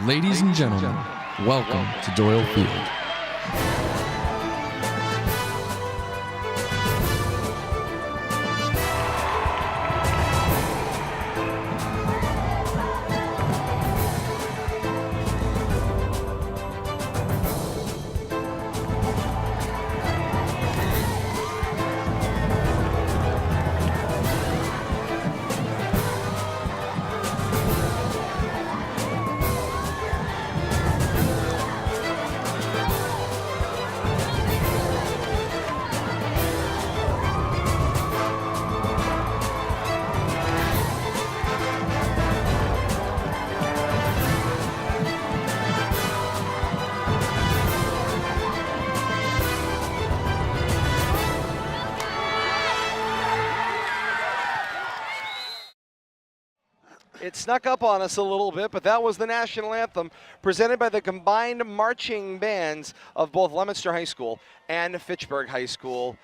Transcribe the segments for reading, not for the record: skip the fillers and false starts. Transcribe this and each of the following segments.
Ladies and gentlemen, welcome to Doyle Field. It snuck up on us a little bit, but that was the national anthem presented by the combined marching bands of both Leominster High School and Fitchburg High School.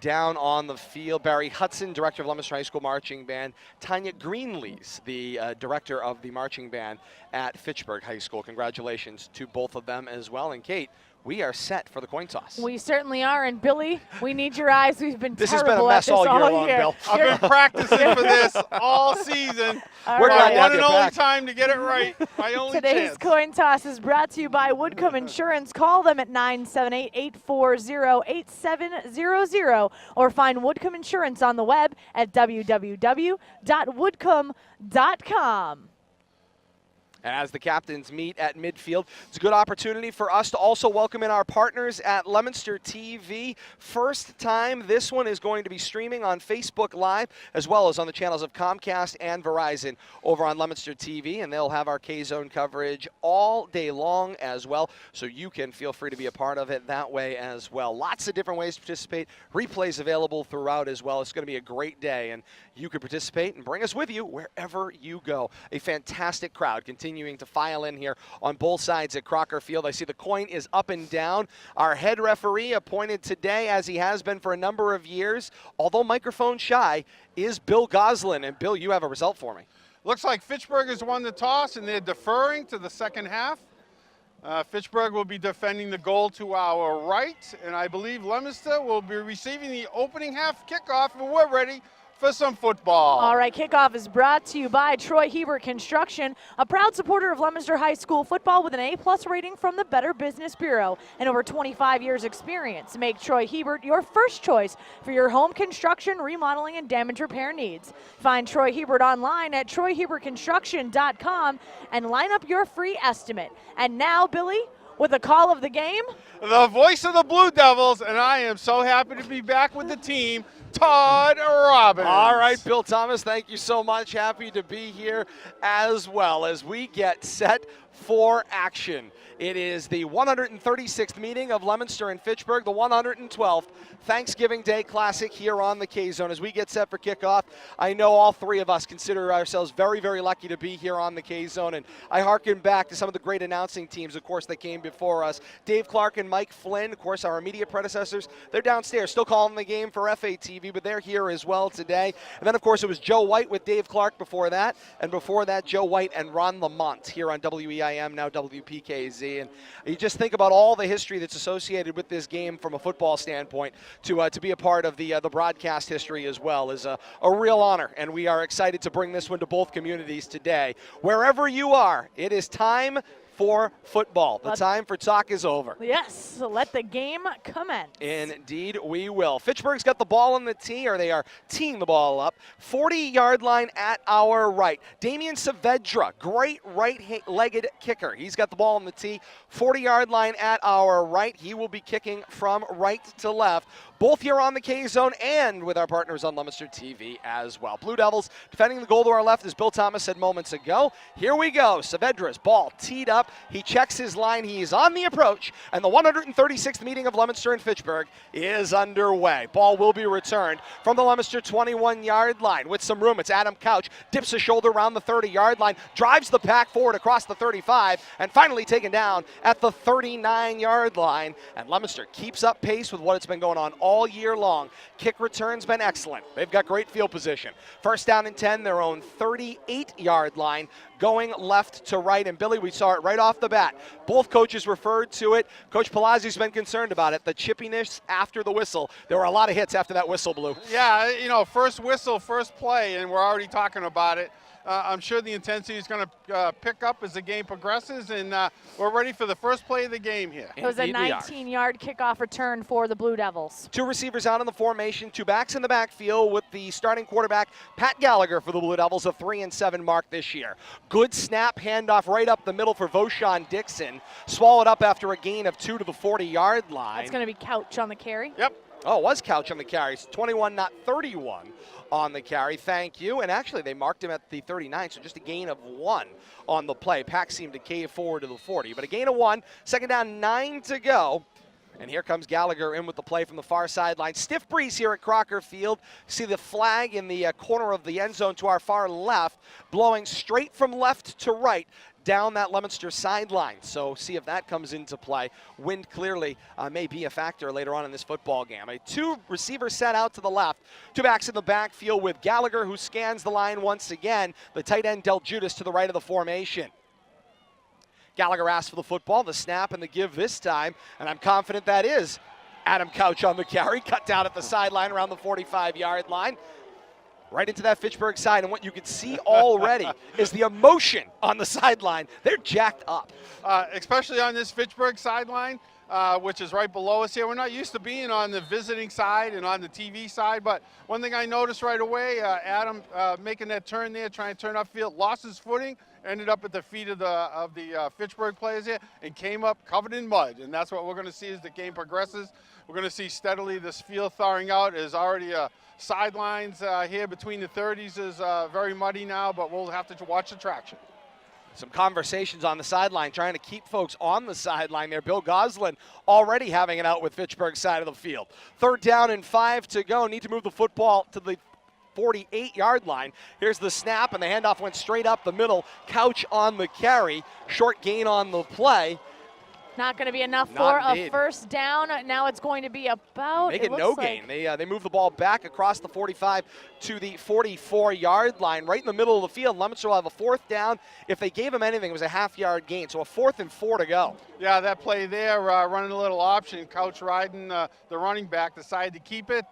Down on the field, Barry Hudson, director of Leominster High School Marching Band, Tanya Greenlees, the director of the marching band at Fitchburg High School. Congratulations to both of them as well. And Kate, we are set for the coin toss. We certainly are. And Billy, we need your eyes. We've been This terrible has been a mess all year long, year. Bill. I've been practicing for this all season. We're glad to My have one you and only back. time to get it right. My only Today's chance. coin toss is brought to you by Woodcomb Insurance. Call them at 978-840-8700 or find Woodcomb Insurance on the web at www.woodcomb.com. And as the captains meet at midfield, it's a good opportunity for us to also welcome in our partners at Leominster TV. First time this one is going to be streaming on Facebook Live as well as on the channels of Comcast and Verizon over on Leominster TV. And they'll have our K-Zone coverage all day long as well. So you can feel free to be a part of it that way as well. Lots of different ways to participate. Replays available throughout as well. It's going to be a great day. And you can participate and bring us with you wherever you go. A fantastic crowd continuing to file in here on both sides at Crocker Field. I see the coin is up and down. Our head referee, appointed today as he has been for a number of years, although microphone shy, is Bill Goslin. And Bill, you have a result for me. Looks like Fitchburg has won the toss, and they're deferring to the second half. Fitchburg will be defending the goal to our right, and I believe Leominster will be receiving the opening half kickoff, and we're ready for some football. All right, kickoff is brought to you by Troy Hebert Construction, a proud supporter of Leominster High School football with an A+ rating from the Better Business Bureau and over 25 years experience. Make Troy Hebert your first choice for your home construction, remodeling, and damage repair needs. Find Troy Hebert online at troyhebertconstruction.com and line up your free estimate. And now, Billy, with a call of the game. The voice of the Blue Devils, and I am so happy to be back with the team, Todd Robbins. All right, Bill Thomas, thank you so much. Happy to be here as well as we get set for action. It is the 136th meeting of Leominster and Fitchburg, the 112th Thanksgiving Day Classic here on the K-Zone. As we get set for kickoff, I know all three of us consider ourselves very, very lucky to be here on the K-Zone, and I hearken back to some of the great announcing teams, of course, that came before us. Dave Clark and Mike Flynn, of course, our immediate predecessors, they're downstairs, still calling the game for FATV, but they're here as well today. And then, of course, it was Joe White with Dave Clark before that, and before that, Joe White and Ron Lamont here on WEIM, now WPKZ. And you just think about all the history that's associated with this game from a football standpoint. To be a part of the broadcast history as well is a real honor, and we are excited to bring this one to both communities today. Wherever you are, it is time for football. The time for talk is over. Yes, so let the game commence. Indeed, we will. Fitchburg's got the ball on the tee, or they are teeing the ball up. 40-yard line at our right. Damian Saavedra, great right-legged kicker. He's got the ball on the tee. 40-yard line at our right. He will be kicking from right to left. Both here on the K-Zone and with our partners on Leominster TV as well. Blue Devils defending the goal to our left, as Bill Thomas said moments ago. Here we go. Saavedra's ball teed up. He checks his line. He is on the approach, and the 136th meeting of Leominster and Fitchburg is underway. Ball will be returned from the Leominster 21-yard line with some room. It's Adam Couch. Dips a shoulder around the 30-yard line, drives the pack forward across the 35, and finally taken down at the 39-yard line. And Leominster keeps up pace with what it's been going on all year long. Kick return's been excellent. They've got great field position. First down and 10, their own 38-yard line, going left to right. And Billy, we saw it right right off the bat. Both coaches referred to it. Coach Palazzi's been concerned about it. The chippiness after the whistle. There were a lot of hits after that whistle blew. Yeah, you know, first whistle, first play, and we're already talking about it. I'm sure the intensity is going to pick up as the game progresses, and we're ready for the first play of the game here. It was a 19-yard kickoff return for the Blue Devils. 2 receivers out in the formation, 2 backs in the backfield with the starting quarterback, Pat Gallagher for the Blue Devils, a 3-7 mark this year. Good snap, handoff right up the middle for Voshan Dixon. Swallowed up after a gain of 2 to the 40-yard line. That's going to be Couch on the carry. Yep. Oh, it was Couch on the carry. 21, not 31 on the carry. Thank you. And actually, they marked him at the 39, so just a gain of 1 on the play. Pack seemed to cave forward to the 40, but a gain of 1. Second down, 9 to go. And here comes Gallagher in with the play from the far sideline. Stiff breeze here at Crocker Field. See the flag in the corner of the end zone to our far left, blowing straight from left to right down that Leominster sideline. So see if that comes into play. Wind clearly may be a factor later on in this football game. 2 receivers set out to the left. 2 backs in the backfield with Gallagher, who scans the line once again. The tight end Del Judas to the right of the formation. Gallagher asks for the football, the snap and the give this time, and I'm confident that is Adam Couch on the carry. Cut down at the sideline around the 45-yard line. Right into that Fitchburg side, and what you can see already is the emotion on the sideline. They're jacked up. Especially on this Fitchburg sideline, which is right below us here. We're not used to being on the visiting side and on the TV side, but one thing I noticed right away, Adam making that turn there, trying to turn upfield, lost his footing, ended up at the feet of the Fitchburg players here, and came up covered in mud. And that's what we're going to see as the game progresses. We're going to see steadily this field thawing out. Is already sidelines here between the 30s is very muddy now, but we'll have to watch the traction. Some conversations on the sideline, trying to keep folks on the sideline there. Bill Goslin already having it out with Fitchburg's side of the field. 3rd down and 5 to go. Need to move the football to the 48-yard line. Here's the snap, and the handoff went straight up the middle. Couch on the carry. Short gain on the play. Not going to be enough for a first down. Now it's going to be about, make it no gain. They move the ball back across the 45 to the 44-yard line, right in the middle of the field. Leominster will have a 4th down. If they gave him anything, it was a half-yard gain, so a 4th and 4 to go. Yeah, that play there, running a little option, Couch riding the running back, decided to keep it.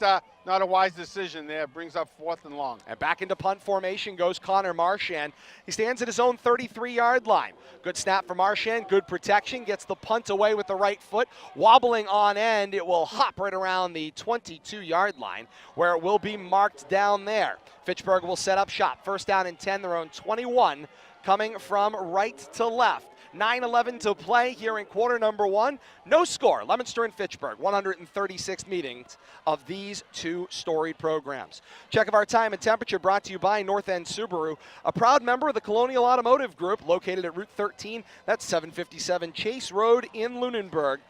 Not a wise decision there. Brings up 4th and long. And back into punt formation goes Connor Marchand. He stands at his own 33-yard line. Good snap for Marchand, good protection, gets the punt away with the right foot. Wobbling on end, it will hop right around the 22-yard line, where it will be marked down there. Fitchburg will set up shop. First down and 10, their own 21, coming from right to left. 9:11 to play here in quarter number 1. No score. Leominster and Fitchburg, 136 meetings of these 2 storied programs. Check of our time and temperature brought to you by North End Subaru, a proud member of the Colonial Automotive Group, located at Route 13. That's 757 Chase Road in Lunenburg.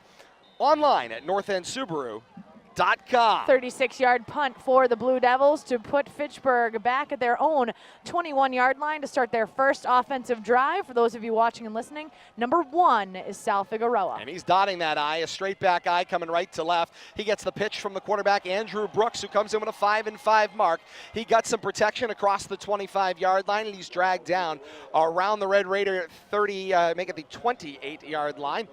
Online at northendsubaru.com. 36-yard punt for the Blue Devils to put Fitchburg back at their own 21-yard line to start their first offensive drive. For those of you watching and listening, number 1 is Sal Figueroa. And he's dotting that I, a straight back I coming right to left. He gets the pitch from the quarterback, Andrew Brooks, who comes in with a 5-5 mark. He got some protection across the 25-yard line, and he's dragged down around the Red Raider at 30, make it the 28-yard line.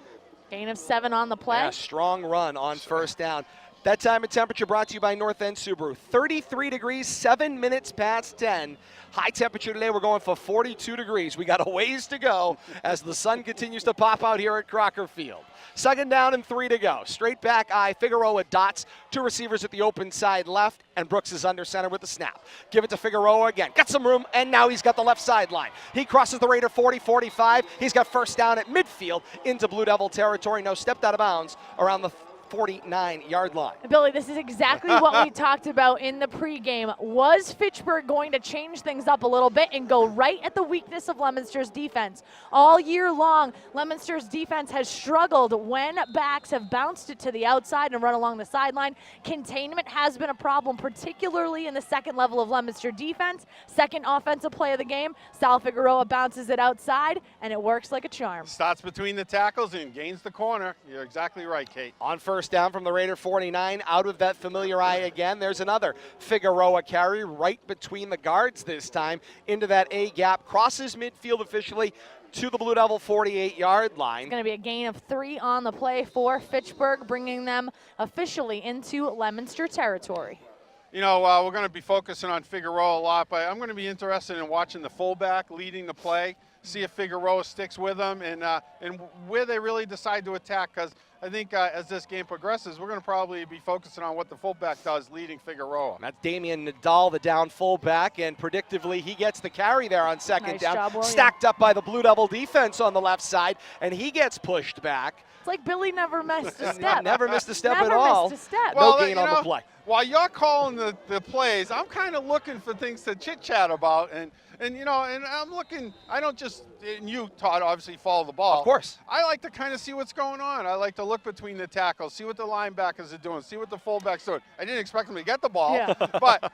Gain of 7 on the play. Yeah, strong run on first down. That time and temperature brought to you by North End Subaru. 33 degrees, 7 minutes past 10. High temperature today, we're going for 42 degrees. We got a ways to go as the sun continues to pop out here at Crocker Field. 2nd down and 3 to go. Straight back I, Figueroa dots. 2 receivers at the open side left, and Brooks is under center with the snap. Give it to Figueroa again. Got some room, and now he's got the left sideline. He crosses the Raider 40-45. He's got first down at midfield into Blue Devil territory. No, stepped out of bounds around the 49-yard line. Billy, this is exactly what we talked about in the pregame. Was Fitchburg going to change things up a little bit and go right at the weakness of Leominster's defense? All year long, Leominster's defense has struggled when backs have bounced it to the outside and run along the sideline. Containment has been a problem, particularly in the 2nd level of Leominster defense. 2nd offensive play of the game, Sal Figueroa bounces it outside, and it works like a charm. Starts between the tackles and gains the corner. You're exactly right, Kate. On first first down from the Raider 49, out of that familiar eye again. There's another Figueroa carry right between the guards this time into that A gap, crosses midfield officially to the Blue Devil 48-yard line. It's going to be a gain of 3 on the play for Fitchburg, bringing them officially into Leominster territory. You know, we're going to be focusing on Figueroa a lot, but I'm going to be interested in watching the fullback leading the play, see if Figueroa sticks with them, and where they really decide to attack, because I think as this game progresses, we're going to probably be focusing on what the fullback does leading Figueroa. That's Damian Nadal, the down fullback, and predictively he gets the carry there on second Nice down. job, William. Stacked up by the Blue Devil defense on the left side, and he gets pushed back. It's like Billy never missed a step. Never missed a step Never at all. missed a step. No gain on the play. While you're calling the plays, I'm kind of looking for things to chit-chat about, and I'm looking, I don't just, and you, Todd, obviously follow the ball. Of course. I like to kind of see what's going on. I like to look between the tackles, see what the linebackers are doing, see what the fullback's doing. I didn't expect them to get the ball, Yeah. but,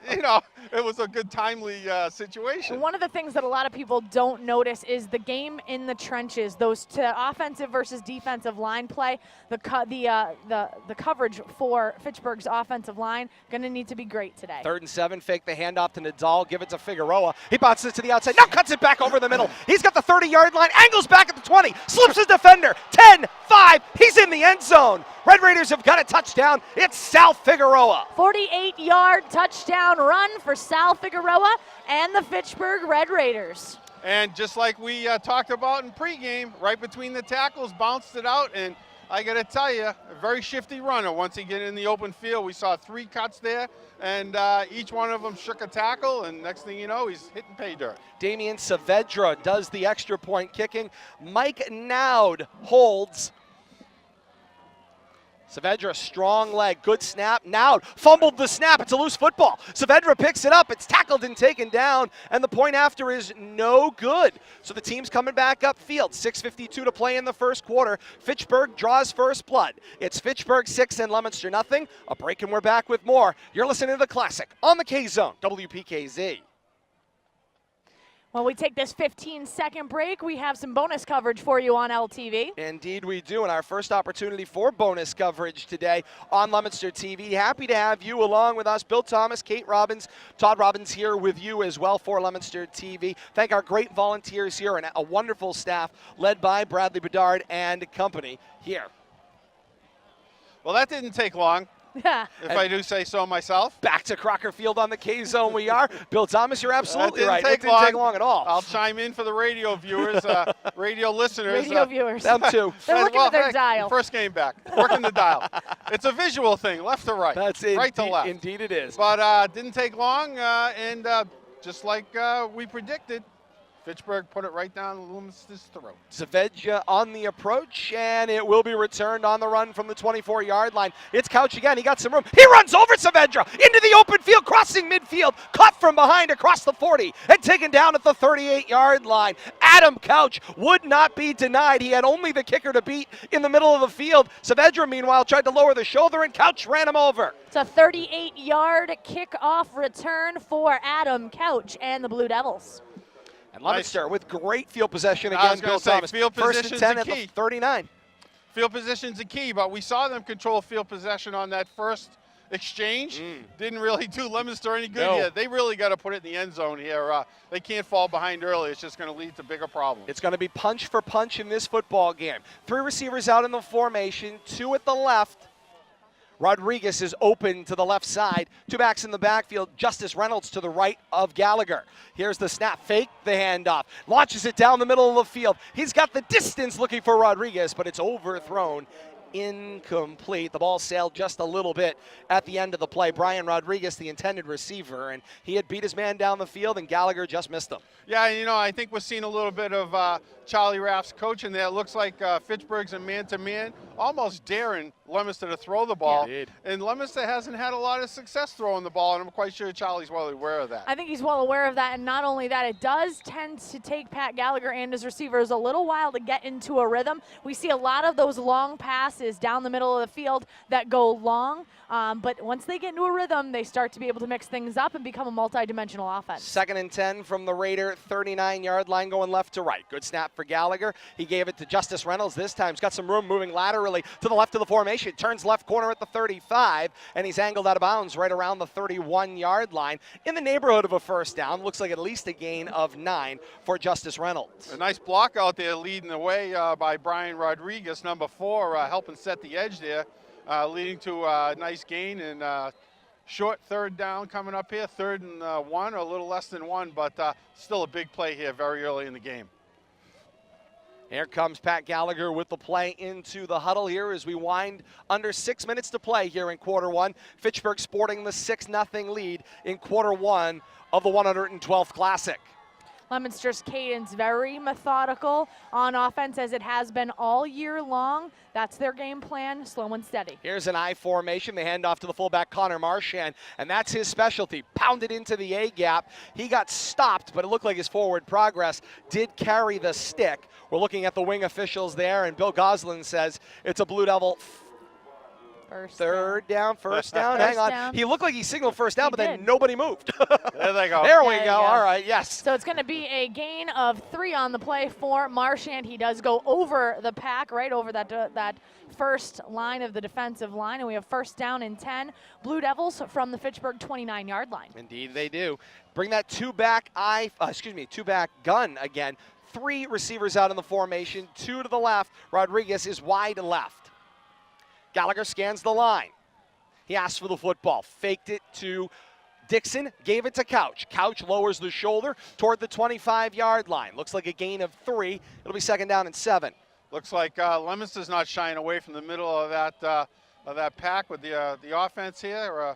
it was a good, timely situation. One of the things that a lot of people don't notice is the game in the trenches, those offensive versus defensive line play, the coverage for Fitchburg's offensive line, going to need to be great today. 3rd and 7, fake the handoff to Nadal, give it to Figueroa. He bounces it to the outside, now cuts it back over the middle. He's got the 30-yard line, angles back at the 20, slips his defender, 10, 5, he's in the end zone. Red Raiders have got a touchdown. It's Sal Figueroa. 48-yard touchdown run for Sal Figueroa and the Fitchburg Red Raiders. And just like we talked about in pregame, right between the tackles, bounced it out, and I got to tell you, a very shifty runner. Once he get in the open field, we saw 3 cuts there, and each one of them shook a tackle, and next thing you know, he's hitting pay dirt. Damian Saavedra does the extra point kicking. Mike Naud holds. Saavedra, strong leg, good snap. Naud fumbled the snap. It's a loose football. Saavedra picks it up. It's tackled and taken down, and the point after is no good. So the team's coming back upfield. 6:52 to play in the first quarter. Fitchburg draws first blood. It's Fitchburg 6 and Leominster nothing. A break and we're back with more. You're listening to The Classic on the K-Zone, WPKZ. While we take this 15-second break, we have some bonus coverage for you on LTV. Indeed we do, and our first opportunity for bonus coverage today on Leominster TV. Happy to have you along with us. Bill Thomas, Kate Robbins, Todd Robbins here with you as well for Leominster TV. Thank our great volunteers here and a wonderful staff led by Bradley Bedard and company here. Well, that didn't take long. If I do say so myself. Back to Crocker Field on the K-Zone we are. Bill Thomas, you're absolutely right. It didn't take long at all. I'll chime in for the radio viewers, radio listeners. Radio viewers. Them too. They're looking at their dial. First game back, working the dial. It's a visual thing, left to right. That's it. Right to left. Indeed it is. But didn't take long, and just like we predicted, Fitchburg put it right down Leominster's throat. Saavedra on the approach, and it will be returned on the run from the 24-yard line. It's Couch again. He got some room. He runs over Saavedra into the open field, crossing midfield, caught from behind across the 40, and taken down at the 38-yard line. Adam Couch would not be denied. He had only the kicker to beat in the middle of the field. Saavedra, meanwhile, tried to lower the shoulder, and Couch ran him over. It's a 38-yard kickoff return for Adam Couch and the Blue Devils. And Leominster with great field possession I was again, Bill gonna say, Thomas. field First and position's 10 the at the key. 39. Field position's the key, but we saw them control field possession on that first exchange. Didn't really do Leominster any good here. They really got to put it in the end zone here. They can't fall behind early. It's just going to lead to bigger problems. It's going to be punch for punch in this football game. 3 receivers out in the formation, 2 at the left. Rodriguez is open to the left side. 2 backs in the backfield. Justice Reynolds to the right of Gallagher. Here's the snap. Fake the handoff. Launches it down the middle of the field. He's got the distance looking for Rodriguez, but it's overthrown. Incomplete. The ball sailed just a little bit at the end of the play. Brian Rodriguez, the intended receiver, and he had beat his man down the field, and Gallagher just missed him. Yeah, I think we're seeing a little bit of Charlie Raff's coaching there. It looks like Fitchburg's a man-to-man, almost daring Leominster to throw the ball. Yeah, and Leominster hasn't had a lot of success throwing the ball, and I'm quite sure Charlie's well aware of that. I think he's well aware of that, and not only that, it does tend to take Pat Gallagher and his receivers a little while to get into a rhythm. We see a lot of those long passes down the middle of the field that go long, but once they get into a rhythm, they start to be able to mix things up and become a multi-dimensional offense. 2nd and 10 from the Raider 39-yard line going left to right. Good snap for Gallagher. He gave it to Justice Reynolds this time. He's got some room moving laterally early to the left of the formation. Turns left corner at the 35, and he's angled out of bounds right around the 31-yard line in the neighborhood of a first down. Looks like at least a gain of 9 for Justice Reynolds. A nice block out there leading the way by Brian Rodriguez, number 4, helping set the edge there, leading to a nice gain and short third down coming up here, 3rd and 1, or a little less than 1, but still a big play here very early in the game. Here comes Pat Gallagher with the play into the huddle here as we wind under 6 minutes to play here in quarter 1. Fitchburg sporting the 6-0 lead in quarter 1 of the 112th Classic. Leominster's cadence very methodical on offense as it has been all year long. That's their game plan, slow and steady. Here's an I formation. They hand off to the fullback Connor Marchand, and that's his specialty. Pounded into the A gap. He got stopped, but it looked like his forward progress did carry the stick. We're looking at the wing officials there, and Bill Goslin says it's a Blue Devil first down. Hang on. Down. He looked like he signaled first down, but then did. nobody moved. There they go. There we go. All right, yes. So it's going to be a gain of 3 on the play for Marchand. He does go over the pack, right over that first line of the defensive line, and we have first down and 10. Blue Devils from the Fitchburg 29-yard line. Indeed, they do. Bring that two-back gun again. 3 receivers out in the formation, 2 to the left. Rodriguez is wide left. Gallagher scans the line. He asks for the football. Faked it to Dixon, gave it to Couch. Couch lowers the shoulder toward the 25-yard line. Looks like a gain of 3. It'll be 2nd down and 7. Looks like Leominster's not shying away from the middle of that pack with the offense here,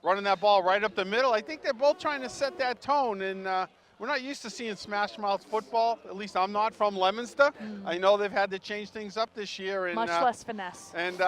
running that ball right up the middle. I think they're both trying to set that tone, and we're not used to seeing smash mouth football. At least I'm not from Leominster. I know they've had to change things up this year. And, much less finesse. And,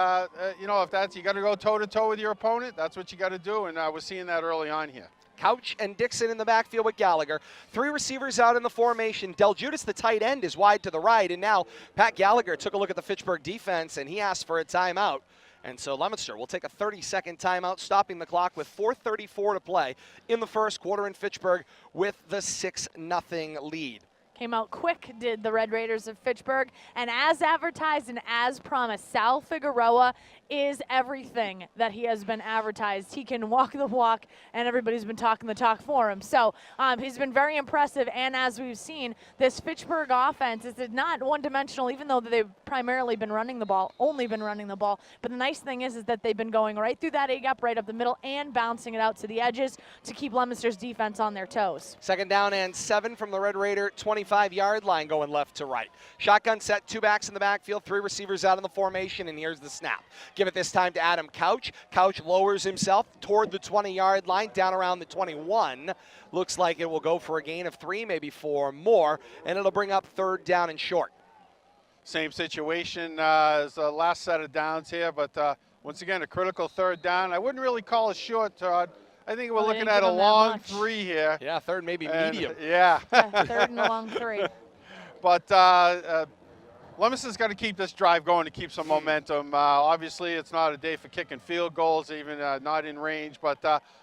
you know, if you got to go toe-to-toe with your opponent, that's what you got to do, and we're seeing that early on here. Couch and Dixon in the backfield with Gallagher. 3 receivers out in the formation. Del Judas, the tight end, is wide to the right, and now Pat Gallagher took a look at the Fitchburg defense, and he asked for a timeout. And so Leominster will take a 30-second timeout, stopping the clock with 4:34 to play in the first quarter, in Fitchburg with the 6-0 lead. Came out quick, did the Red Raiders of Fitchburg. And as advertised and as promised, Sal Figueroa is everything that he has been advertised. He can walk the walk, and everybody's been talking the talk for him. So he's been very impressive, and as we've seen, this Fitchburg offense is not one-dimensional, even though they've primarily been running the ball, only been running the ball. But the nice thing is that they've been going right through that A-gap, right up the middle, and bouncing it out to the edges to keep Leominster's defense on their toes. 2nd down and 7 from the Red Raider 25-yard line, going left to right. Shotgun set, 2 backs in the backfield, 3 receivers out in the formation, and here's the snap. Give it this time to Adam Couch. Couch lowers himself toward the 20-yard line, down around the 21. Looks like it will go for a gain of 3, maybe 4 more, and it'll bring up 3rd down and short. Same situation as the last set of downs here, but once again, a critical 3rd down. I wouldn't really call it short, Todd. I think we're looking at a long 3 here. Yeah, 3rd, maybe medium. Yeah. 3rd and a long 3. But Leominster's got to keep this drive going to keep some momentum. Obviously, it's not a day for kicking field goals, even not in range. But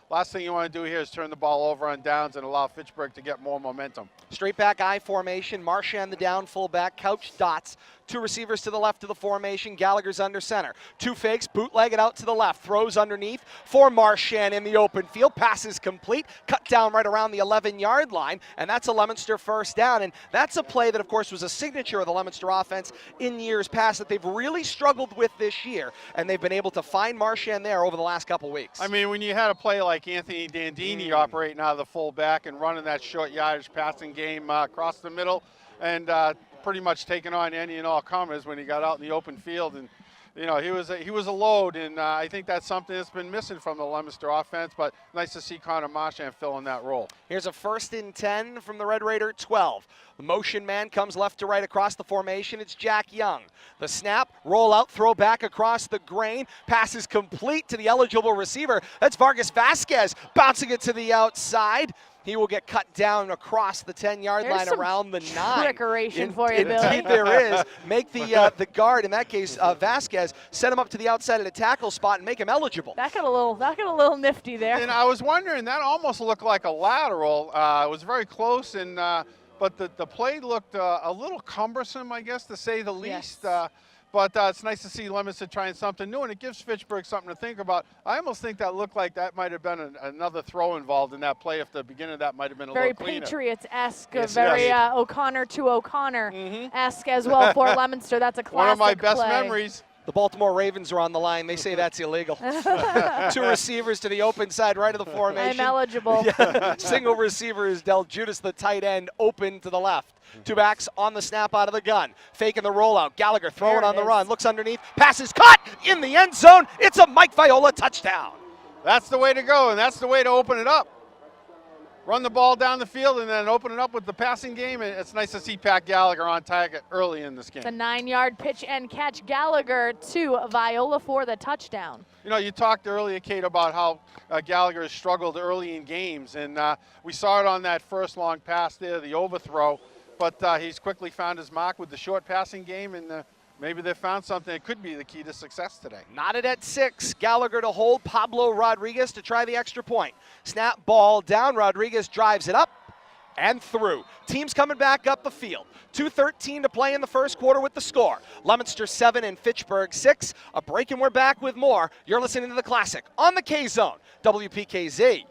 last thing you want to do here is turn the ball over on downs and allow Fitchburg to get more momentum. Straight back I formation. Marchand the down fullback. Couch dots. 2 receivers to the left of the formation. Gallagher's under center. 2 fakes. Bootleg it out to the left. Throws underneath for Marchand in the open field. Passes complete. Cut down right around the 11-yard line. And that's a Leominster first down. And that's a play that, of course, was a signature of the Leominster offense in years past that they've really struggled with this year. And they've been able to find Marchand there over the last couple weeks. I mean, when you had a play like Anthony Dandini operating out of the fullback and running that short yardage passing game across the middle, and pretty much taking on any and all comers when he got out in the open field, and you know he was a load, and I think that's something that's been missing from the Leominster offense. But nice to see Connor Marchand fill in that role. Here's a 1st and 10 from the Red Raider 12. The motion man comes left to right across the formation. It's Jack Young. The snap, roll out, throw back across the grain. Passes complete to the eligible receiver. That's Vargas Vasquez bouncing it to the outside. He will get cut down across the 10-yard line around the 9. Trickeration for you, Billy. Indeed there is. Make the guard, in that case Vasquez, set him up to the outside of the tackle spot and make him eligible. That got a little nifty there. And I was wondering, that almost looked like a lateral. It was very close, and but the play looked a little cumbersome, I guess, to say the least. Yes. But it's nice to see Leominster trying something new, and it gives Fitchburg something to think about. I almost think that looked like that might have been another throw involved in that play if the beginning of that might have been a Very little cleaner. Patriots-esque, Yes, very O'Connor to O'Connor-esque as well for Leominster. That's a classic One of my best play. memories. The Baltimore Ravens are on the line. They say that's illegal. 2 receivers to the open side right of the formation. I'm eligible. Yeah. Single receiver is dealt. Judas, the tight end, open to the left. 2 backs on the snap out of the gun. Faking the rollout. Gallagher throwing on the run. Looks underneath. Passes caught in the end zone. It's a Mike Viola touchdown. That's the way to go, and that's the way to open it up. Run the ball down the field and then open it up with the passing game. And it's nice to see Pat Gallagher on target early in this game. The 9-yard pitch and catch. Gallagher to Viola for the touchdown. You know, you talked earlier, Kate, about how Gallagher has struggled early in games. And we saw it on that first long pass there, the overthrow. But he's quickly found his mark with the short passing game, and maybe they found something that could be the key to success today. Knotted at 6. Gallagher to hold. Pablo Rodriguez to try the extra point. Snap ball down. Rodriguez drives it up and through. Teams coming back up the field. 2:13 to play in the first quarter with the score. Leominster 7 and Fitchburg 6. A break and we're back with more. You're listening to The Classic on the K-Zone. WPKZ.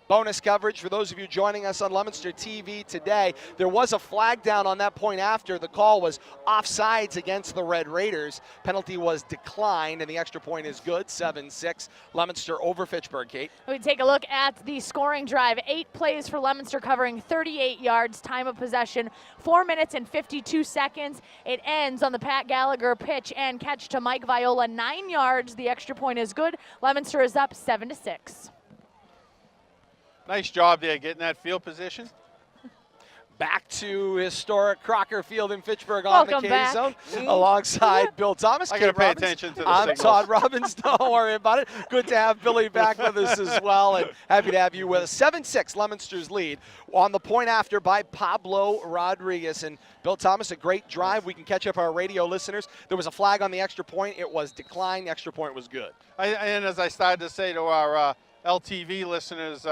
Bonus coverage for those of you joining us on Leominster TV today. There was a flag down on that point after. The call was offsides against the Red Raiders. Penalty was declined, and the extra point is good. 7-6. Leominster over Fitchburg, Kate. We take a look at the scoring drive. 8 plays for Leominster covering 38 yards. Time of possession, 4 minutes and 52 seconds. It ends on the Pat Gallagher pitch and catch to Mike Viola, 9 yards. The extra point is good. Leominster is up 7-6. Nice job there getting that field position. Back to historic Crocker Field in Fitchburg on Welcome the back. K-Zone alongside Bill Thomas. I got to Kate pay Robbins. attention to the I'm signals. Todd Robbins. Don't worry about it. Good to have Billy back with us as well, and happy to have you with us. 7-6, Leominster's lead on the point after by Pablo Rodriguez. And Bill Thomas, a great drive. We can catch up our radio listeners. There was a flag on the extra point. It was declined. The extra point was good. And as I started to say to our LTV listeners,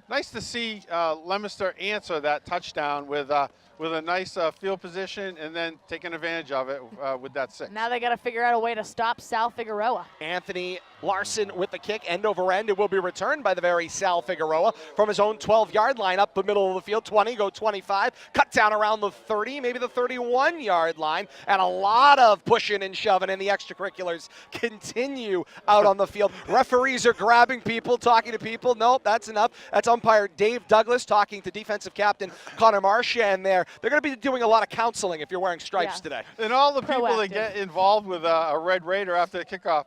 nice to see Leominster answer that touchdown with a nice field position and then taking advantage of it with that 6. Now they got to figure out a way to stop Sal Figueroa. Anthony Larson with the kick, end over end. It will be returned by the very Sal Figueroa from his own 12-yard line up the middle of the field. 20, go 25, cut down around the 30, maybe the 31-yard line, and a lot of pushing and shoving, and the extracurriculars continue out on the field. Referees are grabbing people, talking to people. Nope, that's enough. That's umpire Dave Douglas talking to defensive captain Connor Marchand there. They're going to be doing a lot of counseling if you're wearing stripes today. And all the people that Proactive. get involved with a Red Raider after the kickoff,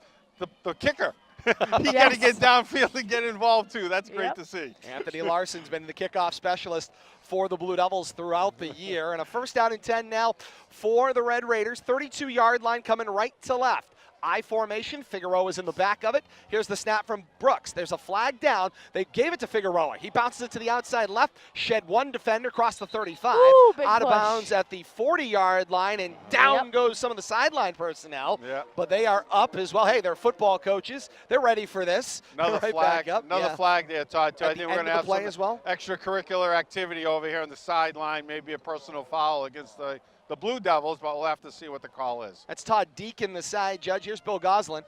the kicker, he got to get downfield and get involved too. That's great to see. Anthony Larson's been the kickoff specialist for the Blue Devils throughout the year. And a first down and 10 now for the Red Raiders. 32-yard line coming right to left. I formation. Figueroa is in the back of it. Here's the snap from Brooks. There's a flag down. They gave it to Figueroa. He bounces it to the outside left, shed one defender across the 35. Ooh, big out of push. bounds at the 40-yard line, and down goes some of the sideline personnel. Yep. But they are up as well. Hey, they're football coaches. They're ready for this. Another Right flag, back up. another flag there, Todd. At I the think we're end going to of have the play some as well? extracurricular activity over here on the sideline, maybe a personal foul against the Blue Devils, but we'll have to see what the call is. That's Todd Deacon, the side judge. Here's Bill Goslin.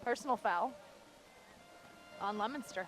Personal foul on Leominster.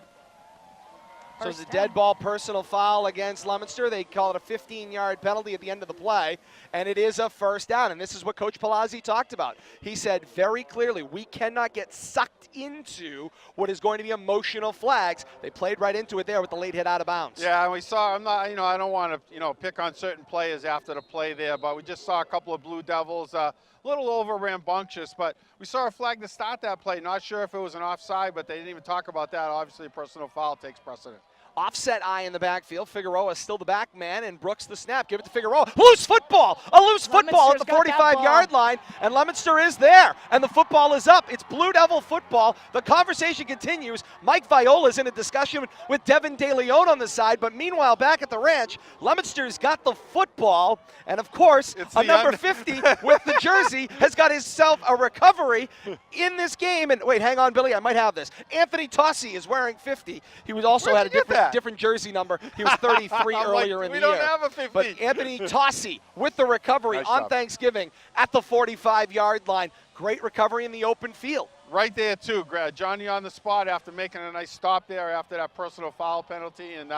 So it's a First dead down. ball personal foul against Leominster. They call it a 15-yard penalty at the end of the play, and it is a first down. And this is what Coach Palazzi talked about. He said very clearly, we cannot get sucked into what is going to be emotional flags. They played right into it there with the late hit out of bounds. Yeah, and we saw, I don't want to, pick on certain players after the play there, but we just saw a couple of Blue Devils, a little over rambunctious, but we saw a flag to start that play. Not sure if it was an offside, but they didn't even talk about that. Obviously, a personal foul takes precedent. Offset eye in the backfield. Figueroa is still the back man, and Brooks the snap. Give it to Figueroa. Loose football! A loose football at the Leominster's got that 45-yard line, and Leominster is there, and the football is up. It's Blue Devil football. The conversation continues. Mike Viola is in a discussion with Devin De Leon on the side, but meanwhile, back at the ranch, Leominster's got the football, and of course, a number 50 with the jersey has got himself a recovery in this game. And wait, hang on, Billy, I might have this. Anthony Tossi is wearing 50. He was also Where'd had a you get different a different jersey number. He was 33 earlier in the year. We don't have a 50. But Anthony Tossi with the recovery Nice on job. Thanksgiving at the 45-yard line. Great recovery in the open field. Right there, too. Johnny on the spot after making a nice stop there after that personal foul penalty, and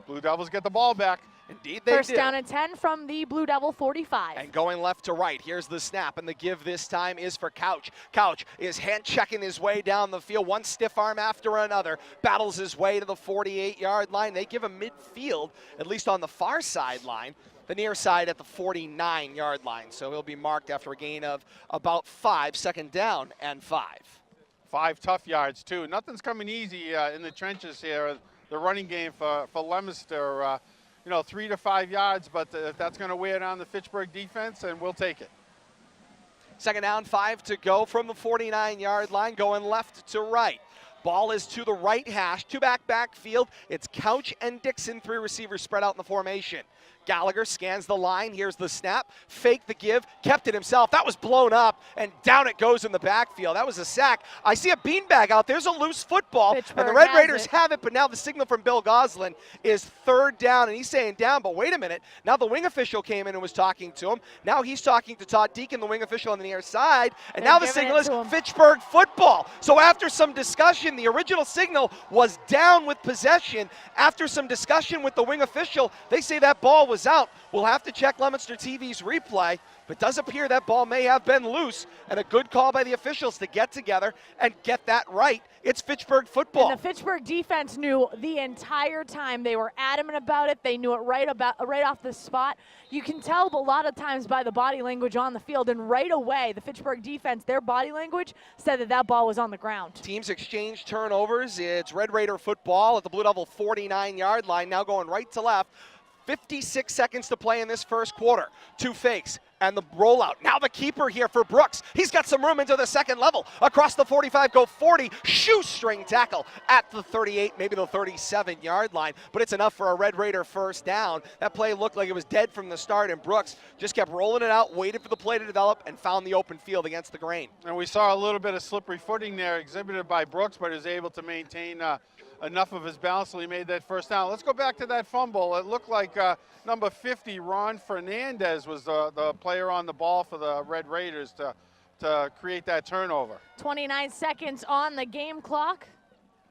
Blue Devils get the ball back. Indeed they First did. down and 10 from the Blue Devil 45. And going left to right, here's the snap, and the give this time is for Couch. Couch is hand-checking his way down the field, one stiff arm after another, battles his way to the 48-yard line. They give him midfield, at least on the far sideline, the near side at the 49-yard line. So he'll be marked after a gain of about 5, second down and 5. 5 tough yards, too. Nothing's coming easy in the trenches here. The running game for Leominster, 3 to 5 yards, but if that's going to wear down the Fitchburg defense, and we'll take it. Second down, 5 to go from the 49-yard line, going left to right. Ball is to the right hash, two-back backfield. It's Couch and Dixon, 3 receivers spread out in the formation. Gallagher scans the line. Here's the snap. Fake the give. Kept it himself. That was blown up, and down it goes in the backfield. That was a sack. I see a beanbag out. There's a loose football, and the Red Raiders have it, but now the signal from Bill Goslin is third down, and he's saying down, but wait a minute. Now the wing official came in and was talking to him. Now he's talking to Todd Deacon, the wing official on the near side, and now the signal is Fitchburg football. So after some discussion, the original signal was down with possession. After some discussion with the wing official, they say that ball was out. We'll have to check Leominster TV's replay, but does appear that ball may have been loose, and a good call by the officials to get together and get that right. It's Fitchburg football. And the Fitchburg defense knew the entire time. They were adamant about it. They knew it right off the spot. You can tell a lot of times by the body language on the field, and right away the Fitchburg defense, their body language said that ball was on the ground. Teams exchange turnovers. It's Red Raider football at the Blue Devil 49-yard line, now going right to left. 56 seconds to play in this first quarter. 2 fakes and the rollout. Now the keeper here for Brooks. He's got some room into the second level. Across the 45, go 40. Shoestring tackle at the 38, maybe the 37-yard line. But it's enough for a Red Raider first down. That play looked like it was dead from the start, and Brooks just kept rolling it out, waited for the play to develop, and found the open field against the grain. And we saw a little bit of slippery footing there exhibited by Brooks, but is able to maintain enough of his balance so he made that first down. Let's go back to that fumble. It looked like number 50, Ron Fernandez, was the player on the ball for the Red Raiders to create that turnover. 29 seconds on the game clock.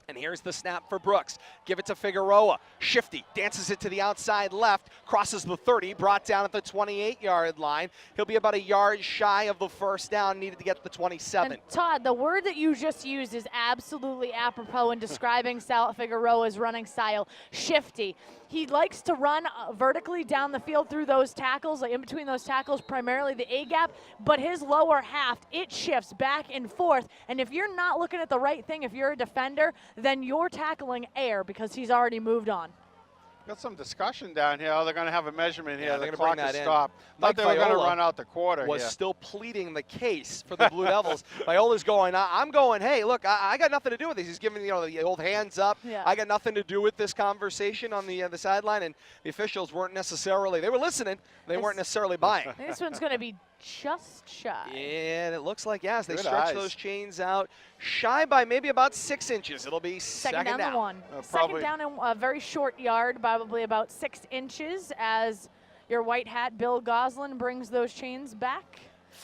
And here's the snap for Brooks. Give it to Figueroa. Shifty, dances it to the outside left, crosses the 30, brought down at the 28-yard line. He'll be about a yard shy of the first down, needed to get to the 27. And Todd, the word that you just used is absolutely apropos in describing Figueroa's running style. Shifty. He likes to run vertically down the field through those tackles, like in between those tackles, primarily the A-gap, but his lower half, it shifts back and forth, and if you're not looking at the right thing, if you're a defender, then you're tackling air because he's already moved on. Got some discussion down here. Oh, they're going to have a measurement here. Yeah, the they're clock bring that is in. stopped. Mike Thought they were going to Viola run out the quarter was here. still pleading the case for the Blue Devils. Viola's going, I'm going, hey, look, I got nothing to do with this. He's giving the old hands up. Yeah. I got nothing to do with this conversation on the sideline, and the officials weren't necessarily, they were listening, they weren't necessarily buying. I think this one's going to be just shy. And it looks like, yes, they Good stretch eyes. those chains out shy by maybe about 6 inches. It'll be Second down and 1. Second probably down and a very short yard, probably about 6 inches, as your white hat Bill Goslin brings those chains back.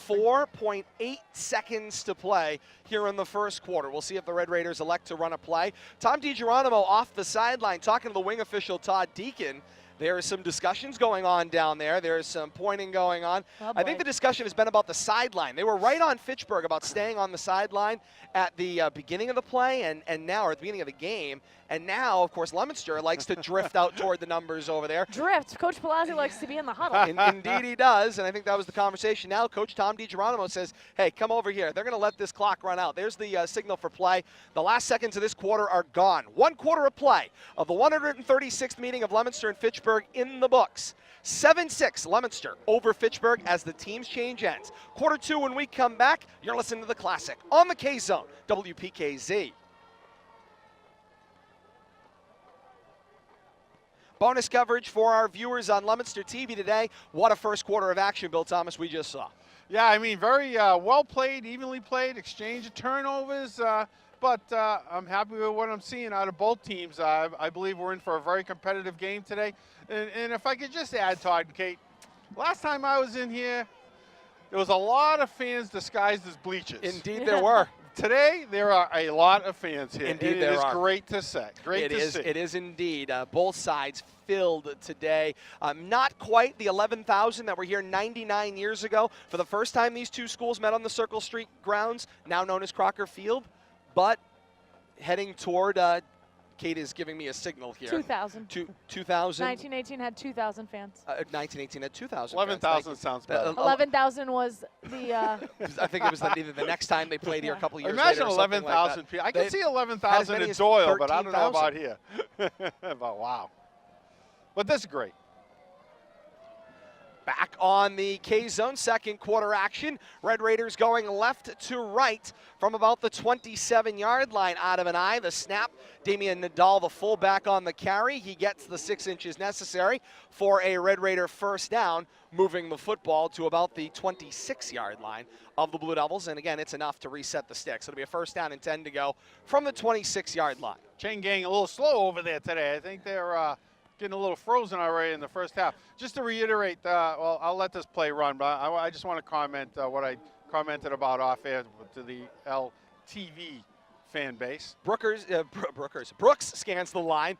4.8 seconds to play here in the first quarter. We'll see if the Red Raiders elect to run a play. Tom DiGeronimo off the sideline talking to the wing official Todd Deacon. There are some discussions going on down there. There is some pointing going on. Oh, I think the discussion has been about the sideline. They were right on Fitchburg about staying on the sideline at the beginning of the play and now, or at the beginning of the game. And now, of course, Leominster likes to drift out toward the numbers over there. Drift. Coach Palazzi likes to be in the huddle. Indeed he does, and I think that was the conversation. Now Coach Tom DiGeronimo says, hey, come over here. They're going to let this clock run out. There's the signal for play. The last seconds of this quarter are gone. 1 quarter of play of the 136th meeting of Leominster and Fitchburg in the books. 7-6 Leominster over Fitchburg as the team's change ends. Quarter 2 when we come back, you're listening to the Classic on the K-Zone, WPKZ. Bonus coverage for our viewers on Leominster TV today. What a first quarter of action, Bill Thomas, we just saw. Yeah, I mean, very well played, evenly played, exchange of turnovers. but I'm happy with what I'm seeing out of both teams. I believe we're in for a very competitive game today. And if I could just add, Todd and Kate, last time I was in here, there was a lot of fans disguised as bleachers. Indeed there were. Today, there are a lot of fans here. Indeed there are. It is great to see. Great to see. It is indeed. Both sides filled today. Not quite the 11,000 that were here 99 years ago. For the first time, these two schools met on the Circle Street grounds, now known as Crocker Field. But heading toward, Kate is giving me a signal here. 2,000. 2,000. 1918 had 2,000 fans. 1918 had 2,000. 11,000 sounds better. 11,000 was the. I think it was either the next time they played here a couple years Imagine later. 11,000 people. I can see 11,000 in Doyle, but I don't know about here. But wow. But this is great. Back on the K-Zone, second quarter action. Red Raiders going left to right from about the 27-yard line out of an eye. The snap, Damian Nadal, the fullback on the carry. He gets the 6 inches necessary for a Red Raider first down, moving the football to about the 26-yard line of the Blue Devils. And again, it's enough to reset the sticks. It'll be a first down and 10 to go from the 26-yard line. Chain gang a little slow over there today. I think they're getting a little frozen already in the first half. Just to reiterate, well, I'll let this play run, but I just want to comment what I commented about off air to the LTV fan base. Brooks scans the line,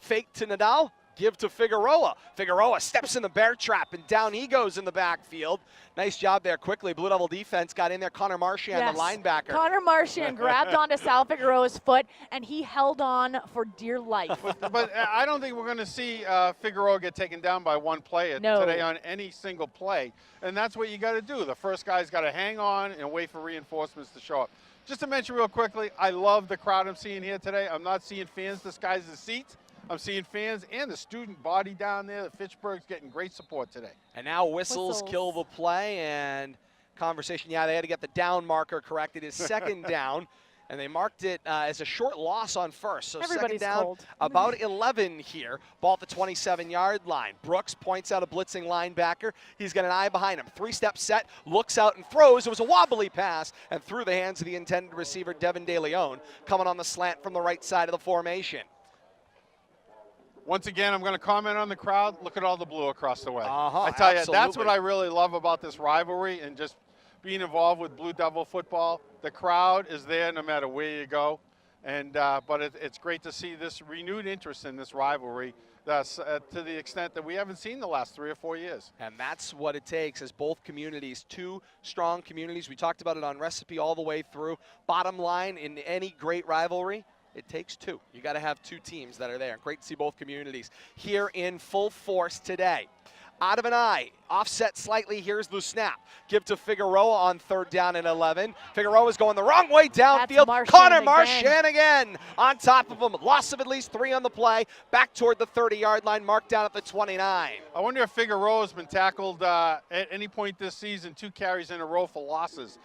fake to Nadal, give to Figueroa. Figueroa steps in the bear trap, and down he goes in the backfield. Nice job there quickly. Blue Devil defense got in there. Connor Marchand, yes. the linebacker. Connor Marchand grabbed onto Sal Figueroa's foot, and he held on for dear life. But I don't think we're going to see Figueroa get taken down by one player today on any single play. And that's what you got to do. The first guy's got to hang on and wait for reinforcements to show up. Just to mention real quickly, I love the crowd I'm seeing here today. I'm not seeing fans disguised as seats. I'm seeing fans and the student body down there. Fitchburg's getting great support today. And now whistles kill the play, and conversation. Yeah, they had to get the down marker corrected. It is second down, and they marked it as a short loss on first. So everybody's second down, cold. about 11 here. Ball at the 27-yard line. Brooks points out a blitzing linebacker. He's got an eye behind him. Three-step set, looks out and throws. It was a wobbly pass, and through the hands of the intended receiver, Devin De Leon, coming on the slant from the right side of the formation. Once again, I'm going to comment on the crowd. Look at all the blue across the way. I tell you, that's what I really love about this rivalry and just being involved with Blue Devil football. The crowd is there no matter where you go. And but it's great to see this renewed interest in this rivalry that's, to the extent that we haven't seen the last 3 or 4 years. And that's what it takes as both communities, two strong communities. We talked about it on Recipe all the way through. Bottom line, in any great rivalry, it takes two. You got to have two teams that are there. Great to see both communities here in full force today. Out of an eye, offset slightly. Here's the snap. Give to Figueroa on third down and 11. Figueroa's going the wrong way downfield. Connor Marchand again on top of him. Loss of at least 3 on the play. Back toward the 30-yard line, marked down at the 29. I wonder if Figueroa's been tackled at any point this season, 2 carries in a row for losses.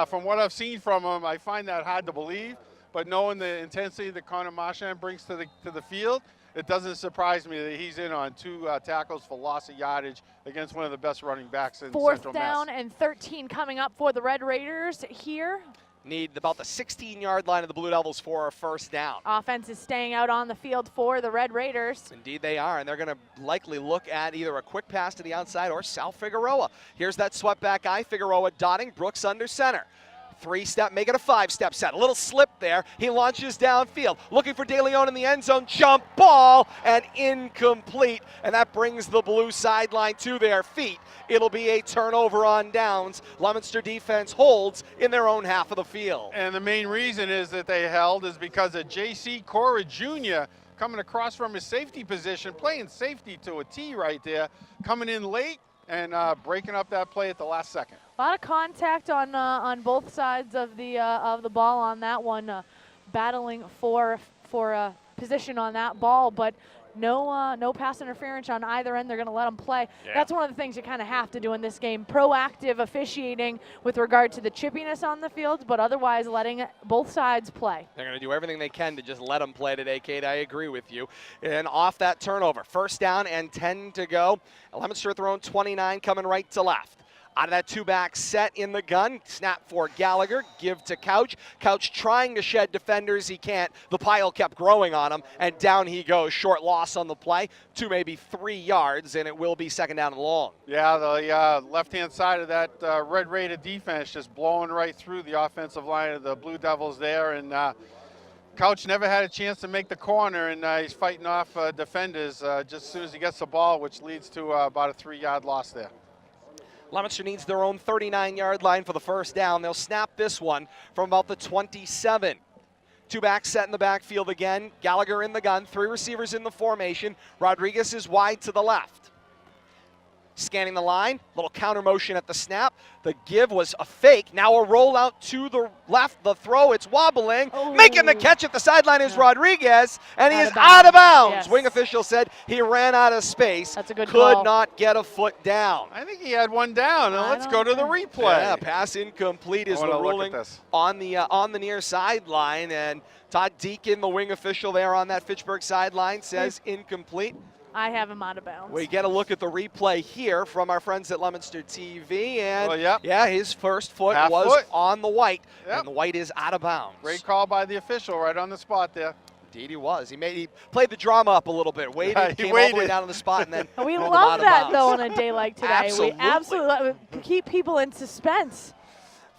From what I've seen from him, I find that hard to believe. But knowing the intensity that Connor Marchand brings to the field, it doesn't surprise me that he's in on 2 tackles for loss of yardage against one of the best running backs in Central Mass. Fourth down and 13 coming up for the Red Raiders here. Need about the 16-yard line of the Blue Devils for a first down. Offense is staying out on the field for the Red Raiders. Indeed they are, and they're going to likely look at either a quick pass to the outside or Sal Figueroa. Here's that swept back eye. Figueroa dotting, Brooks under center. 3-step, make it a 5-step set. A little slip there. He launches downfield. Looking for De Leon in the end zone. Jump ball and incomplete. And that brings the blue sideline to their feet. It'll be a turnover on downs. Leominster defense holds in their own half of the field. And the main reason is that they held is because of J.C. Cora Jr. coming across from his safety position, playing safety to a T right there, coming in late and breaking up that play at the last second. A lot of contact on both sides of the ball on that one, battling for a position on that ball, but no pass interference on either end. They're going to let them play. Yeah. That's one of the things you kind of have to do in this game. Proactive officiating with regard to the chippiness on the field, but otherwise letting both sides play. They're going to do everything they can to just let them play today, Kate. I agree with you. And off that turnover, first down and 10 to go. Leominster at their own 29, coming right to left. Out of that two-back set in the gun, snap for Gallagher, give to Couch. Couch trying to shed defenders, he can't. The pile kept growing on him, and down he goes. Short loss on the play, 2, maybe 3 yards, and it will be second down and long. Yeah, the left-hand side of that Red Raider defense just blowing right through the offensive line of the Blue Devils there, and Couch never had a chance to make the corner, and he's fighting off defenders just as soon as he gets the ball, which leads to about a 3-yard loss there. Leominster needs their own 39-yard line for the first down. They'll snap this one from about the 27. Two-back set in the backfield again. Gallagher in the gun, 3 receivers in the formation. Rodriguez is wide to the left. Scanning the line, little counter motion at the snap. The give was a fake. Now a rollout to the left. The throw, it's wobbling. Oh. Making the catch at the sideline is Rodriguez, and he Out is of bounds. out of bounds. Yes. Wing official said he ran out of space. That's a good Could call. not get a foot down. I think he had one down, and I let's don't go to the know. replay. Yeah, pass incomplete is I the wanna look at ruling this. on the near sideline, and Todd Deacon, the wing official there on that Fitchburg sideline, says incomplete. I have him out of bounds. We get a look at the replay here from our friends at Leominster TV, and Well, yep. yeah, his first foot Half was foot. on the white, Yep. and the white is out of bounds. Great call by the official right on the spot there. Indeed he was. He played the drama up a little bit, waited, Yeah, he came all the way waited. down to the spot, and then We pulled him love out of that, bounds. though, on a day like today. Absolutely. We absolutely keep people in suspense.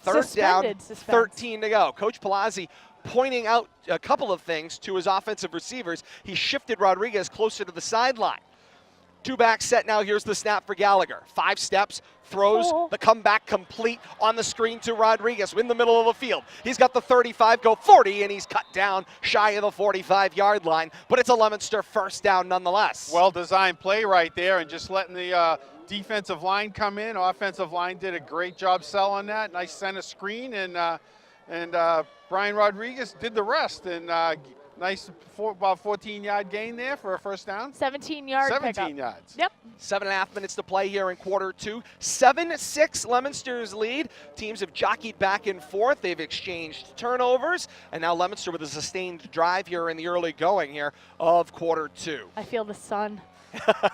Third down, Suspended suspense. 13 to go. Coach Palazzi pointing out a couple of things to his offensive receivers. He shifted Rodriguez closer to the sideline. Two-back set now. Here's the snap for Gallagher. 5 steps, throws, Oh. the comeback complete on the screen to Rodriguez in the middle of the field. He's got the 35, go 40, and he's cut down shy of the 45-yard line, but it's a Leominster first down nonetheless. Well-designed play right there, and just letting the defensive line come in. Offensive line did a great job selling that. Nice center screen, and Brian Rodriguez did the rest. And nice about 14-yard gain there for a first down. 17-yard 17 pickup. yards. Yep. 7.5 minutes to play here in quarter 2. 7-6 Leominster's lead. Teams have jockeyed back and forth. They've exchanged turnovers, and now Leominster with a sustained drive here in the early going here of quarter 2. I feel the sun.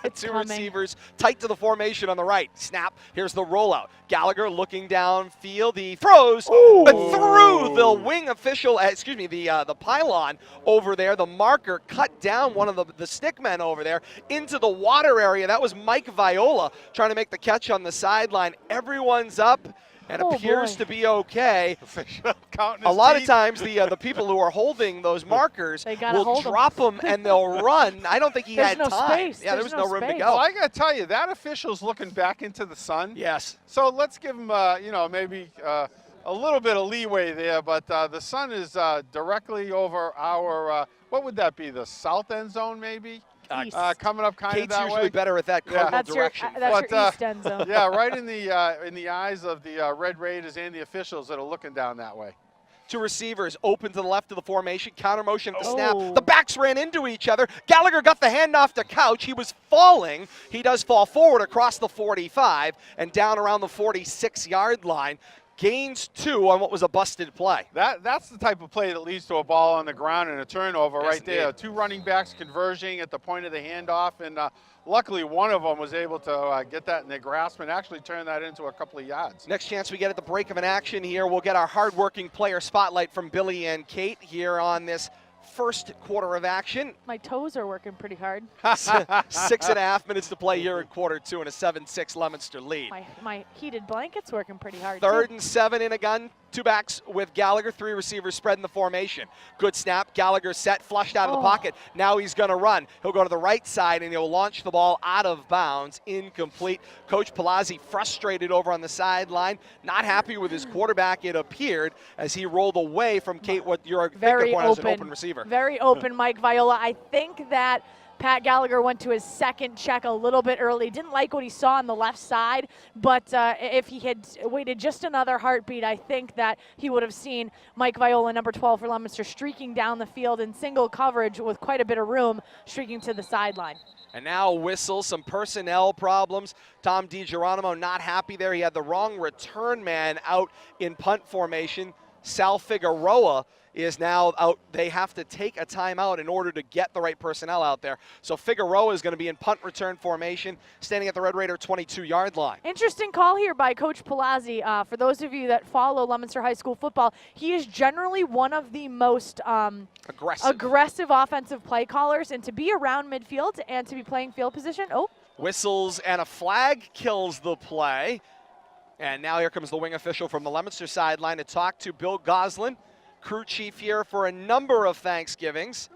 It's 2 coming. receivers tight to the formation on the right. Snap. Here's the rollout. Gallagher looking downfield. He throws but through the wing official. The pylon over there. The marker cut down one of the stickmen over there into the water area. That was Mike Viola trying to make the catch on the sideline. Everyone's up and Oh, appears boy. to be okay. Counting A his lot of teeth. times, the people who are holding those markers They gotta will hold 'em. drop them and they'll run. I don't think he There's had no time. space. Yeah, there There's was no no room to space. go. Well, I got to tell you, that official's looking back into the sun. Yes. So let's give him, maybe a little bit of leeway there. But the sun is directly over our, what would that be, the south end zone maybe? East. Coming up kind Kate's of that usually way. better at that Yeah. cardinal That's your direction. that's But, your east end zone. Yeah, right in the eyes of the Red Raiders and the officials that are looking down that way. 2 receivers open to the left of the formation. Counter motion at the snap. Oh. The backs ran into each other. Gallagher got the handoff to Couch. He was falling. He does fall forward across the 45 and down around the 46-yard line. Gains 2 on what was a busted play. That's the type of play that leads to a ball on the ground and a turnover Yes, right there. indeed. 2 running backs converging at the point of the handoff, and luckily one of them was able to get that in their grasp and actually turn that into a couple of yards. Next chance we get at the break of an action here. We'll get our hardworking player spotlight from Billy and Kate here on this first quarter of action. My toes are working pretty hard. 6.5 minutes to play here in quarter 2 and a 7-6 Leominster lead. My heated blanket's working pretty hard. Third too. and 7 in a gun. 2 backs with Gallagher, 3 receivers spread in the formation. Good snap. Gallagher set, flushed out of the pocket. Now he's going to run. He'll go to the right side and he'll launch the ball out of bounds. Incomplete. Coach Palazzi frustrated over on the sideline. Not happy with his quarterback, it appeared, as he rolled away from Kate, what you're Very point as an open. open receiver. Very open, Mike Viola. I think that Pat Gallagher went to his second check a little bit early. Didn't like what he saw on the left side, but if he had waited just another heartbeat, I think that he would have seen Mike Viola, number 12 for Leominster, streaking down the field in single coverage with quite a bit of room, streaking to the sideline. And now whistle, some personnel problems. Tom DiGeronimo not happy there. He had the wrong return man out in punt formation. Sal Figueroa is now out. They have to take a timeout in order to get the right personnel out there. So Figueroa is going to be in punt return formation, standing at the Red Raider 22-yard line. Interesting call here by Coach Palazzi. For those of you that follow Leominster High School football, he is generally one of the most aggressive offensive play callers, and to be around midfield and to be playing field position. Whistles and a flag kills the play. And now here comes the wing official from the Leominster sideline to talk to Bill Goslin, crew chief here for a number of Thanksgivings.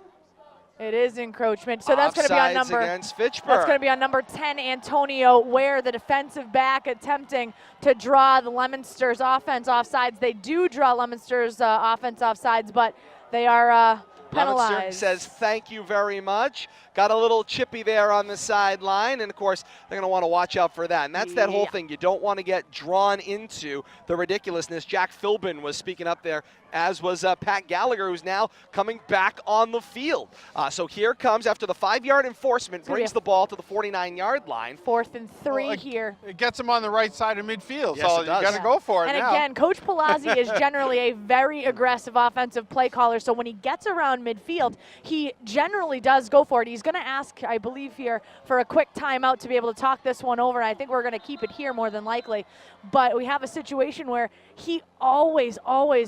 It is encroachment. So that's going to be on number against Fitchburg. That's going to be on number 10, Antonio Ware, the defensive back, attempting to draw the Leominster's offense offsides. They do draw Leominster's offense offsides, but they are penalized. Leominster says thank you very much. Got a little chippy there on the sideline, and of course they're going to want to watch out for that. And that's that whole thing. You don't want to get drawn into the ridiculousness. Jack Philbin was speaking up there, as was Pat Gallagher, who's now coming back on the field. So here comes, after the 5-yard enforcement, brings the ball to the 49-yard line. 4th and 3 here. It gets him on the right side of midfield, yes, so you got to go for it and now. And again, Coach Palazzi is generally a very aggressive offensive play caller, so when he gets around midfield, he generally does go for it. He's going to ask, I believe here, for a quick timeout to be able to talk this one over, and I think we're going to keep it here more than likely. But we have a situation where he always,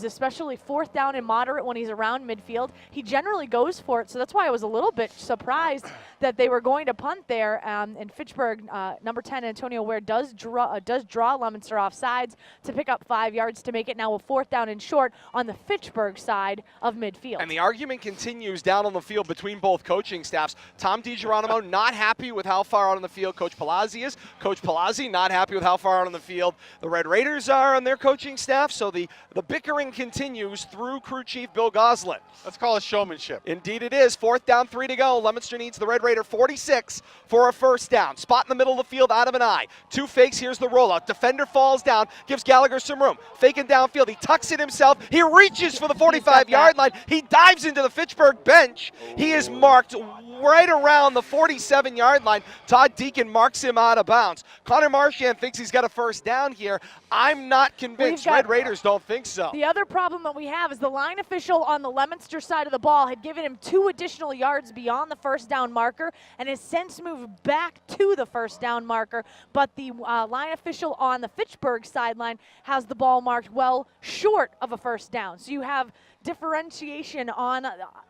especially 4th down and moderate when he's around midfield, he generally goes for it. So that's why I was a little bit surprised that they were going to punt there. And Fitchburg, number 10, Antonio Ware, does draw Leominster off sides to pick up 5 yards to make it now a 4th down and short on the Fitchburg side of midfield. And the argument continues down on the field between both coaching staffs. Tom DiGeronimo not happy with how far out on the field Coach Palazzi is. Coach Palazzi not happy with how far out on the field the Red Raiders are on their coaching staff. So the bickering continues through crew chief Bill Goslin. Let's call it showmanship. Indeed it is. 4th down, 3 to go. Leominster needs the Red Raider 46 for a first down. Spot in the middle of the field, out of an eye. 2 fakes, here's the rollout. Defender falls down, gives Gallagher some room. Faking downfield, he tucks it himself. He reaches for the 45-yard line. He dives into the Fitchburg bench. He is marked right around the 47-yard line. Todd Deacon marks him out of bounds. Connor Marchand thinks he's got a first down here. I'm not convinced. Red Raiders don't think so. The other problem that we have is the line official on the Leominster side of the ball had given him 2 additional yards beyond the first down marker and has since moved back to the first down marker, but the line official on the Fitchburg sideline has the ball marked well short of a first down. So you have differentiation on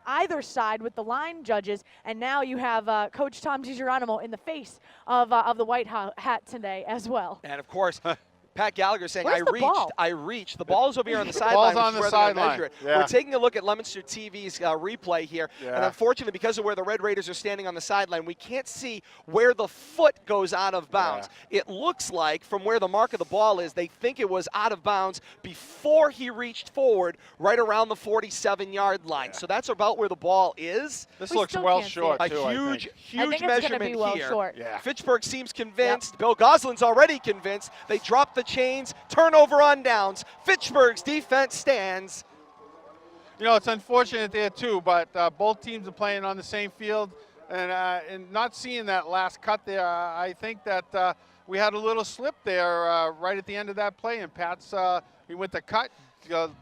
either side with the line judges, and now you have Coach Tom DiGeronimo in the face of the white hat today as well. And of course, Pat Gallagher saying, Where's I reached. The ball is over here on the sideline. Ball's on the sideline. We're taking a look at Leominster TV's replay here. Yeah. And unfortunately, because of where the Red Raiders are standing on the sideline, we can't see where the foot goes out of bounds. Yeah. It looks like from where the mark of the ball is, they think it was out of bounds before he reached forward right around the 47-yard line. So that's about where the ball is. This We looks still well can't see short, it. too, A I huge it's gonna measurement be well here. short. Yeah. Fitchburg seems convinced. Bill Goslin's already convinced. They drop the chains, turnover on downs. Fitchburg's defense stands. You know, it's unfortunate there too, but both teams are playing on the same field, and not seeing that last cut there, I think that we had a little slip there right at the end of that play, and Pat's he went to cut,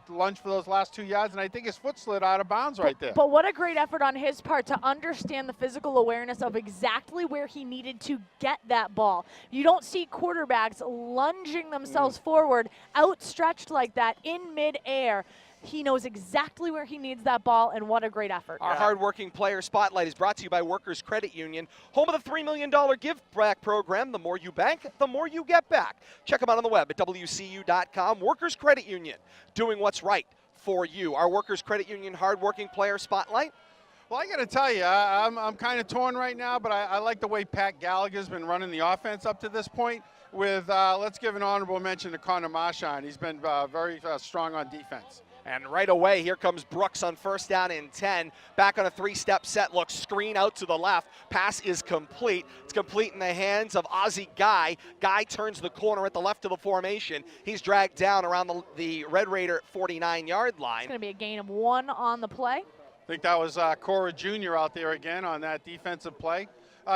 lunge for those last 2 yards, and I think his foot slid out of bounds right there. But what a great effort on his part to understand the physical awareness of exactly where he needed to get that ball. You don't see quarterbacks lunging themselves forward, outstretched like that in midair. He knows exactly where he needs that ball, and what a great effort. Our hardworking player spotlight is brought to you by Workers Credit Union, home of the $3 million give back program. The more you bank, the more you get back. Check them out on the web at WCU.com. Workers Credit Union, doing what's right for you. Our Workers Credit Union hardworking player spotlight. Well, I got to tell you, I'm kind of torn right now, but I like the way Pat Gallagher's been running the offense up to this point. With let's give an honorable mention to Connor Marchand. He's been very strong on defense. And right away, here comes Brooks on first down and 10. Back on a 3-step set look, screen out to the left. Pass is complete. It's complete in the hands of Ozzie Guy. Guy turns the corner at the left of the formation. He's dragged down around the Red Raider 49-yard line. It's going to be a gain of 1 on the play. I think that was Cora Jr. out there again on that defensive play.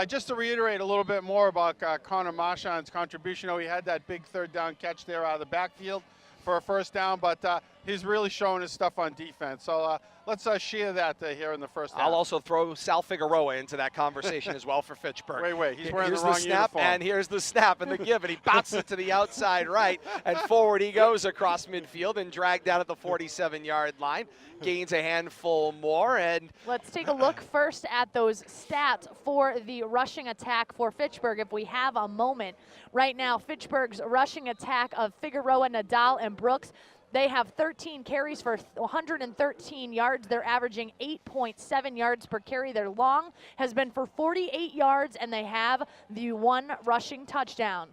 Just to reiterate a little bit more about Connor Marchand's contribution, he had that big 3rd down catch there out of the backfield for a first down, but he's really showing his stuff on defense. So let's share that here in the first half. I'll also throw Sal Figueroa into that conversation as well for Fitchburg. Wait, he's wearing here's the wrong snap, uniform. and here's the snap and the give, and he bounces it to the outside right, and forward he goes across midfield and dragged down at the 47-yard line. Gains a handful more, and let's take a look first at those stats for the rushing attack for Fitchburg, if we have a moment. Right now, Fitchburg's rushing attack of Figueroa, Nadal, and Brooks, they have 13 carries for 113 yards. They're averaging 8.7 yards per carry. Their long has been for 48 yards, and they have the 1 rushing touchdown.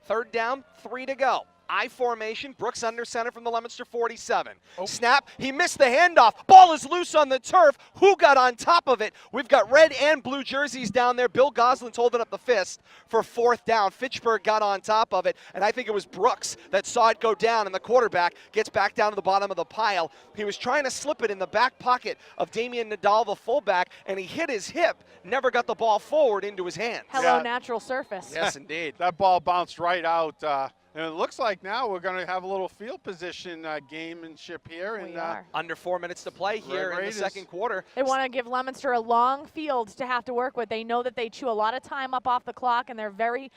third down, 3 to go. I formation, Brooks under center from the Leominster 47. Snap, he missed the handoff. Ball is loose on the turf. Who got on top of it? We've got red and blue jerseys down there. Bill Goslin's holding up the fist for 4th down. Fitchburg got on top of it, and I think it was Brooks that saw it go down, and the quarterback gets back down to the bottom of the pile. He was trying to slip it in the back pocket of Damian Nadal, the fullback, and he hit his hip, never got the ball forward into his hands. Hello, natural surface. Yes, indeed. That ball bounced right out. And it looks like now we're going to have a little field position gamemanship here. We are. Under 4 minutes to play here in the second quarter. They want to give Leominster a long field to have to work with. They know that they chew a lot of time up off the clock, and they're very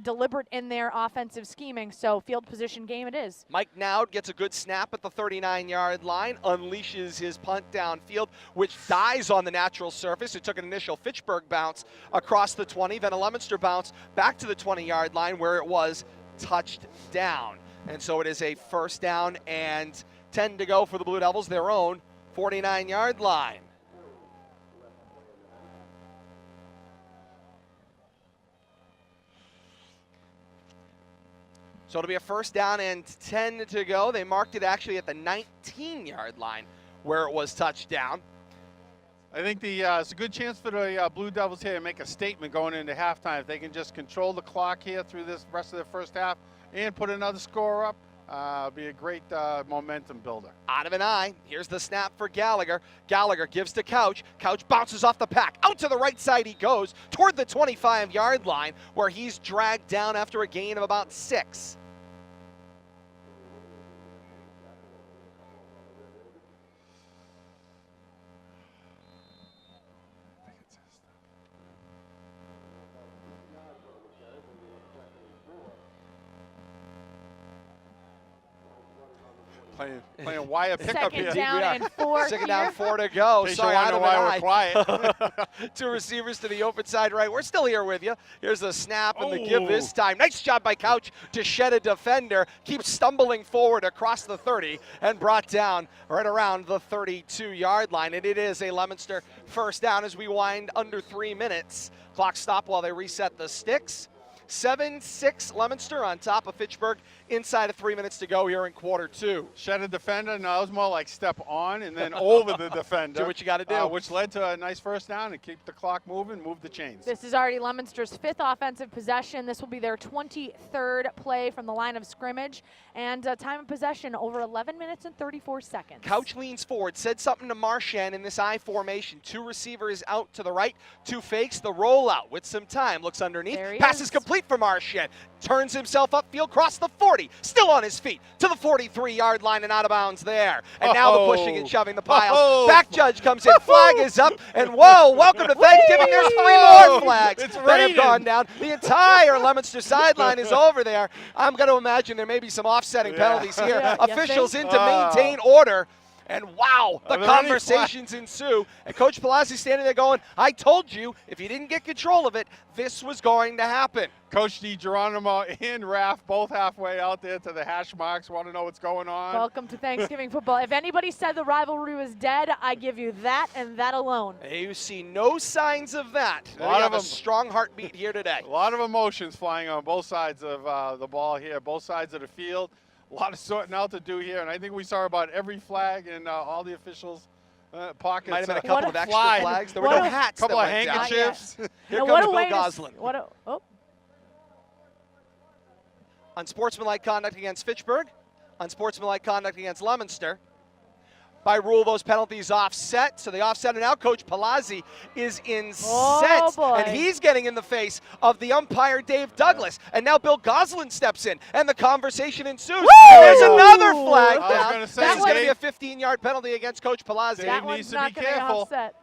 deliberate in their offensive scheming. So field position game it is. Mike Nowd gets a good snap at the 39-yard line, unleashes his punt downfield, which dies on the natural surface. It took an initial Fitchburg bounce across the 20, then a Leominster bounce back to the 20-yard line where it was touched down. And so it is a first down and 10 to go for the Blue Devils, their own 49-yard line. So it'll be a first down and 10 to go. They marked it actually at the 19-yard line where it was touched down. I think it's a good chance for the Blue Devils here to make a statement going into halftime. If they can just control the clock here through this rest of the first half and put another score up, it'll be a great momentum builder. Out of an eye. Here's the snap for Gallagher. Gallagher gives to Couch. Couch bounces off the pack. Out to the right side he goes toward the 25-yard line where he's dragged down after a gain of about 6. Playing wire pickup here. Second down and 4 Second down, 4 to go. Sorry, I don't know why we're quiet. 2 receivers to the open side right. We're still here with you. Here's the snap and the give this time. Nice job by Couch to shed a defender. Keeps stumbling forward across the 30 and brought down right around the 32-yard line. And it is a Leominster first down as we wind under 3 minutes. Clock stop while they reset the sticks. 7-6 Leominster on top of Fitchburg inside of 3 minutes to go here in quarter 2. Shed a defender. No, it was more like step on and then over the defender. Do what you got to do. Which led to a nice first down and keep the clock moving, move the chains. This is already Leominster's 5th offensive possession. This will be their 23rd play from the line of scrimmage. And time of possession over 11 minutes and 34 seconds. Couch leans forward, said something to Marchand in this I formation. 2 receivers out to the right, 2 fakes, the rollout with some time. Looks underneath, passes complete for Marchand. Turns himself upfield, cross the 40, still on his feet, to the 43-yard line and out of bounds there. And now the pushing and shoving the pile. Back judge comes in, flag is up, and whoa, welcome to Thanksgiving. There's 3 more flags that have gone down. The entire Leominster sideline is over there. I'm going to imagine there may be some offsetting penalties here. Officials in to maintain order. And wow, the conversations ensue. And Coach Palazzi standing there going, I told you, if you didn't get control of it, this was going to happen. Coach DiGeronimo and Raff both halfway out there to the hash marks, want to know what's going on. Welcome to Thanksgiving football. If anybody said the rivalry was dead, I give you that and that alone. You see no signs of that. We have a strong heartbeat here today. A lot of emotions flying on both sides of the ball here, both sides of the field. A lot of sorting out to do here, and I think we saw about every flag and all the officials' pockets. Might have been a couple of extra flags. There were no hats. A couple of handkerchiefs. Here comes Bill Goslin. Oh. Unsportsmanlike conduct against Fitchburg. Unsportsmanlike conduct against Leominster. by rule. Those penalties offset. So they offset, and now Coach Palazzi is incensed. Oh, boy. And he's getting in the face of the umpire, Dave Douglas. And now Bill Goslin steps in, and the conversation ensues. Woo! There's another flag I was down. gonna say, This is going to be Dave- a 15-yard penalty against Coach Palazzi. Dave That needs one's to not be going to careful. offset.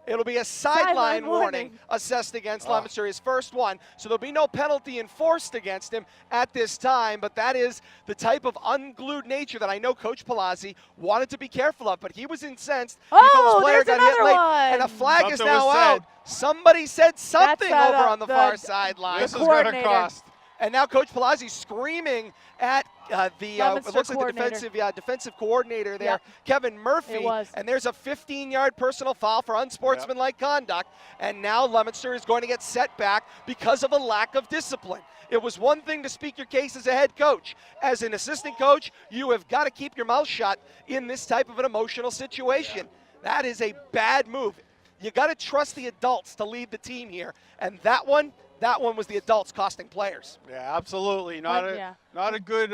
It'll be a sideline warning warning. assessed against Leominster, his first one. So there'll be no penalty enforced against him at this time, but that is the type of unglued nature that I know Coach Palazzi wanted to be careful of, but he was incensed because Oh, his player there's got hit another late, one. and a flag is Something now was out. said. Somebody said something That's over on the far sideline. This is going to coordinator. cost. And now Coach Palazzi screaming at it Leominster looks like the coordinator. defensive coordinator there, Yep. Kevin Murphy. It was. And there's a 15-yard personal foul for unsportsmanlike conduct. And now Leominster is going to get set back because of a lack of discipline. It was one thing to speak your case as a head coach. As an assistant coach, you have got to keep your mouth shut in this type of an emotional situation. That is a bad move. You got to trust the adults to lead the team here. And that one was the adults costing players. Yeah, absolutely. But, yeah. Not a good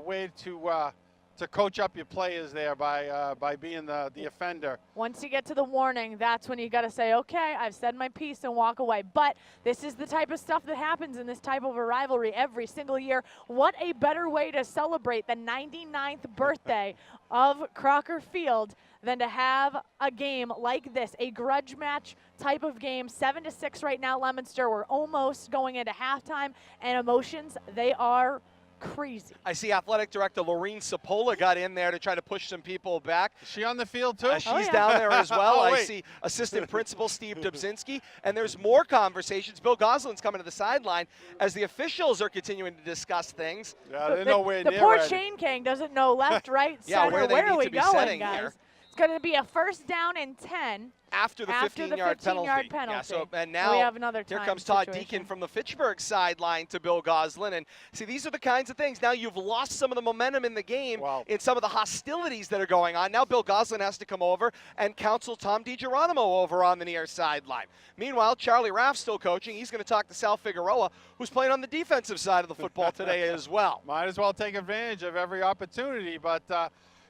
way to coach up your players there by being the offender. Once you get to the warning, that's when you got to say, okay, I've said my piece and walk away. But this is the type of stuff that happens in this type of a rivalry every single year. What a better way to celebrate the 99th birthday of Crocker Field than to have a game like this, a grudge match type of game. 7-6 right now, Leominster. We're almost going into halftime, and emotions, they are crazy. I see athletic director Lorene Sapola got in there to try to push some people back. Is she on the field too? She's yeah. down there as well. Oh, I wait. see assistant principal Steve Dubzinski, and there's more conversations. Bill Goslin's coming to the sideline as the officials are continuing to discuss things. Yeah, they're nowhere The near poor ready. Shane King doesn't know left, right, Yeah, center. where they are need we to be going, setting guys? here. It's going to be a first down and 10. After the After the 15-yard 15-yard penalty. Yeah, so, penalty. and And now we have another here time comes Todd situation. Deacon from the Fitchburg sideline to Bill Goslin. And see, these are the kinds of things. Now you've lost some of the momentum in the game in some of the hostilities that are going on. Now Bill Goslin has to come over and counsel Tom DiGeronimo over on the near sideline. Meanwhile, Charlie Raff's still coaching. He's going to talk to Sal Figueroa, who's playing on the defensive side of the football today as well. Might as well take advantage of every opportunity. But,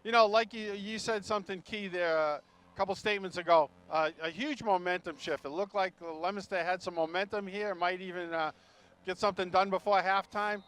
you know, like you said something key there a couple statements ago, a huge momentum shift. It looked like Leominster had some momentum here, might even get something done before halftime.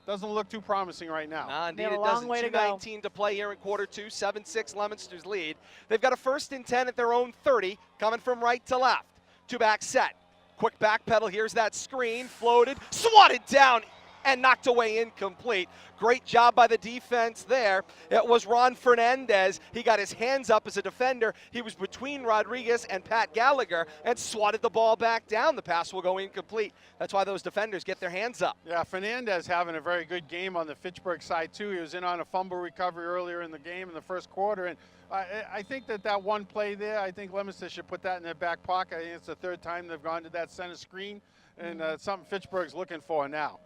Doesn't look too promising right now. Nah, indeed have a it long doesn't. way to go. 2:19 to play here in quarter two. 7-6 Leominster's lead. They've got a 1st and 10 at their own 30, coming from right to left. Two-back set. Quick back pedal. Here's that screen. Floated. Swatted down and knocked away incomplete. Great job by the defense there. It was Ron Fernandez. He got his hands up as a defender. He was between Rodriguez and Pat Gallagher and swatted the ball back down. The pass will go incomplete. That's why those defenders get their hands up. Yeah, Fernandez having a very good game on the Fitchburg side, too. He was in on a fumble recovery earlier in the game in the first quarter. And I think that one play there, I think Leominster should put that in their back pocket. I think it's the 3rd time they've gone to that center screen, and something Fitchburg's looking for now.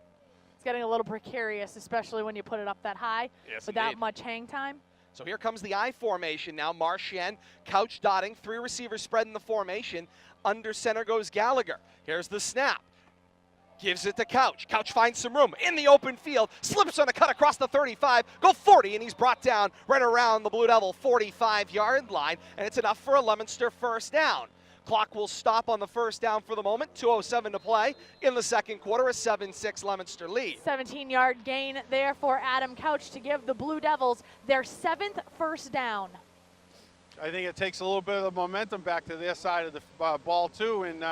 Getting a little precarious, especially when you put it up that high Yes, with that indeed. much hang time. So here comes the I formation now. Marchand, couch dotting, 3 receivers spread in the formation. Under center goes Gallagher. Here's the snap. Gives it to Couch. Couch finds some room in the open field. Slips on a cut across the 35. Go 40, and he's brought down right around the Blue Devil 45-yard line. And it's enough for a Leominster first down. Clock will stop on the first down for the moment. 2:07 to play in the second quarter. A 7-6 Leominster lead. 17-yard gain there for Adam Couch to give the Blue Devils their 7th first down. I think it takes a little bit of the momentum back to their side of the ball, too. And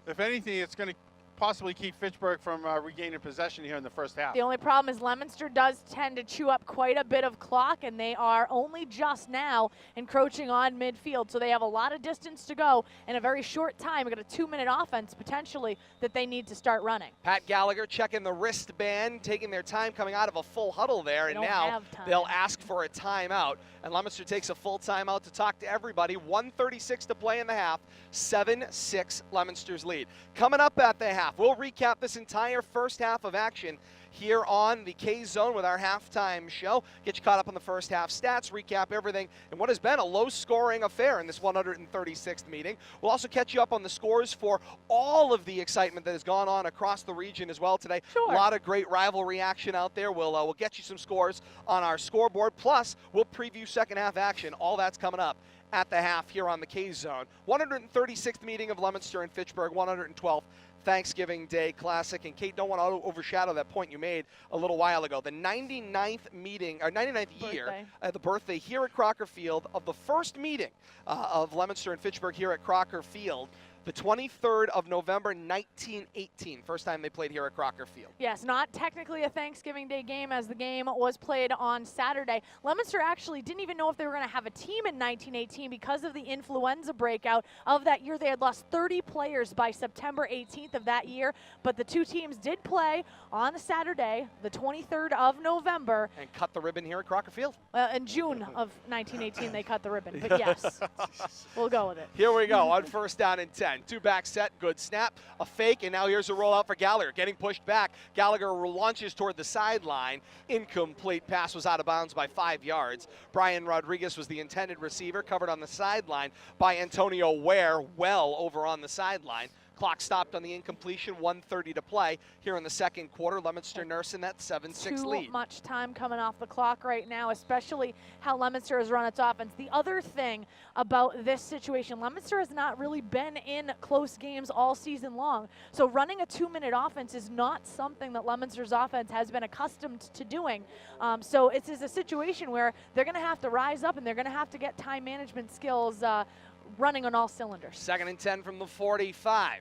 if anything, it's going to possibly keep Fitchburg from regaining possession here in the first half. The only problem is Leominster does tend to chew up quite a bit of clock, and they are only just now encroaching on midfield. So they have a lot of distance to go in a very short time. We've got a 2-minute offense potentially that they need to start running. Pat Gallagher checking the wristband, taking their time coming out of a full huddle there. They And don't now have time. they'll ask for a timeout. And Leominster takes a full timeout to talk to everybody. 1:36 to play in the half. 7-6 Leominster's lead. Coming up at the half. half. We'll recap this entire first half of action here on the K-Zone with our halftime show. Get you caught up on the first half stats, recap everything in what has been a low-scoring affair in this 136th meeting. We'll also catch you up on the scores for all of the excitement that has gone on across the region as well today. Sure. A lot of great rivalry action out there. We'll get you some scores on our scoreboard. Plus, we'll preview second half action. All that's coming up at the half here on the K-Zone. 136th meeting of Leominster and Fitchburg, 112th Thanksgiving Day Classic. And Kate, don't want to overshadow that point you made a little while ago. The 99th meeting, or 99th year, the birthday here at Crocker Field of the first meeting of Leominster and Fitchburg here at Crocker Field. The 23rd of November, 1918. First time they played here at Crocker Field. Yes, not technically a Thanksgiving Day game as the game was played on Saturday. Leominster actually didn't even know if they were going to have a team in 1918 because of the influenza breakout of that year. They had lost 30 players by September 18th of that year, but the two teams did play on Saturday, the 23rd of November. And cut the ribbon here at Crocker Field. In June of 1918, they cut the ribbon, but yes, we'll go with it. Here we go on first down and 10. Two-back set, good snap, a fake, and now here's a rollout for Gallagher. Getting pushed back. Gallagher launches toward the sideline. Incomplete pass was out of bounds by 5 yards. Brian Rodriguez was the intended receiver, covered on the sideline by Antonio Ware, well over on the sideline. Clock stopped on the incompletion, 1:30 to play here in the second quarter. Leominster nursing that 7-6 lead. Too much time coming off the clock right now, especially how Leominster has run its offense. The other thing about this situation, Leominster has not really been in close games all season long. So running a 2-minute offense is not something that Leominster's offense has been accustomed to doing. So it's a situation where they're going to have to rise up and they're going to have to get time management skills running on all cylinders. Second and 10 from the 45.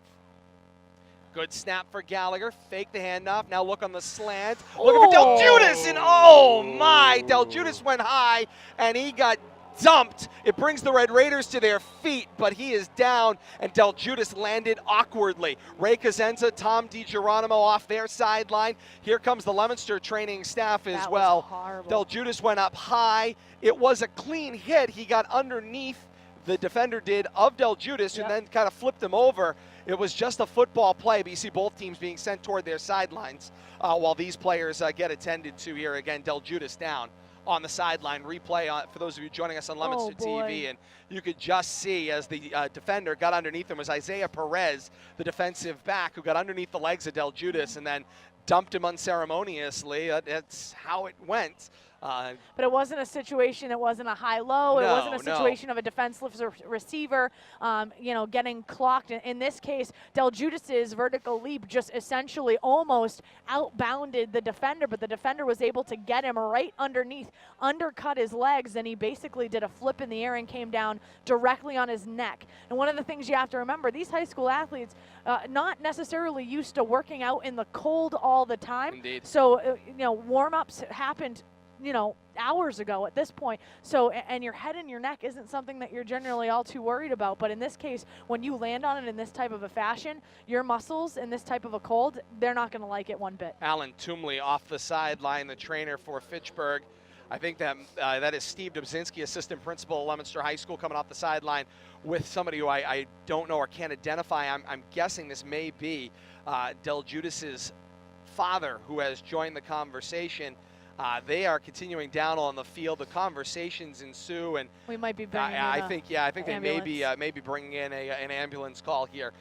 Good snap for Gallagher. Fake the handoff. Now look on the slant. Looking for Del Judas, and oh my! Del Judas went high, and he got dumped. It brings the Red Raiders to their feet, but he is down, and Del Judas landed awkwardly. Ray Cosenza, Tom DiGeronimo off their sideline. Here comes the Leominster training staff as well. Del Judas went up high. It was a clean hit. He got underneath, the defender did, of Del Judas, and then kind of flipped him over. It was just a football play, but you see both teams being sent toward their sidelines while these players get attended to here. Again, Del Judas down on the sideline. Replay for those of you joining us on Leominster TV, and you could just see as the defender got underneath him was Isaiah Perez, the defensive back, who got underneath the legs of Del Judas and then dumped him unceremoniously. That's how it went. But it wasn't a situation, it wasn't a high-low, it wasn't a situation of a defenseless receiver, getting clocked. In this case, Del Judas's vertical leap just essentially almost outbounded the defender, but the defender was able to get him right underneath, undercut his legs, and he basically did a flip in the air and came down directly on his neck. And one of the things you have to remember, these high school athletes, not necessarily used to working out in the cold all the time. Indeed. So, warm-ups happened hours ago at this point. So, and your head and your neck isn't something that you're generally all too worried about. But in this case, when you land on it in this type of a fashion, your muscles in this type of a cold, they're not going to like it one bit. Alan Toomley off the sideline, the trainer for Fitchburg. I think that that is Steve Dobzinski, assistant principal at Leominster High School, coming off the sideline with somebody who I don't know or can't identify. I'm guessing this may be Del Judas's father, who has joined the conversation. They are continuing down on the field. The conversations ensue, and we might be bringing I think they may be bringing in an ambulance call here.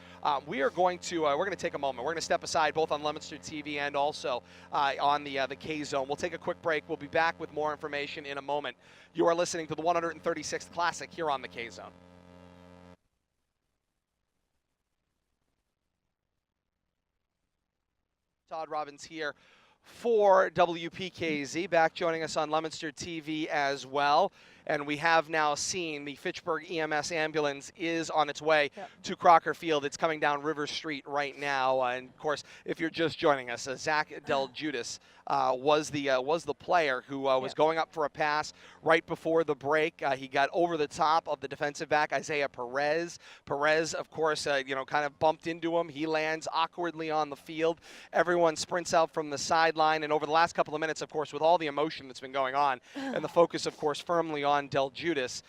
We're going to take a moment. We're going to step aside both on Leominster TV and also on the K-Zone. We'll take a quick break. We'll be back with more information in a moment. You are listening to the 136th Classic here on the K-Zone. Todd Robbins here for WPKZ, back joining us on Leominster TV as well. And we have now seen the Fitchburg EMS ambulance is on its way to Crocker Field. It's coming down River Street right now. And, of course, if you're just joining us, Zach Del Judas was the player who was going up for a pass right before the break. He got over the top of the defensive back, Isaiah Perez. Perez, of course, kind of bumped into him. He lands awkwardly on the field. Everyone sprints out from the sideline. And over the last couple of minutes, of course, with all the emotion that's been going on, and the focus, of course, firmly on Del Judas,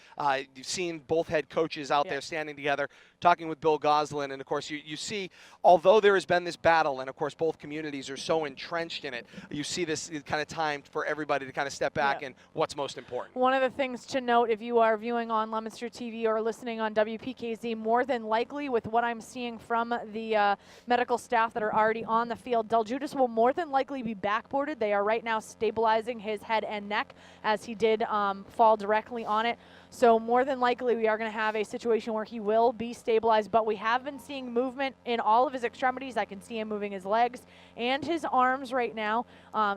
you've seen both head coaches out there standing together, talking with Bill Goslin, and of course you see, although there has been this battle, and of course both communities are so entrenched in it, you see this kind of time for everybody to kind of step back and what's most important. One of the things to note, if you are viewing on Leominster TV or listening on WPKZ, more than likely with what I'm seeing from the medical staff that are already on the field, Del Judas will more than likely be backboarded. They are right now stabilizing his head and neck as he did fall directly on it. So more than likely we are going to have a situation where he will be stabilized, but we have been seeing movement in all of his extremities. I can see him moving his legs and his arms right now.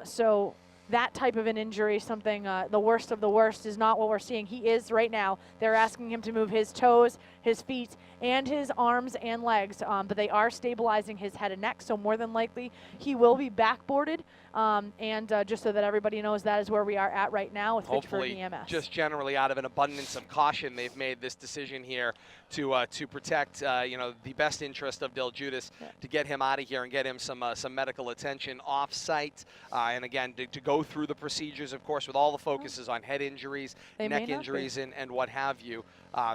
So that type of an injury, something the worst of the worst, is not what we're seeing. He is right now. They're asking him to move his toes, his feet, and his arms and legs, but they are stabilizing his head and neck, so more than likely he will be backboarded. Just so that everybody knows, that is where we are at right now with Fitchburg EMS. Just generally out of an abundance of caution, they've made this decision here to protect the best interest of Del Judas, to get him out of here and get him some medical attention off-site, and again to go through the procedures, of course, with all the focuses on head injuries, neck injuries, and what have you.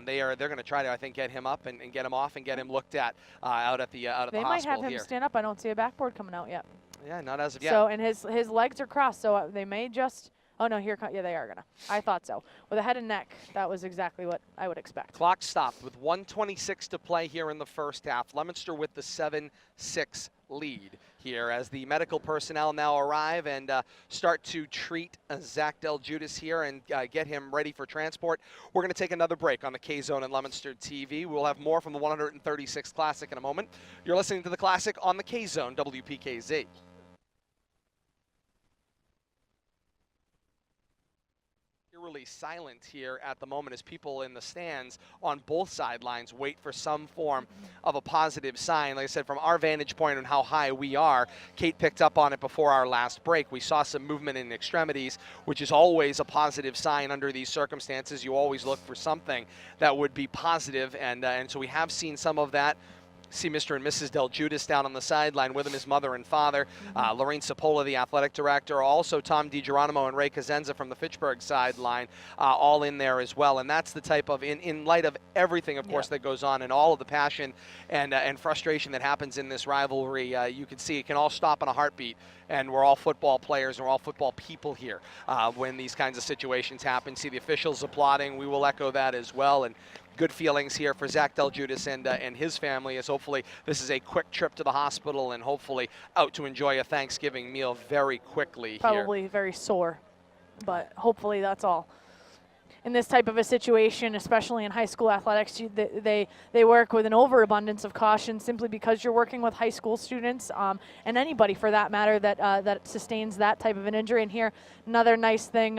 They're going to try to, I think, get him up and get him off and get him looked at out at the hospital here. They might have him stand up. I don't see a backboard coming out yet. Yeah, not as of yet. So, and his legs are crossed, so they may just, oh no, yeah, they are gonna. I thought so. With a head and neck, that was exactly what I would expect. Clock stopped with 1:26 to play here in the first half. Leominster with the 7-6 lead here as the medical personnel now arrive and start to treat Zach Del Judas here and get him ready for transport. We're going to take another break on the K-Zone and Leominster TV. We'll have more from the 136th Classic in a moment. You're listening to the Classic on the K-Zone, WPKZ. Eerily silent here at the moment as people in the stands on both sidelines wait for some form of a positive sign. Like I said, from our vantage point on how high we are, Kate picked up on it before our last break. We saw some movement in extremities, which is always a positive sign under these circumstances. You always look for something that would be positive, and so we have seen some of that. See Mr. and Mrs. Del Judas down on the sideline with him, his mother and father. Lorraine Cipolla, the athletic director. Also Tom DiGeronimo and Ray Cosenza from the Fitchburg sideline, all in there as well. And that's the type of, in light of everything, of course, that goes on and all of the passion and frustration that happens in this rivalry, you can see it can all stop in a heartbeat. And we're all football players and we're all football people here when these kinds of situations happen. See the officials applauding. We will echo that as well. And good feelings here for Zach Del Judas and his family, as hopefully this is a quick trip to the hospital and hopefully out to enjoy a Thanksgiving meal very quickly. Probably very sore, but hopefully that's all. In this type of a situation, especially in high school athletics, they work with an overabundance of caution simply because you're working with high school students and anybody for that matter that sustains that type of an injury. And here, another nice thing,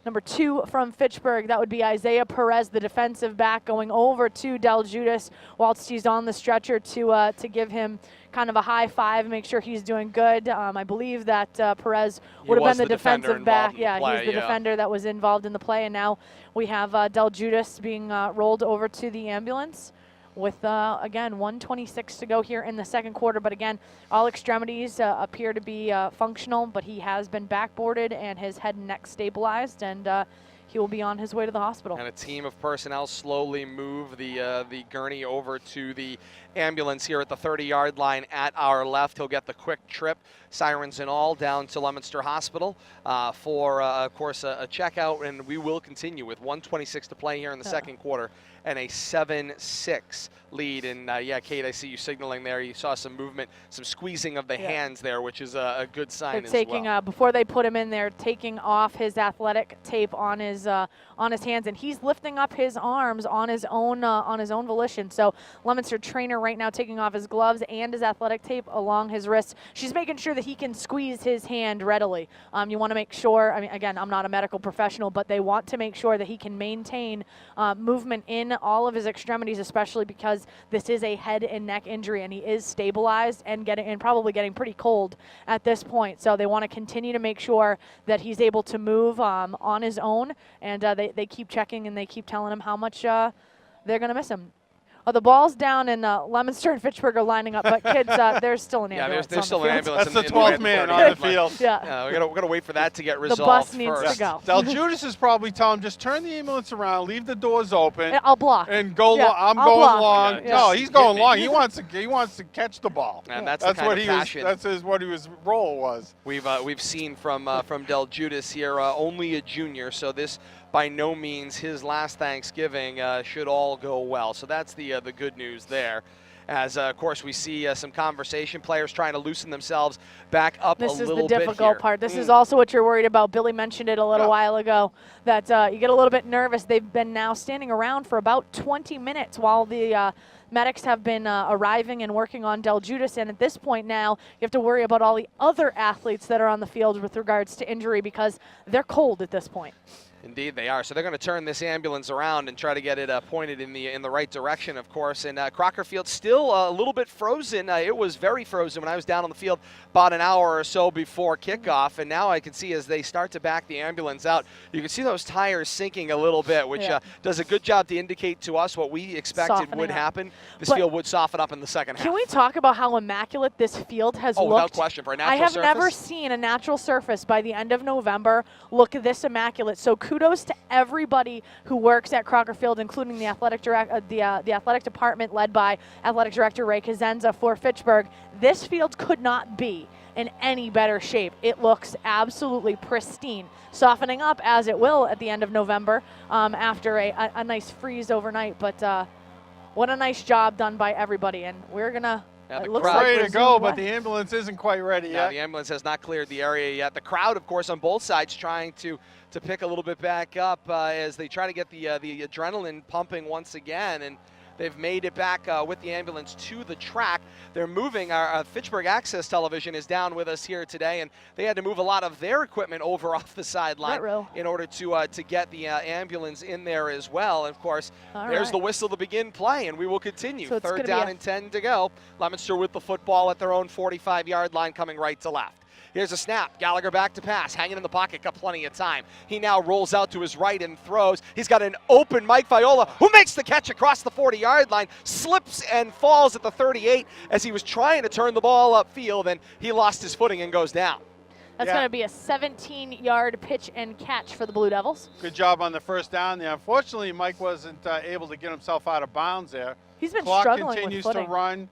number 2 from Fitchburg, that would be Isaiah Perez, the defensive back, going over to Del Judas whilst he's on the stretcher to give him kind of a high five, make sure he's doing good. I believe that Perez would have been the defensive back. Yeah, he's the defender that was involved in the play, and now we have Del Judas being rolled over to the ambulance with, again, 1:26 to go here in the second quarter. But again, all extremities appear to be functional, but he has been backboarded and his head and neck stabilized, and he will be on his way to the hospital. And a team of personnel slowly move the gurney over to the ambulance here at the 30-yard line at our left. He'll get the quick trip, sirens and all, down to Leominster Hospital for, of course, a checkout. And we will continue with 1:26 to play here in the second quarter and a 7-6 lead. And yeah, Kate, I see you signaling there. You saw some movement, some squeezing of the hands there, which is a good sign as well. Before they put him in there, taking off his athletic tape on his hands, and he's lifting up his arms on his own volition. So Leominster trainer right now taking off his gloves and his athletic tape along his wrists. She's making sure that he can squeeze his hand readily. You want to make sure, I mean, again, I'm not a medical professional, but they want to make sure that he can maintain movement in all of his extremities, especially because this is a head and neck injury and he is stabilized and probably getting pretty cold at this point. So they want to continue to make sure that he's able to move on his own, and they keep checking and they keep telling him how much they're going to miss him. Oh, the ball's down, and Leominster and Fitchburg are lining up. But kids, there's still an ambulance. There's still an ambulance. That's the in way 12th at man 30 on yard the line. field. Yeah. We gotta wait for that to get resolved The bus first. needs to go. Del Judas is probably telling him, just turn the ambulance around, leave the doors open, I'll block. and go. Yeah, I'm I'll going block. long. Yeah. No, he's going Hit me. long. He wants to catch the ball. And that's That's the kind what of he passion was. What his role was. we've seen from Del Judas here. Only a junior, so this by no means his last Thanksgiving. Should all go well. So that's the good news there. As of course we see some conversation, players trying to loosen themselves back up a little bit. This is the difficult part. This is Mm. also what you're worried about. Billy mentioned it a little while ago, that you get a little bit nervous. They've been now standing around for about 20 minutes while the medics have been arriving and working on Del Judas, and at this point now you have to worry about all the other athletes that are on the field with regards to injury because they're cold at this point. Indeed they are. So they're going to turn this ambulance around and try to get it pointed in the right direction, of course. And Crocker Field still a little bit frozen. It was very frozen when I was down on the field about an hour or so before kickoff. And now I can see as they start to back the ambulance out, you can see those tires sinking a little bit, which does a good job to indicate to us what we expected Softening would up. happen. This But field would soften up in the second half. Can we talk about how immaculate this field has looked? Without question, for a natural I have surface. never seen a natural surface by the end of November look this immaculate. So kudos to everybody who works at Crocker Field, including the athletic the athletic department led by athletic director Ray Kazenza for Fitchburg. This field could not be in any better shape. It looks absolutely pristine, softening up as it will at the end of November after a nice freeze overnight. But what a nice job done by everybody, and we're gonna. Yeah, it looks crowd- like Ready to resume go, play. but the ambulance isn't quite ready No, yet. the ambulance has not cleared the area yet. The crowd, of course, on both sides trying to pick a little bit back up as they try to get the adrenaline pumping once again. And they've made it back with the ambulance to the track. They're moving. Our Fitchburg Access Television is down with us here today, and they had to move a lot of their equipment over off the sideline in order to get the ambulance in there as well. And of course, there's the whistle to begin play, and we will continue. So it's Third gonna down be and 10 to go. Leominster with the football at their own 45-yard line, coming right to left. Here's a snap. Gallagher back to pass. Hanging in the pocket, got plenty of time. He now rolls out to his right and throws. He's got an open Mike Viola, who makes the catch across the 40-yard line, slips and falls at the 38 as he was trying to turn the ball upfield, and he lost his footing and goes down. That's going to be a 17-yard pitch and catch for the Blue Devils. Good job on the first down there. Unfortunately, Mike wasn't able to get himself out of bounds there. He's been Clock struggling continues with to footing. run.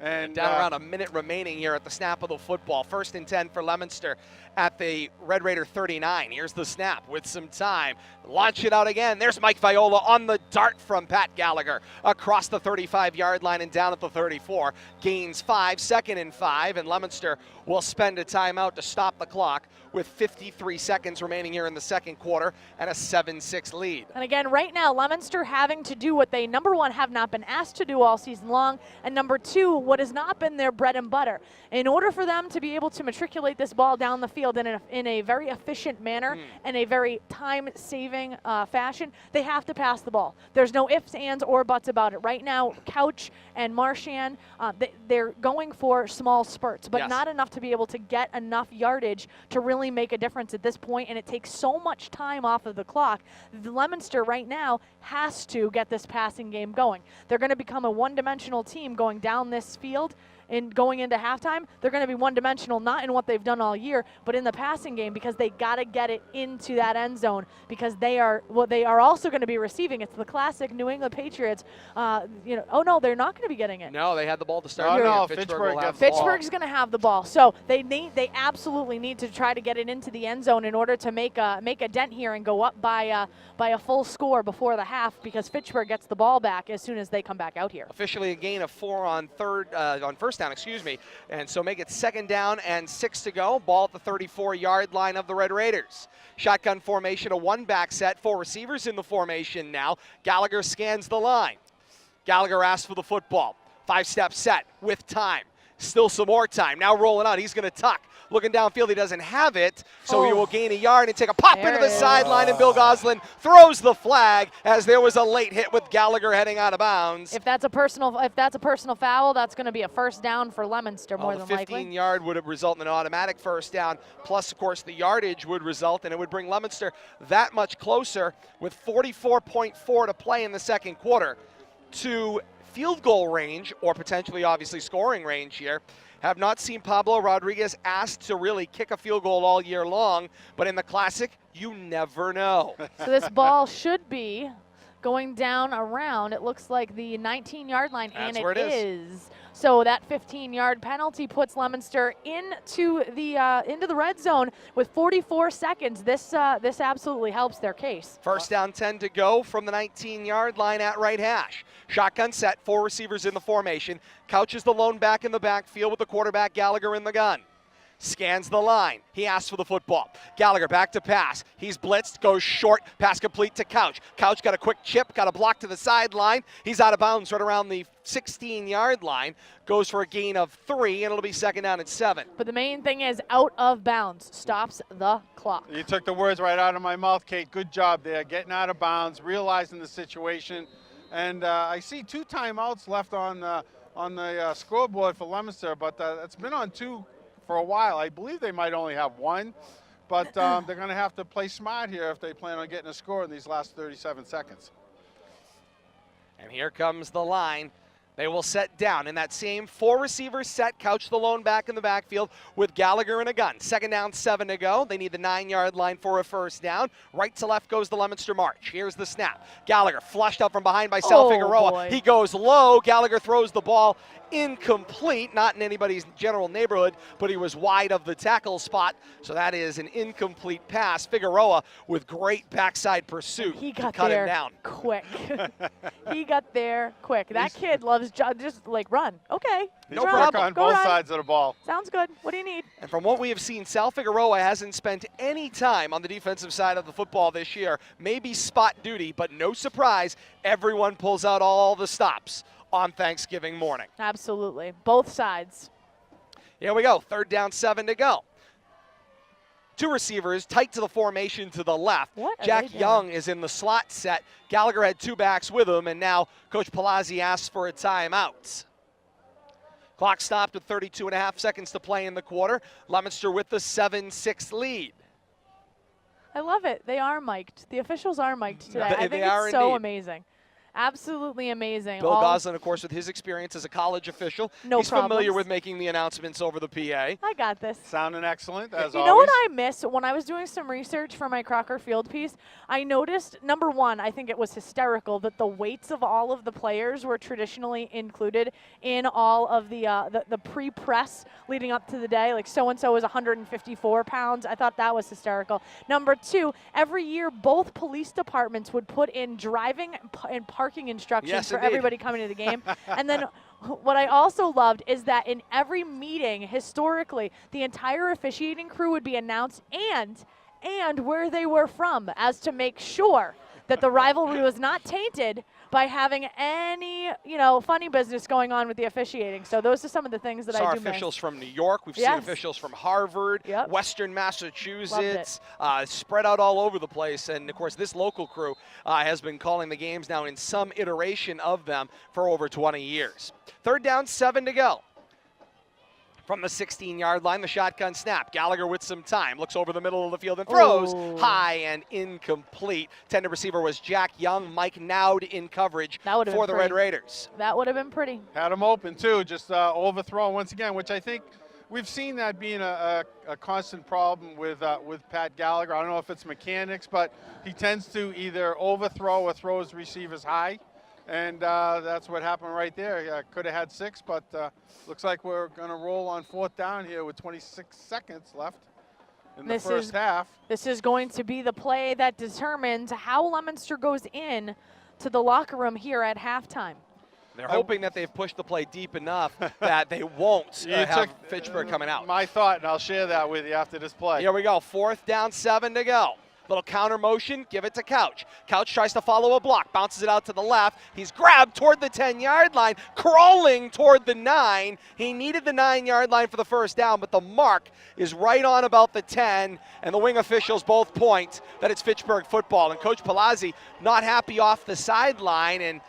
And Down around a minute remaining here at the snap of the football. First and 10 for Leominster at the Red Raider 39. Here's the snap with some time. Launch it out again. There's Mike Viola on the dart from Pat Gallagher across the 35-yard line and down at the 34. Gains 5, 2nd and 5, and Leominster will spend a timeout to stop the clock with 53 seconds remaining here in the second quarter and a 7-6 lead. And again, right now, Leominster having to do what they, number one, have not been asked to do all season long, and number two, what has not been their bread and butter. In order for them to be able to matriculate this ball down the field in a very efficient manner and a very time-saving fashion, they have to pass the ball. There's no ifs, ands, or buts about it. Right now, Couch and Marchand, they're going for small spurts, but not enough to be able to get enough yardage to really make a difference at this point, and it takes so much time off of the clock. The Leominster right now has to get this passing game going. They're going to become a one-dimensional team going down this field. And going into halftime, they're going to be one-dimensional, not in what they've done all year, but in the passing game, because they got to get it into that end zone, because they are also going to be receiving. It's the classic New England Patriots. Oh no, they're not going to be getting it. No, they had the ball to start. No, Fitchburg's going to have the ball, so they absolutely need to try to get it into the end zone in order to make a dent here and go up by a full score before the half, because Fitchburg gets the ball back as soon as they come back out here. Officially a gain of 4 on first down, and so make it 2nd down and 6 to go. Ball at the 34-yard line of the Red Raiders. Shotgun formation, a 1-back set, 4 receivers in the formation now. Gallagher scans the line. Gallagher asks for the football. 5-step set with time. Still some more time. Now rolling out. He's going to tuck. Looking downfield, he doesn't have it, so he will gain a yard and take a pop into the sideline, and Bill Goslin throws the flag as there was a late hit with Gallagher heading out of bounds. If that's a personal foul, that's going to be a first down for Leominster more than likely. The 15-yard would result in an automatic first down, plus, of course, the yardage would result, and it would bring Leominster that much closer with 44.4 to play in the second quarter. to field goal range, or potentially obviously scoring range here. Have not seen Pablo Rodriguez asked to really kick a field goal all year long, but in the Classic, you never know. So this ball should be going down around, it looks like the 19-yard line, That's and where it it is. So that 15-yard penalty puts Leominster into the red zone with 44 seconds. This absolutely helps their case. First down, 10 to go from the 19-yard line at right hash. Shotgun set, 4 receivers in the formation. Couch is the lone back in the backfield with the quarterback Gallagher in the gun. Scans the line. He asks for the football. Gallagher back to pass. He's blitzed, goes short, pass complete to Couch. Couch got a quick chip, got a block to the sideline. He's out of bounds right around the 16-yard line. Goes for a gain of 3, and it'll be second down and 7. But the main thing is out of bounds. Stops the clock. You took the words right out of my mouth, Kate. Good job there, getting out of bounds, realizing the situation. And I see 2 timeouts left on the scoreboard for Leominster, but it's been on 2 for a while. I believe they might only have 1, but they're going to have to play smart here if they plan on getting a score in these last 37 seconds. And here comes the line. They will set down in that same 4 receivers set. Couch the lone back in the backfield with Gallagher in a gun. Second down, 7 to go. They need the 9-yard line for a first down. Right to left goes the Leominster march. Here's the snap. Gallagher flushed up from behind by Sal Figueroa. Boy. He goes low. Gallagher throws the ball incomplete, not in anybody's general neighborhood, but he was wide of the tackle spot, so that is an incomplete pass. Figueroa with great backside pursuit. He got cut there him down quick. He got there quick. That kid loves just like run. Okay. No run. problem. On Go both run. sides of the ball. Sounds good. What do you need? And from what we have seen, Sal Figueroa hasn't spent any time on the defensive side of the football this year. Maybe spot duty, but no surprise, everyone pulls out all the stops on Thanksgiving morning. Absolutely. Both sides. Here we go. Third down, 7 to go. 2 receivers tight to the formation to the left. What are Jack they doing? Young is in the slot set. Gallagher had 2 backs with him, and now Coach Palazzi asks for a timeout. Clock stopped with 32.5 seconds to play in the quarter. Leominster with the 7-6 lead. I love it. They are mic'd. The officials are mic'd today. I They think are it's so indeed. amazing. Absolutely amazing. Bill Goslin, of course, with his experience as a college official, No he's familiar problems. with making the announcements over the PA. I got this. Sounding excellent, as You always. know what I miss when I was doing some research for my Crocker Field piece? I noticed, number one, I think it was hysterical that the weights of all of the players were traditionally included in all of the pre-press leading up to the day. Like so-and-so was 154 pounds. I thought that was hysterical. Number 2, every year both police departments would put in driving and parking instructions Yes, for indeed. everybody coming to the game. And then what I also loved is that in every meeting, historically, the entire officiating crew would be announced and where they were from, as to make sure that the rivalry was not tainted by having any, funny business going on with the officiating. So those are some of the things that Saw I do officials miss. from New York. We've seen Yes. officials from Harvard, Yep. Western Massachusetts, spread out all over the place. And, of course, this local crew has been calling the games now in some iteration of them for over 20 years. Third down, 7 to go. From the 16-yard line, the shotgun snap. Gallagher with some time. Looks over the middle of the field and throws Oh. high and incomplete. Tender receiver was Jack Young. Mike Nowd in coverage That would've for been the Red pretty. Raiders. That would have been pretty. Had him open, too, just overthrown once again, which I think we've seen that being a constant problem with Pat Gallagher. I don't know if it's mechanics, but he tends to either overthrow or throw his receivers high. And that's what happened right there. Could have had 6, but looks like we're going to roll on 4th down here with 26 seconds left in the first half. This is going to be the play that determines how Leominster goes in to the locker room here at halftime. They're hoping that they've pushed the play deep enough that they won't have took Fitchburg coming out. My thought, and I'll share that with you after this play. Here we go. 4th down, 7 to go. Little counter motion, give it to Couch. Couch tries to follow a block, bounces it out to the left. He's grabbed toward the 10-yard line, crawling toward the 9. He needed the 9-yard line for the first down, but the mark is right on about the 10, and the wing officials both point that it's Fitchburg football. And Coach Palazzi not happy off the sideline, and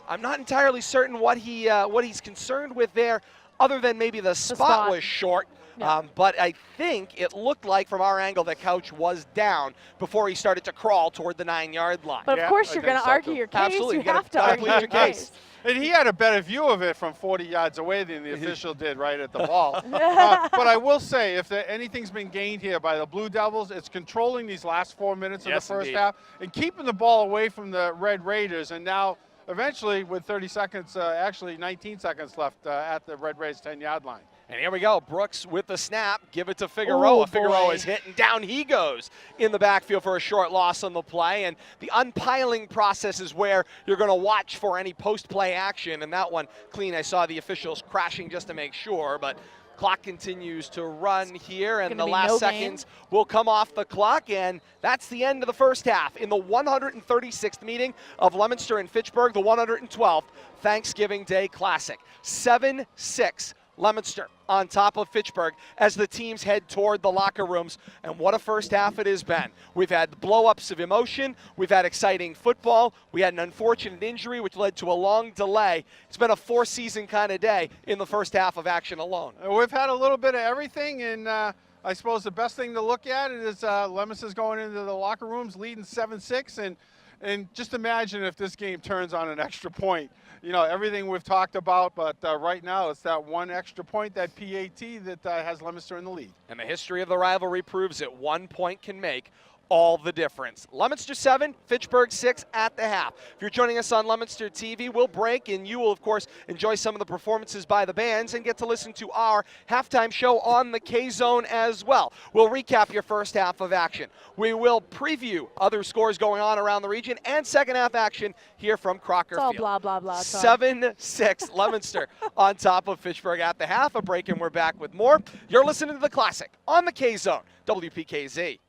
I'm not entirely certain what he's concerned with there, other than maybe the spot was short. Yeah. But I think it looked like from our angle that Couch was down before he started to crawl toward the 9-yard line. But of Yeah, course I you're think going to so, argue too. your case. Absolutely, You you gotta- have to gotta argue plead your your case. case. And he had a better view of it from 40 yards away than the official did right at the ball. But I will say, if anything's been gained here by the Blue Devils, it's controlling these last 4 minutes of Yes, the first indeed. half and keeping the ball away from the Red Raiders. And now, eventually, with 30 seconds, actually 19 seconds left at the Red Raiders 10-yard line. And here we go. Brooks with the snap. Give it to Figueroa. Oh, Figueroa boy. is hit, and down he goes in the backfield for a short loss on the play. And the unpiling process is where you're going to watch for any post-play action. And that one, clean. I saw the officials crashing just to make sure, but clock continues to run here, and Gonna the be last no seconds will come off the clock, and that's the end of the first half in the 136th meeting of Leominster and Fitchburg, the 112th Thanksgiving Day Classic. 7-6. Leominster on top of Fitchburg as the teams head toward the locker rooms. And what a first half it has been. We've had blow-ups of emotion. We've had exciting football. We had an unfortunate injury which led to a long delay. It's been a four-season kind of day in the first half of action alone. We've had a little bit of everything, and I suppose the best thing to look at is Leominster's going into the locker rooms leading 7-6, and just imagine if this game turns on an extra point. You know, everything we've talked about, but right now it's that one extra point, that PAT, that has Leominster in the lead. And the history of the rivalry proves it. 1 point can make all the difference. Leominster 7, Fitchburg 6 at the half. If you're joining us on Leominster TV, we'll break, and you will, of course, enjoy some of the performances by the bands and get to listen to our halftime show on the K-Zone as well. We'll recap your first half of action. We will preview other scores going on around the region and second half action here from Crocker It's all Field. blah, blah, blah. Todd. 7-6 Leominster on top of Fitchburg at the half. A break, and we're back with more. You're listening to The Classic on the K-Zone, WPKZ.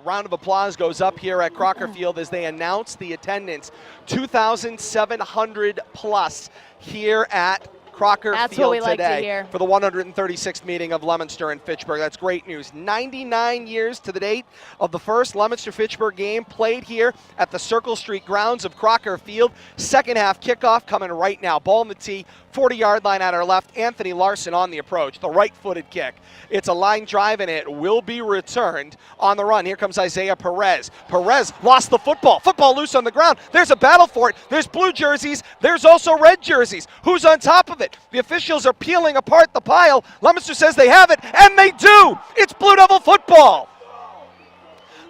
Round of applause goes up here at Crocker Field as they announce the attendance, 2,700 plus here at Crocker That's Field what we like to today hear. for the 136th meeting of Leominster and Fitchburg. That's great news. 99 years to the date of the first Leominster-Fitchburg game played here at the Circle Street grounds of Crocker Field. Second half kickoff coming right now. Ball in the tee, 40-yard line at our left. Anthony Larson on the approach, the right-footed kick. It's a line drive, and it will be returned on the run. Here comes Isaiah Perez. Perez lost the football. Football loose on the ground. There's a battle for it. There's blue jerseys. There's also red jerseys. Who's on top of it? The officials are peeling apart the pile. Leominster says they have it, and they do. It's Blue Devil football.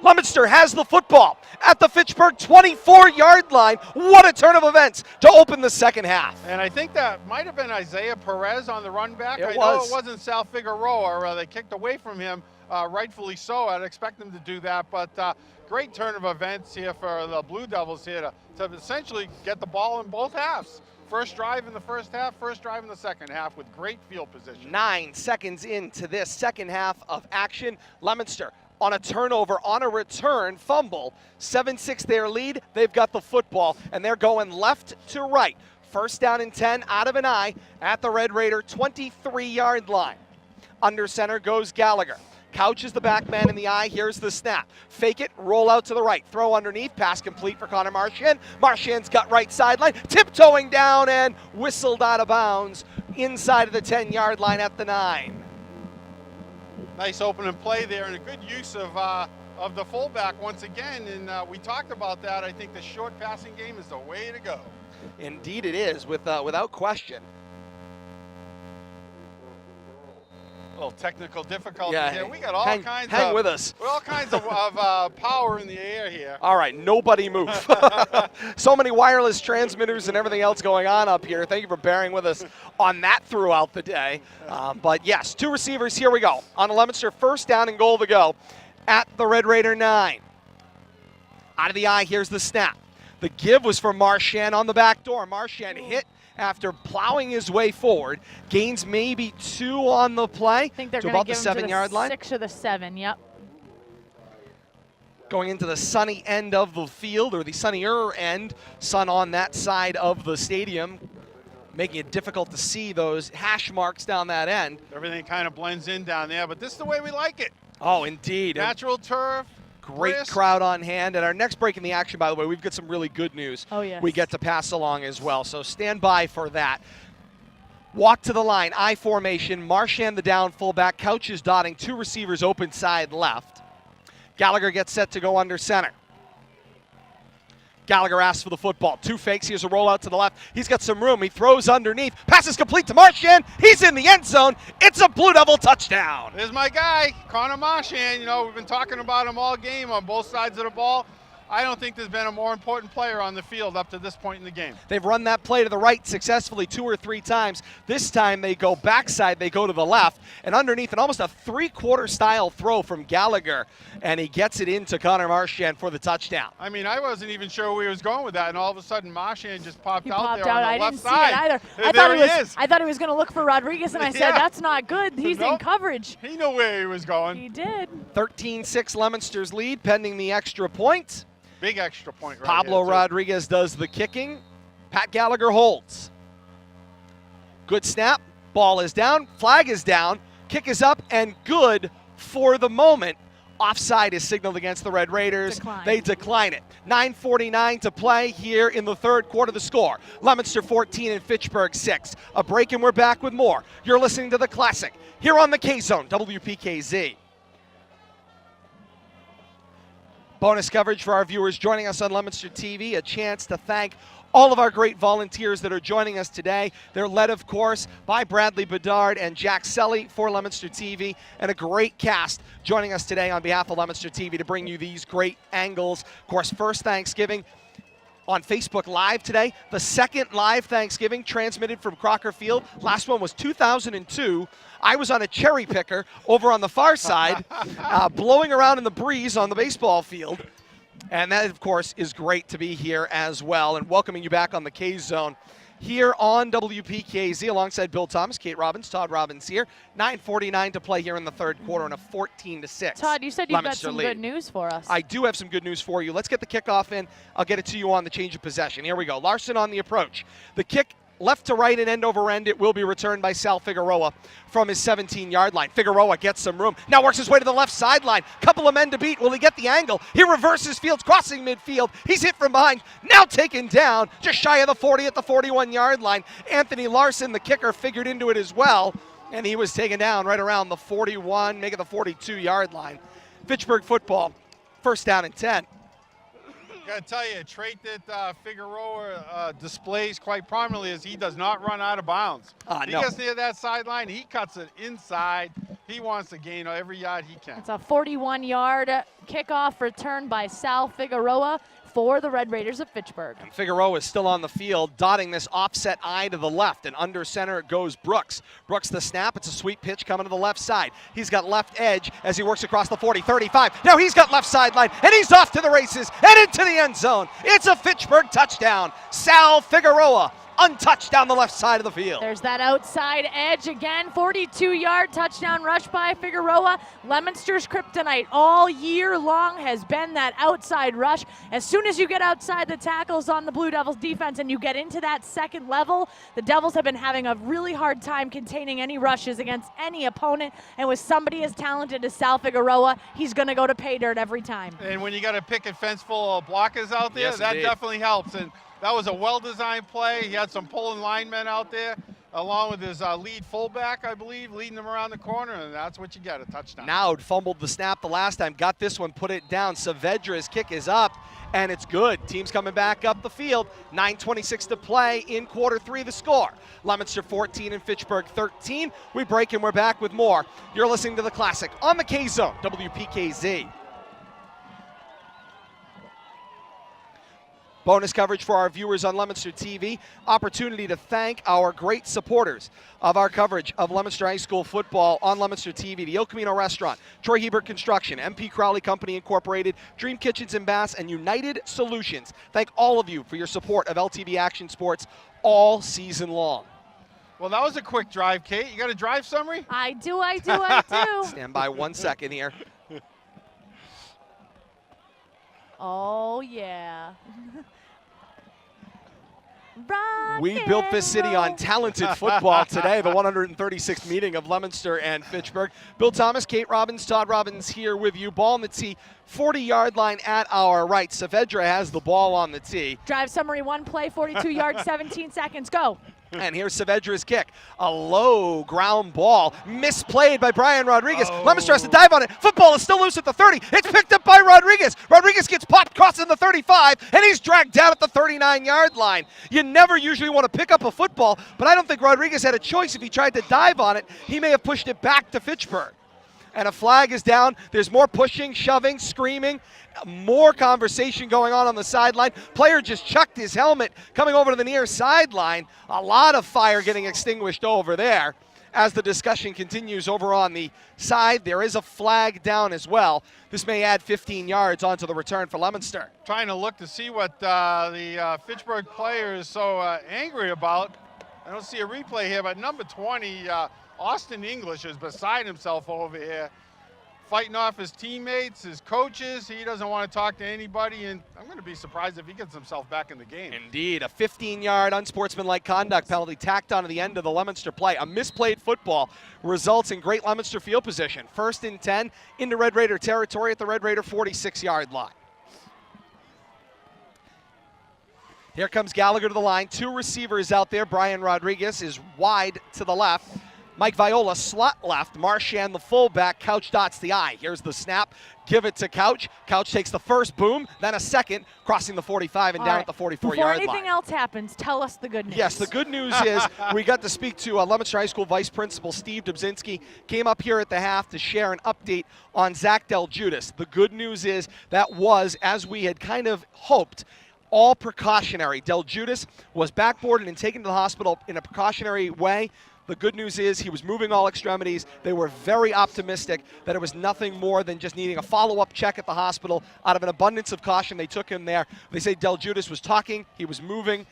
Leominster has the football at the Fitchburg 24-yard line. What a turn of events to open the second half. And I think that might have been Isaiah Perez on the run back. It I know was. it wasn't Sal Figueroa, or they kicked away from him, rightfully so. I'd expect them to do that, but great turn of events here for the Blue Devils here to essentially get the ball in both halves. First drive in the first half, first drive in the second half with great field position. 9 seconds into this second half of action. Leominster on a turnover, on a return, fumble. 7-6 their lead. They've got the football, and they're going left to right. First down and 10 out of an eye at the Red Raider 23-yard line. Under center goes Gallagher. Couch is the back man in the eye. Here's the snap. Fake it, roll out to the right. Throw underneath, pass complete for Connor Marchand. Marchand's got right sideline, tiptoeing down and whistled out of bounds inside of the 10-yard line at the 9. Nice opening play there, and a good use of the fullback once again. And we talked about that. I think the short passing game is the way to go. Indeed it is, without question. little technical difficulty Yeah, here. We got all kinds hang of with us. all kinds of power in the air here. All right, nobody move. So many wireless transmitters and everything else going on up here. Thank you for bearing with us on that throughout the day. But yes, 2 receivers. Here we go. On the Leominster, first down and goal to go at the Red Raider 9. Out of the eye, here's the snap. The give was for Marchand on the back door. Marchand hit after plowing his way forward. Gains maybe 2 on the play. I think they're to going to about give the him to 7-yard the line. 6 or the 7, yep. Going into the sunny end of the field, or the sunnier end, sun on that side of the stadium, making it difficult to see those hash marks down that end. Everything kind of blends in down there, but this is the way we like it. Oh, indeed. Natural turf. Great crisp. crowd on hand. And our next break in the action, by the way, we've got some really good news. Oh, yes. We get to pass along as well, so stand by for that. Walk to the line, I formation. Marchand the down fullback. Couch is dotting, 2 receivers open side left. Gallagher gets set to go under center. Gallagher asks for the football. 2 fakes. Here's a rollout to the left. He's got some room. He throws underneath. Passes complete to Marchand. He's in the end zone. It's a Blue Devil touchdown. There's my guy, Connor Marchand. You know, we've been talking about him all game on both sides of the ball. I don't think there's been a more important player on the field up to this point in the game. They've run that play to the right successfully 2 or 3 times. This time they go backside, they go to the left, and underneath, and almost a 3-quarter style throw from Gallagher, and he gets it into Connor Marchand for the touchdown. I mean, I wasn't even sure where he was going with that, and all of a sudden Marchand just popped He out popped there out. on the I left didn't see side. it either. And there he is. I thought he was going to look for Rodriguez, and I said, Yeah. that's not good. He's in Nope. coverage. He knew where he was going. He did. 13-6 Leominster's lead, pending the extra point. Big extra point right Pablo here, too. Rodriguez does the kicking. Pat Gallagher holds. Good snap. Ball is down. Flag is down. Kick is up and good for the moment. Offside is signaled against the Red Raiders. Decline. They decline it. 9:49 to play here in the third quarter. The score, Leominster 14 and Fitchburg 6. A break and we're back with more. You're listening to The Classic here on the K-Zone, WPKZ. Bonus coverage for our viewers joining us on Leominster TV. A chance to thank all of our great volunteers that are joining us today. They're led, of course, by Bradley Bedard and Jack Selly for Leominster TV, and a great cast joining us today on behalf of Leominster TV to bring you these great angles. Of course, first Thanksgiving on Facebook Live today. The second live Thanksgiving transmitted from Crocker Field. Last one was 2002. I was on a cherry picker over on the far side, blowing around in the breeze on the baseball field. And that, of course, is great to be here as well. And welcoming you back on the K-Zone here on WPKZ alongside Bill Thomas, Kate Robbins, Todd Robbins here. 9:49 to play here in the third quarter and a 14-6. Todd, you said you've got Leominster some lead. good news for us. I do have some good news for you. Let's get the kickoff in. I'll get it to you on the change of possession. Here we go. Larson on the approach. The kick left to right and end over end. It will be returned by Sal Figueroa from his 17-yard line. Figueroa gets some room. Now works his way to the left sideline. Couple of men to beat. Will he get the angle? He reverses fields, crossing midfield. He's hit from behind. Now taken down just shy of the 40 at the 41-yard line. Anthony Larson, the kicker, figured into it as well. And he was taken down right around the 41, making the 42-yard line. Fitchburg football, first down and 10. Gotta tell you, a trait that Figueroa displays quite prominently is he does not run out of bounds. He No. gets near that sideline, he cuts it inside. He wants to gain every yard he can. It's a 41-yard kickoff return by Sal Figueroa for the Red Raiders of Fitchburg. And Figueroa is still on the field, dotting this offset eye to the left, and under center it goes Brooks. Brooks the snap, it's a sweet pitch coming to the left side. He's got left edge as he works across the 40, 35. Now he's got left sideline, and he's off to the races and into the end zone. It's a Fitchburg touchdown. Sal Figueroa, untouched down the left side of the field. There's that outside edge again. 42-yard touchdown rush by Figueroa. Leominster's kryptonite all year long has been that outside rush. As soon as you get outside the tackles on the Blue Devils defense and you get into that second level, the Devils have been having a really hard time containing any rushes against any opponent. And with somebody as talented as Sal Figueroa, he's going to go to pay dirt every time. And when you got a picket fence full of blockers out there, Yes, that indeed. definitely helps. And that was a well-designed play. He had some pulling linemen out there. along with his lead fullback, I believe, leading them around the corner, and that's what you get, a touchdown. Naud fumbled the snap the last time, got this one, put it down. Saavedra's kick is up, and it's good. Team's coming back up the field. 9:26 to play in quarter three, the score. Leominster 14 and Fitchburg 13. We break and we're back with more. You're listening to The Classic on the K-Zone, WPKZ. Bonus coverage for our viewers on Leominster TV. Opportunity to thank our great supporters of our coverage of Leominster High School football on Leominster TV. The El Camino Restaurant, Troy Hebert Construction, MP Crowley Company Incorporated, Dream Kitchens and Baths, and United Solutions. Thank all of you for your support of LTV Action Sports all season long. Well, that was a quick drive, Kate. You got a drive summary? I do. Stand by 1 second here. Oh, yeah. We built this city on talented football today, the 136th meeting of Leominster and Fitchburg. Bill Thomas, Kate Robbins, Todd Robbins here with you. Ball on the tee, 40-yard line at our right. Saavedra has the ball on the tee. Drive summary, 1 play, 42 yards, 17 seconds. Go. And here's Saavedra's kick. A low ground ball, misplayed by Brian Rodriguez. Leominster has to dive on it. Football is still loose at the 30. It's picked up by Rodriguez. Rodriguez gets popped, crossing the 35, and he's dragged down at the 39-yard line. You never usually want to pick up a football, but I don't think Rodriguez had a choice. If he tried to dive on it, he may have pushed it back to Fitchburg. And a flag is down. There's more pushing, shoving, screaming, more conversation going on the sideline. Player just chucked his helmet coming over to the near sideline. A lot of fire getting extinguished over there. As the discussion continues over on the side, there is a flag down as well. This may add 15 yards onto the return for Leominster. Trying to look to see what the Fitchburg player is so angry about. I don't see a replay here, but number 20, Austin English, is beside himself over here, fighting off his teammates, his coaches. He doesn't want to talk to anybody, and I'm going to be surprised if he gets himself back in the game. Indeed, a 15-yard unsportsmanlike conduct penalty tacked onto the end of the Leominster play. A misplayed football results in great Leominster field position. 1st and 10 into Red Raider territory at the Red Raider 46-yard line. Here comes Gallagher to the line. 2 receivers out there. Brian Rodriguez is wide to the left. Mike Viola slot left. Marchand the fullback. Couch dots the I. Here's the snap. Give it to Couch. Couch takes the first boom, then a second, crossing the 45 and down at the 44-yard line. Before anything else happens, tell us the good news. Yes, the good news is we got to speak to Leominster High School Vice Principal Steve Dubzinski. Came up here at the half to share an update on Zach Del Judas. The good news is that was, as we had kind of hoped, all precautionary. Del Judas was backboarded and taken to the hospital in a precautionary way. The good news is he was moving all extremities. They were very optimistic that it was nothing more than just needing a follow-up check at the hospital. Out of an abundance of caution, they took him there. They say Del Judas was talking, he was moving,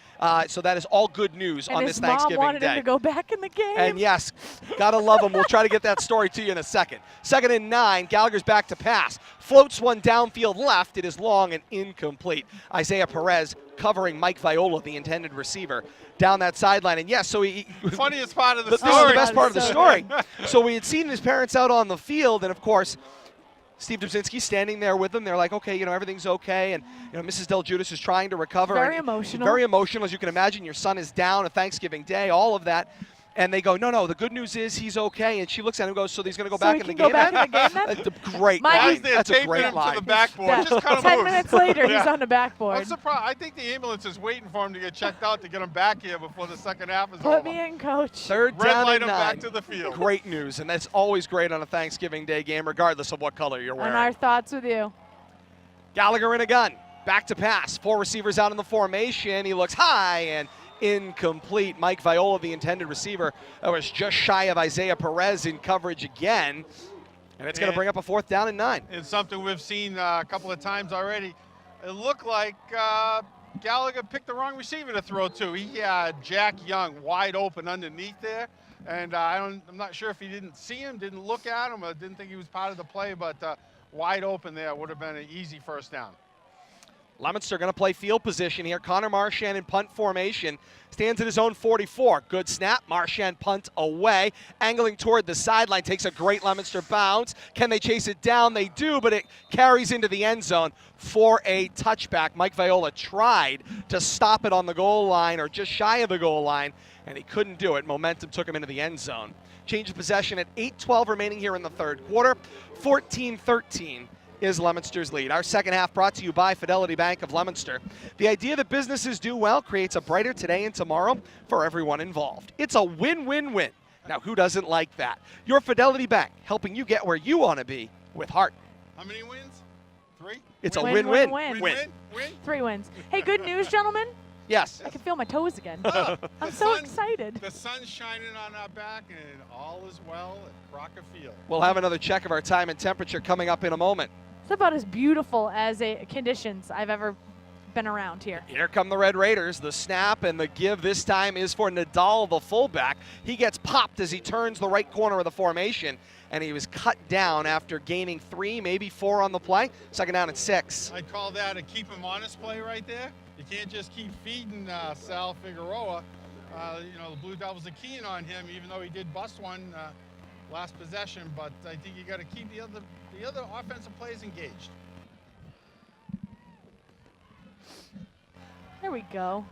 so that is all good news on this Thanksgiving Mom wanted Day. him to go back in the game. And yes, gotta love him. We'll try to get that story to you in a second. 2nd and 9, Gallagher's back to pass. Floats one downfield left. It is long and incomplete. Isaiah Perez covering Mike Viola, the intended receiver, down that sideline. And yes, so he funniest part of the this is story. the best part of the story. So we had seen his parents out on the field, and of course, Steve Dubzinski standing there with them. They're like, okay, everything's okay. And, Mrs. Del Judas is trying to recover. Very emotional. Very emotional, as you can imagine. Your son is down on Thanksgiving Day, all of that. And they go, no, the good news is he's okay. And she looks at him and goes, so he's going to go back in the game? Back in the game then? That's a great Mike, line. he's there That's a taping great him line. to the backboard. Just cut him 10 loose. minutes later, he's Yeah. on the backboard. I'm surprised. I think the ambulance is waiting for him to get checked out to get him back here before the second half is Put over. me in, coach. 3rd Red down light and him 9. back to the field. Great news, and that's always great on a Thanksgiving Day game, regardless of what color you're wearing. And our thoughts with you. Gallagher in a gun. Back to pass. 4 receivers out in the formation. He looks high and incomplete. Mike Viola, the intended receiver, that was just shy of Isaiah Perez in coverage again. And it's going to bring up a 4th down and 9. It's something we've seen a couple of times already. It looked like Gallagher picked the wrong receiver to throw to. He had Jack Young wide open underneath there. And I'm not sure if he didn't see him, didn't look at him, or didn't think he was part of the play, but wide open there would have been an easy 1st down. Leominster going to play field position here. Connor Marchand in punt formation. Stands at his own 44. Good snap. Marchand punt away. Angling toward the sideline. Takes a great Leominster bounce. Can they chase it down? They do, but it carries into the end zone for a touchback. Mike Viola tried to stop it on the goal line or just shy of the goal line. and he couldn't do it. Momentum took him into the end zone. Change of possession at 8:12 remaining here in the third quarter. 14-13 is Leominster's lead. Our second half brought to you by Fidelity Bank of Leominster. The idea that businesses do well creates a brighter today and tomorrow for everyone involved. It's a win-win-win. Now, who doesn't like that? Your Fidelity Bank, helping you get where you want to be with heart. How many wins? 3? It's a Win, win-win. win, Win. 3 wins. Hey, good news, gentlemen. Yes. I can feel my toes again. Oh, I'm the so sun- excited. The sun's shining on our back, and all is well at Crocker Field. We'll have another check of our time and temperature coming up in a moment. It's about as beautiful as conditions I've ever been around here. Here come the Red Raiders. The snap and the give this time is for Nadal, the fullback. He gets popped as he turns the right corner of the formation, and he was cut down after gaining 3, maybe 4 on the play. Second down and 6. I'd call that a keep him honest play right there. You can't just keep feeding Sal Figueroa. The Blue Devils are keen on him, even though he did bust one last possession. But I think you got to keep the other offensive players engaged. There we go.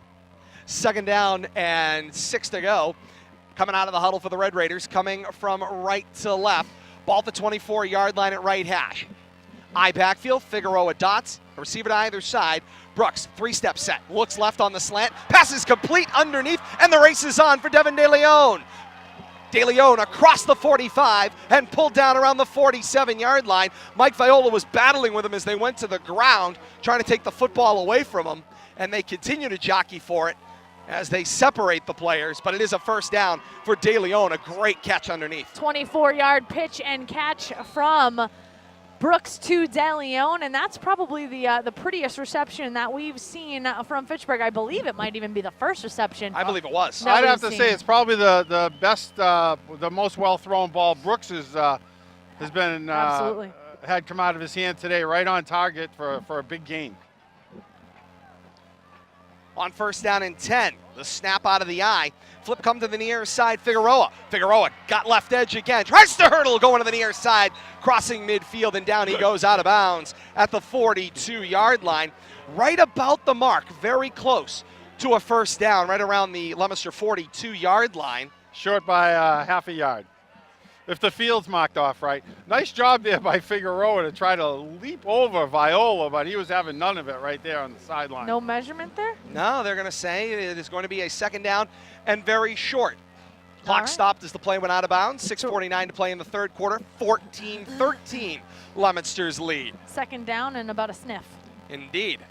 Second down and 6 to go. Coming out of the huddle for the Red Raiders, coming from right to left. Ball at the 24-yard line at right hash. I backfield, Figueroa dots, a receiver to either side. Brooks, 3-step set, looks left on the slant, passes complete underneath, and the race is on for Devin De Leon. De Leon across the 45 and pulled down around the 47-yard line. Mike Viola was battling with him as they went to the ground, trying to take the football away from him, and they continue to jockey for it as they separate the players, but it is a first down for De Leon, a great catch underneath. 24-yard pitch and catch from Brooks to De Leon, and that's probably the prettiest reception that we've seen from Fitchburg. I believe it might even be the first reception. I believe it was. No. I'd have to we've say seen. it's probably the best, the most well-thrown ball Brooks has been Absolutely. had come out of his hand today, right on target for a big gain. On first down and 10, the snap out of the eye. Flip come to the near side, Figueroa. Figueroa got left edge again. Tries to hurdle, going to the near side, crossing midfield, and down he goes out of bounds at the 42-yard line. Right about the mark, very close to a first down, right around the Leominster 42-yard line. Short by half a yard. If the field's marked off right. Nice job there by Figueroa to try to leap over Viola, but he was having none of it right there on the sideline. No measurement there? No, they're going to say it is going to be a second down and very short. Clock right. stopped as the play went out of bounds. 6:49 to play in the third quarter. 14-13, Leominster's lead. Second down and about a sniff. Indeed.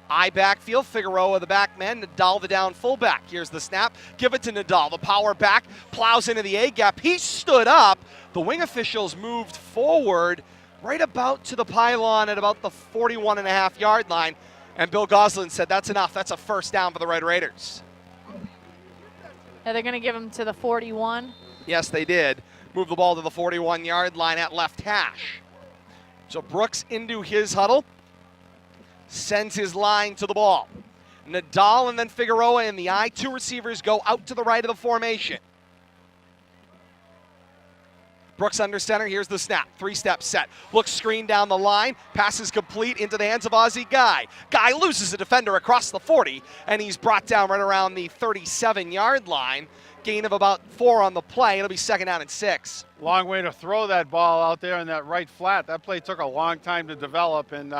I backfield, Figueroa the back man, Nadal the down fullback. Here's the snap, give it to Nadal. The power back, plows into the A-gap. He stood up. The wing officials moved forward right about to the pylon at about the 41.5-yard line. And Bill Goslin said, that's enough. That's a first down for the Red Raiders. Yeah, they're going to give him to the 41. Yes, they did. Move the ball to the 41-yard line at left hash. So Brooks into his huddle. Sends his line to the ball. Nadal and then Figueroa in the eye. 2 receivers go out to the right of the formation. Brooks under center. Here's the snap. 3-step set. Looks screen down the line. Passes complete into the hands of Ozzie Guy. Guy loses a defender across the 40, and he's brought down right around the 37-yard line. Gain of about 4 on the play. It'll be second down and 6. Long way to throw that ball out there in that right flat. That play took a long time to develop, and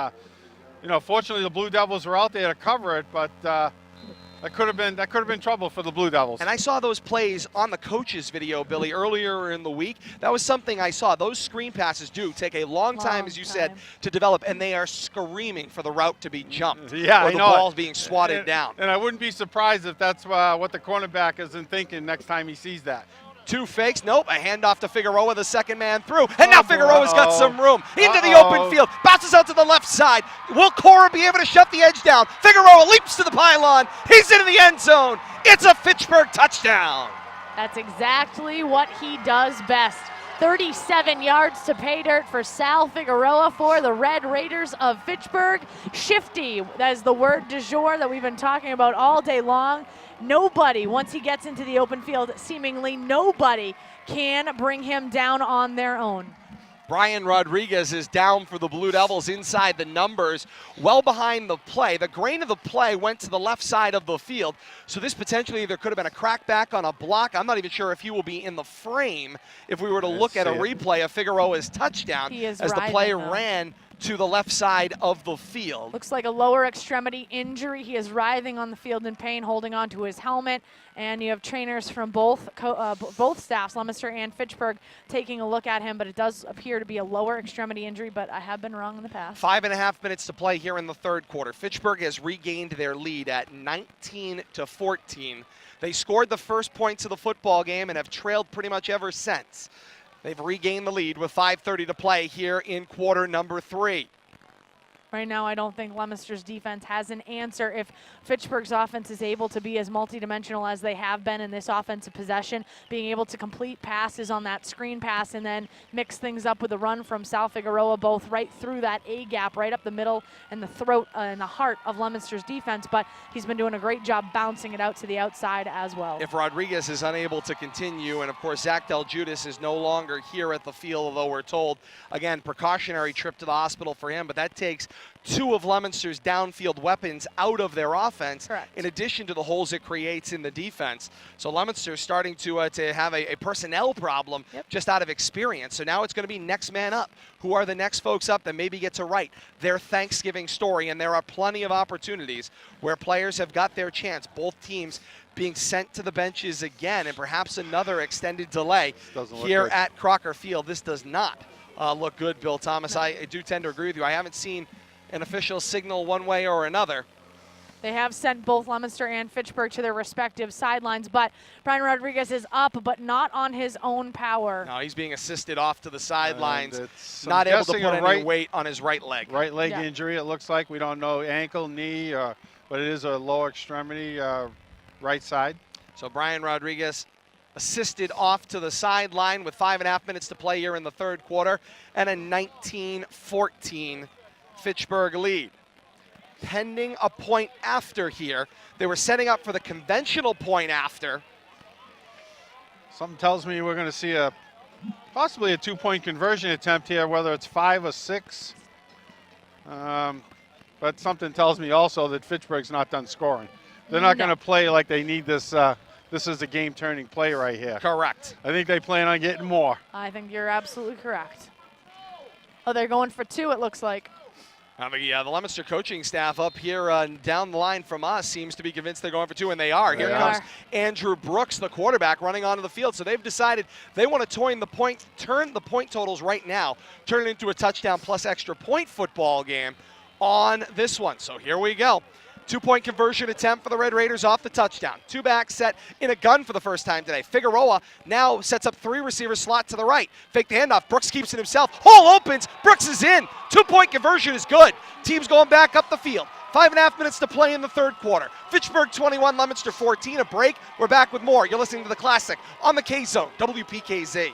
fortunately the Blue Devils were out there to cover it, but that could have been trouble for the Blue Devils. And I saw those plays on the coach's video, Billy, earlier in the week. That was something I saw. Those screen passes do take a long time, as you said, to develop, and they are screaming for the route to be jumped. Yeah, or I the know ball's being swatted down. And I wouldn't be surprised if that's what the cornerback isn't thinking next time he sees that. 2 fakes, nope, a handoff to Figueroa, the second man through, and now Figueroa's got some room into the open field, bounces out to the left side. Will Cora be able to shut the edge down? Figueroa leaps to the pylon, he's into the end zone. It's a Fitchburg touchdown. That's exactly what he does best. 37 yards to pay dirt for Sal Figueroa for the Red Raiders of Fitchburg. Shifty, that is the word du jour that we've been talking about all day long. Nobody, once he gets into the open field, seemingly nobody can bring him down on their own. Brian Rodriguez is down for the Blue Devils inside the numbers, well behind the play. The grain of the play went to the left side of the field, so this potentially either could have been a crackback on a block. I'm not even sure if he will be in the frame if we were to look at a replay of Figueroa's touchdown as the play ran to the left side of the field. Looks like a lower extremity injury. He is writhing on the field in pain, holding on to his helmet. And you have trainers from both staffs, Leominster and Fitchburg, taking a look at him. But it does appear to be a lower extremity injury, but I have been wrong in the past. 5.5 minutes to play here in the third quarter. Fitchburg has regained their lead at 19-14. They scored the first points of the football game and have trailed pretty much ever since. They've regained the lead with 5:30 to play here in quarter number 3. Right now, I don't think Leominster's defense has an answer if Fitchburg's offense is able to be as multidimensional as they have been in this offensive possession, being able to complete passes on that screen pass and then mix things up with a run from Sal Figueroa, both right through that A gap, right up the middle and the throat and the heart of Leominster's defense. But he's been doing a great job bouncing it out to the outside as well. If Rodriguez is unable to continue, and of course Zach Del Judas is no longer here at the field, although we're told, again, precautionary trip to the hospital for him, but that takes 2 of Leominster's downfield weapons out of their offense, correct, in addition to the holes it creates in the defense. So Leominster's starting to have a personnel problem, just out of experience. So now it's going to be next man up. Who are the next folks up that maybe get to write their Thanksgiving story? And there are plenty of opportunities where players have got their chance. Both teams being sent to the benches again, and perhaps another extended delay here at Crocker Field. This does not look good, Bill Thomas. I do tend to agree with you. I haven't seen an official signal one way or another. They have sent both Leominster and Fitchburg to their respective sidelines, but Brian Rodriguez is up, but not on his own power. No, he's being assisted off to the sidelines, not able to put any weight on his right leg. Right leg injury, it looks like. We don't know ankle, knee, but it is a lower extremity, right side. So Brian Rodriguez assisted off to the sideline with 5.5 minutes to play here in the third quarter, and a 19-14 Fitchburg lead. Pending a point after here. They were setting up for the conventional point after. Something tells me we're going to see possibly a 2-point conversion attempt here, whether it's 5 or 6. But something tells me also that Fitchburg's not done scoring. They're not going to play like they need this. This is a game-turning play right here. Correct. I think they plan on getting more. I think you're absolutely correct. Oh, they're going for 2, it looks like. The Leominster coaching staff up here down the line from us seems to be convinced they're going for 2, and they are. Here comes Andrew Brooks, the quarterback, running onto the field. So they've decided they want to turn the point totals right now, turn it into a touchdown plus extra point football game on this one. So here we go. 2-point conversion attempt for the Red Raiders off the touchdown. 2 back set in a gun for the first time today. Figueroa now sets up 3 receiver slot to the right. Fake the handoff. Brooks keeps it himself. Hole opens. Brooks is in. 2-point conversion is good. Team's going back up the field. 5.5 minutes to play in the third quarter. Fitchburg 21, Leominster 14. A break. We're back with more. You're listening to The Classic on the K-Zone, WPKZ.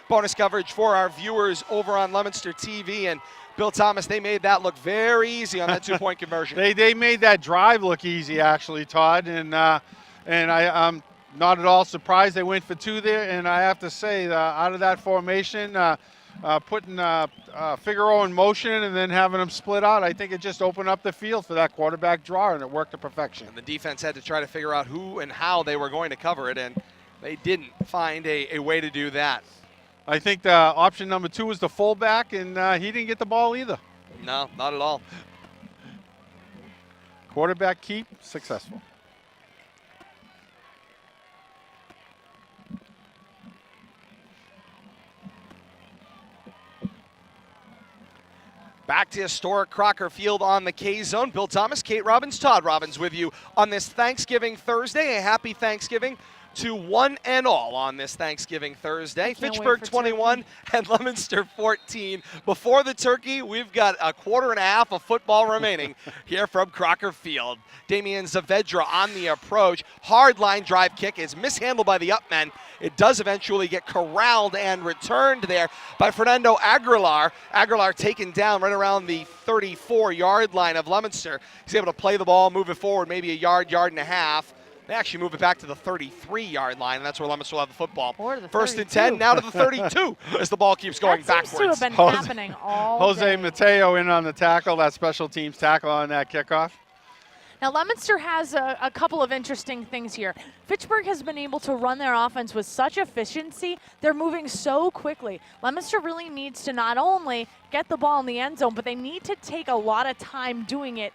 Bonus coverage for our viewers over on Leominster TV, and Bill Thomas, they made that look very easy on that 2-point conversion. They made that drive look easy, actually, Todd, and I'm not at all surprised they went for 2 there. And I have to say, out of that formation, putting Figueroa in motion and then having them split out, I think it just opened up the field for that quarterback draw, and it worked to perfection. And the defense had to try to figure out who and how they were going to cover it, and they didn't find a way to do that. I think the option number 2 was the fullback, and he didn't get the ball either. No, not at all. Quarterback keep, successful. Back to historic Crocker Field on the K-Zone. Bill Thomas, Kate Robbins, Todd Robbins with you on this Thanksgiving Thursday. A happy Thanksgiving to one and all on this Thanksgiving Thursday. Fitchburg 21 and Leominster 14. Before the turkey, we've got a quarter and a half of football remaining here from Crocker Field. Damian Zavedra on the approach. Hard line drive kick is mishandled by the upmen. It does eventually get corralled and returned there by Fernando Aguilar. Aguilar taken down right around the 34-yard line of Leominster. He's able to play the ball, move it forward maybe a yard and a half. They actually move it back to the 33-yard line, and that's where Leominster will have the football. Or the First and 32. 10, now to the 32 as the ball keeps going that seems backwards. to have been happening all Jose day. Mateo in on the tackle, that special teams tackle on that kickoff. Now, Leominster has a couple of interesting things here. Fitchburg has been able to run their offense with such efficiency. They're moving so quickly. Leominster really needs to not only get the ball in the end zone, but they need to take a lot of time doing it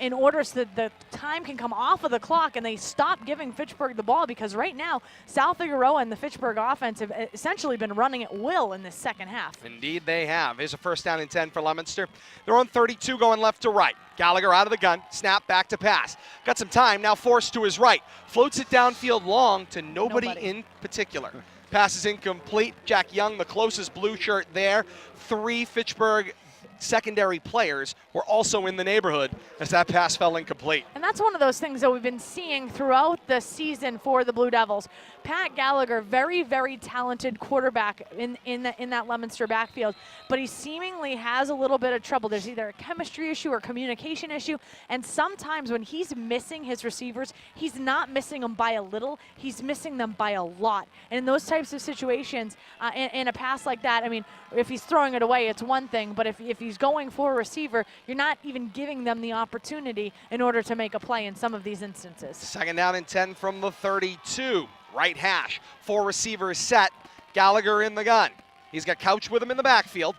in order so that the time can come off of the clock and they stop giving Fitchburg the ball, because right now, Sal Figueroa and the Fitchburg offense have essentially been running at will in this second half. Indeed they have. Here's a first down and 10 for Leominster. They're on 32 going left to right. Gallagher out of the gun, snap back to pass. Got some time, now forced to his right. Floats it downfield long to nobody in particular. Pass is incomplete. Jack Young, the closest blue shirt there. 3 Fitchburg secondary players were also in the neighborhood as that pass fell incomplete. And that's one of those things that we've been seeing throughout the season for the Blue Devils. Pat Gallagher, very, very talented quarterback in that Leominster backfield, but he seemingly has a little bit of trouble. There's either a chemistry issue or communication issue, and sometimes when he's missing his receivers, he's not missing them by a little, he's missing them by a lot. And in those types of situations, in a pass like that, I mean, if he's throwing it away, it's one thing, but if he's going for a receiver, you're not even giving them the opportunity in order to make a play in some of these instances. Second down and 10 from the 32. Right hash. 4 receivers set. Gallagher in the gun. He's got Couch with him in the backfield.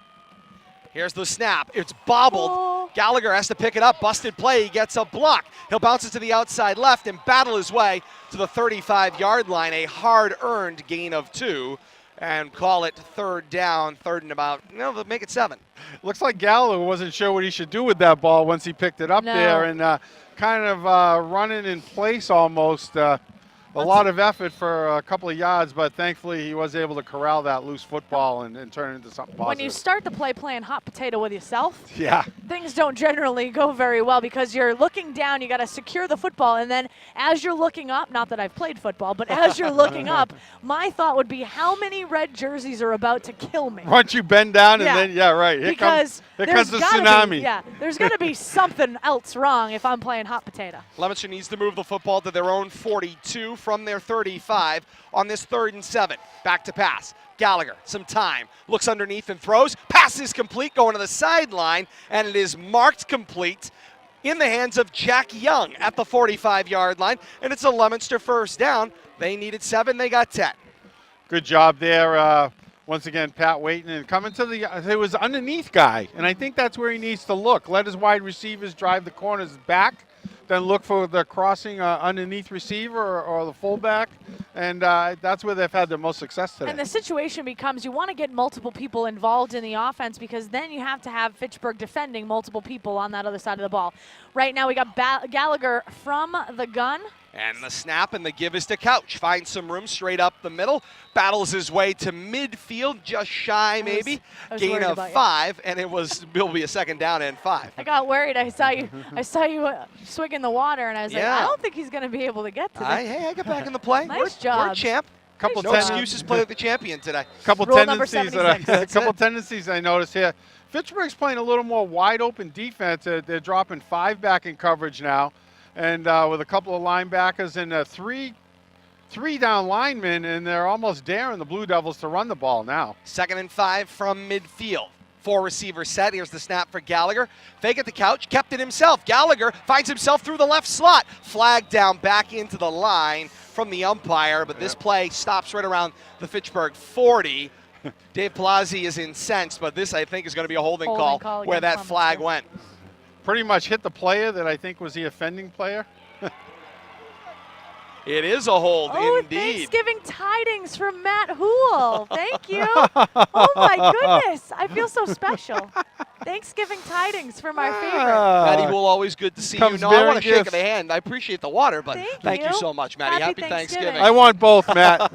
Here's the snap. It's bobbled. Oh. Gallagher has to pick it up. Busted play. He gets a block. He'll bounce it to the outside left and battle his way to the 35-yard line. A hard-earned gain of 2. And call it third down, third and about, they'll make it 7. Looks like Gallagher wasn't sure what he should do with that ball once he picked it up there, and kind of running in place almost. A lot of effort for a couple of yards, but thankfully he was able to corral that loose football and turn it into something positive. When you start the play playing hot potato with yourself, yeah, things don't generally go very well because you're looking down, you got to secure the football, and then as you're looking up, not that I've played football, but as you're looking up, my thought would be how many red jerseys are about to kill me? Once you bend down and then, yeah, right. Here comes the tsunami. There's got to be something else wrong if I'm playing hot potato. Leominster needs to move the football to their own 42 from their 35 on this 3rd and 7. Back to pass. Gallagher, some time, looks underneath and throws. Pass is complete, going to the sideline, and it is marked complete in the hands of Jack Young at the 45-yard line, and it's a Leominster first down. They needed 7, they got 10. Good job there. Once again, Pat waiting and coming to it was underneath guy, and I think that's where he needs to look. Let his wide receivers drive the corners back, then look for the crossing underneath receiver or the fullback, and that's where they've had the most success today. And the situation becomes you want to get multiple people involved in the offense because then you have to have Fitchburg defending multiple people on that other side of the ball. Right now we got Gallagher from the gun. And the snap and the give is to Couch. Finds some room straight up the middle. Battles his way to midfield, just shy maybe. Gain of 5, and it will be a second down and 5. I got worried. I saw you swigging the water, and I was like, I don't think he's going to be able to get to that. Hey, I got back in the play. Nice job. We're a champ. No excuses, play like the champion today. Couple tendencies I noticed here. Fitchburg's playing a little more wide open defense. They're dropping 5 back in coverage now. And with a couple of linebackers and three down linemen, and they're almost daring the Blue Devils to run the ball now. 2nd and 5 from midfield. 4 receivers set. Here's the snap for Gallagher. Fake at the couch, kept it himself. Gallagher finds himself through the left slot. Flag down back into the line from the umpire, but this play stops right around the Fitchburg 40. Dave Palazzi is incensed, but this, I think, is going to be a holding call where that flag went. Pretty much hit the player that I think was the offending player. It is a hold, indeed. Thanksgiving tidings from Matt Hool. Thank you. Oh, my goodness. I feel so special. Thanksgiving tidings from our favorite. Maddie Hool, always good to see you. No, I want to shake the hand. I appreciate the water, but thank you so much, Maddie. Happy Thanksgiving. I want both, Matt.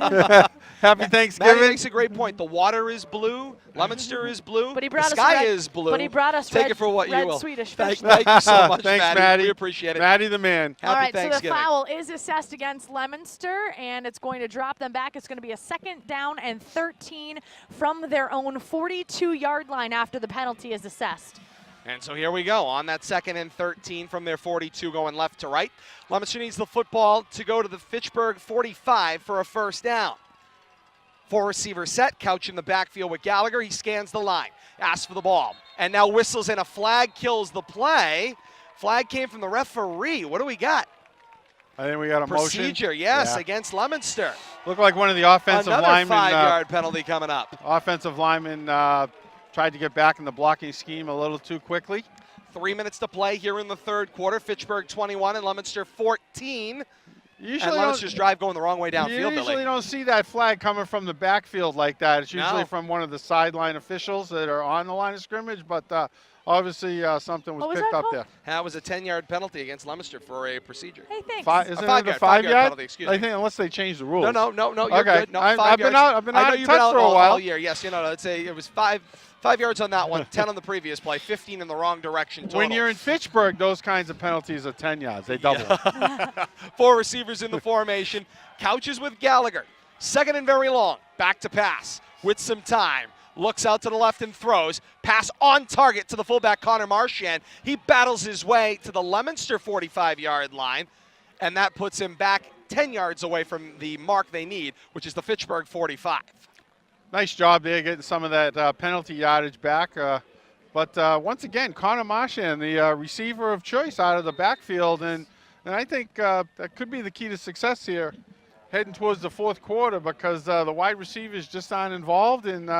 Happy Thanksgiving. Maddie makes a great point. The water is blue. Leominster is blue. But he brought the sky is blue. But he brought us Take it for what you will. Swedish Thank fish. you so much, Thanks, Maddie. We appreciate it. Maddie the man. All right, Happy Thanksgiving. so the foul is assessed against Leominster, and it's going to drop them back. It's going to be a 2nd down and 13 from their own 42-yard line after the penalty is assessed. And so here we go on that 2nd and 13 from their 42 going left to right. Leominster needs the football to go to the Fitchburg 45 for a first down. 4 receiver set, Couch in the backfield with Gallagher. He scans the line, asks for the ball, and now whistles and a flag kills the play. Flag came from the referee. What do we got? I think we got a procedure, motion. yes, against Leominster. Looked like one of the offensive Another linemen. 5-yard penalty coming up. Offensive lineman tried to get back in the blocking scheme a little too quickly. 3 minutes to play here in the third quarter. Fitchburg 21 and Leominster 14. Usually and Leominster's drive going the wrong way downfield, You usually Billy. don't see that flag coming from the backfield like that. It's usually No. from one of the sideline officials that are on the line of scrimmage, but obviously something was What was picked that up call? there. That was a 10-yard penalty against Leominster for a procedure. Hey, thanks. Isn't it five the yard, 5 5 yard yard? penalty, excuse me. I think unless they change the rules. No, you're Okay. good. No, I've 5 yards. been out of I know you've been touch out for a all while. year. Yes, it was five yards on that one, 10 on the previous play, 15 in the wrong direction total. When you're in Fitchburg, those kinds of penalties are 10 yards. They double them. 4 receivers in the formation. Couches with Gallagher. 2nd and very long. Back to pass with some time. Looks out to the left and throws. Pass on target to the fullback, Connor Marchand. He battles his way to the Leominster 45-yard line, and that puts him back 10 yards away from the mark they need, which is the Fitchburg 45. Nice job there getting some of that penalty yardage back. But once again, Connor Marchand, the receiver of choice out of the backfield, and I think that could be the key to success here heading towards the fourth quarter because the wide receivers just aren't involved, and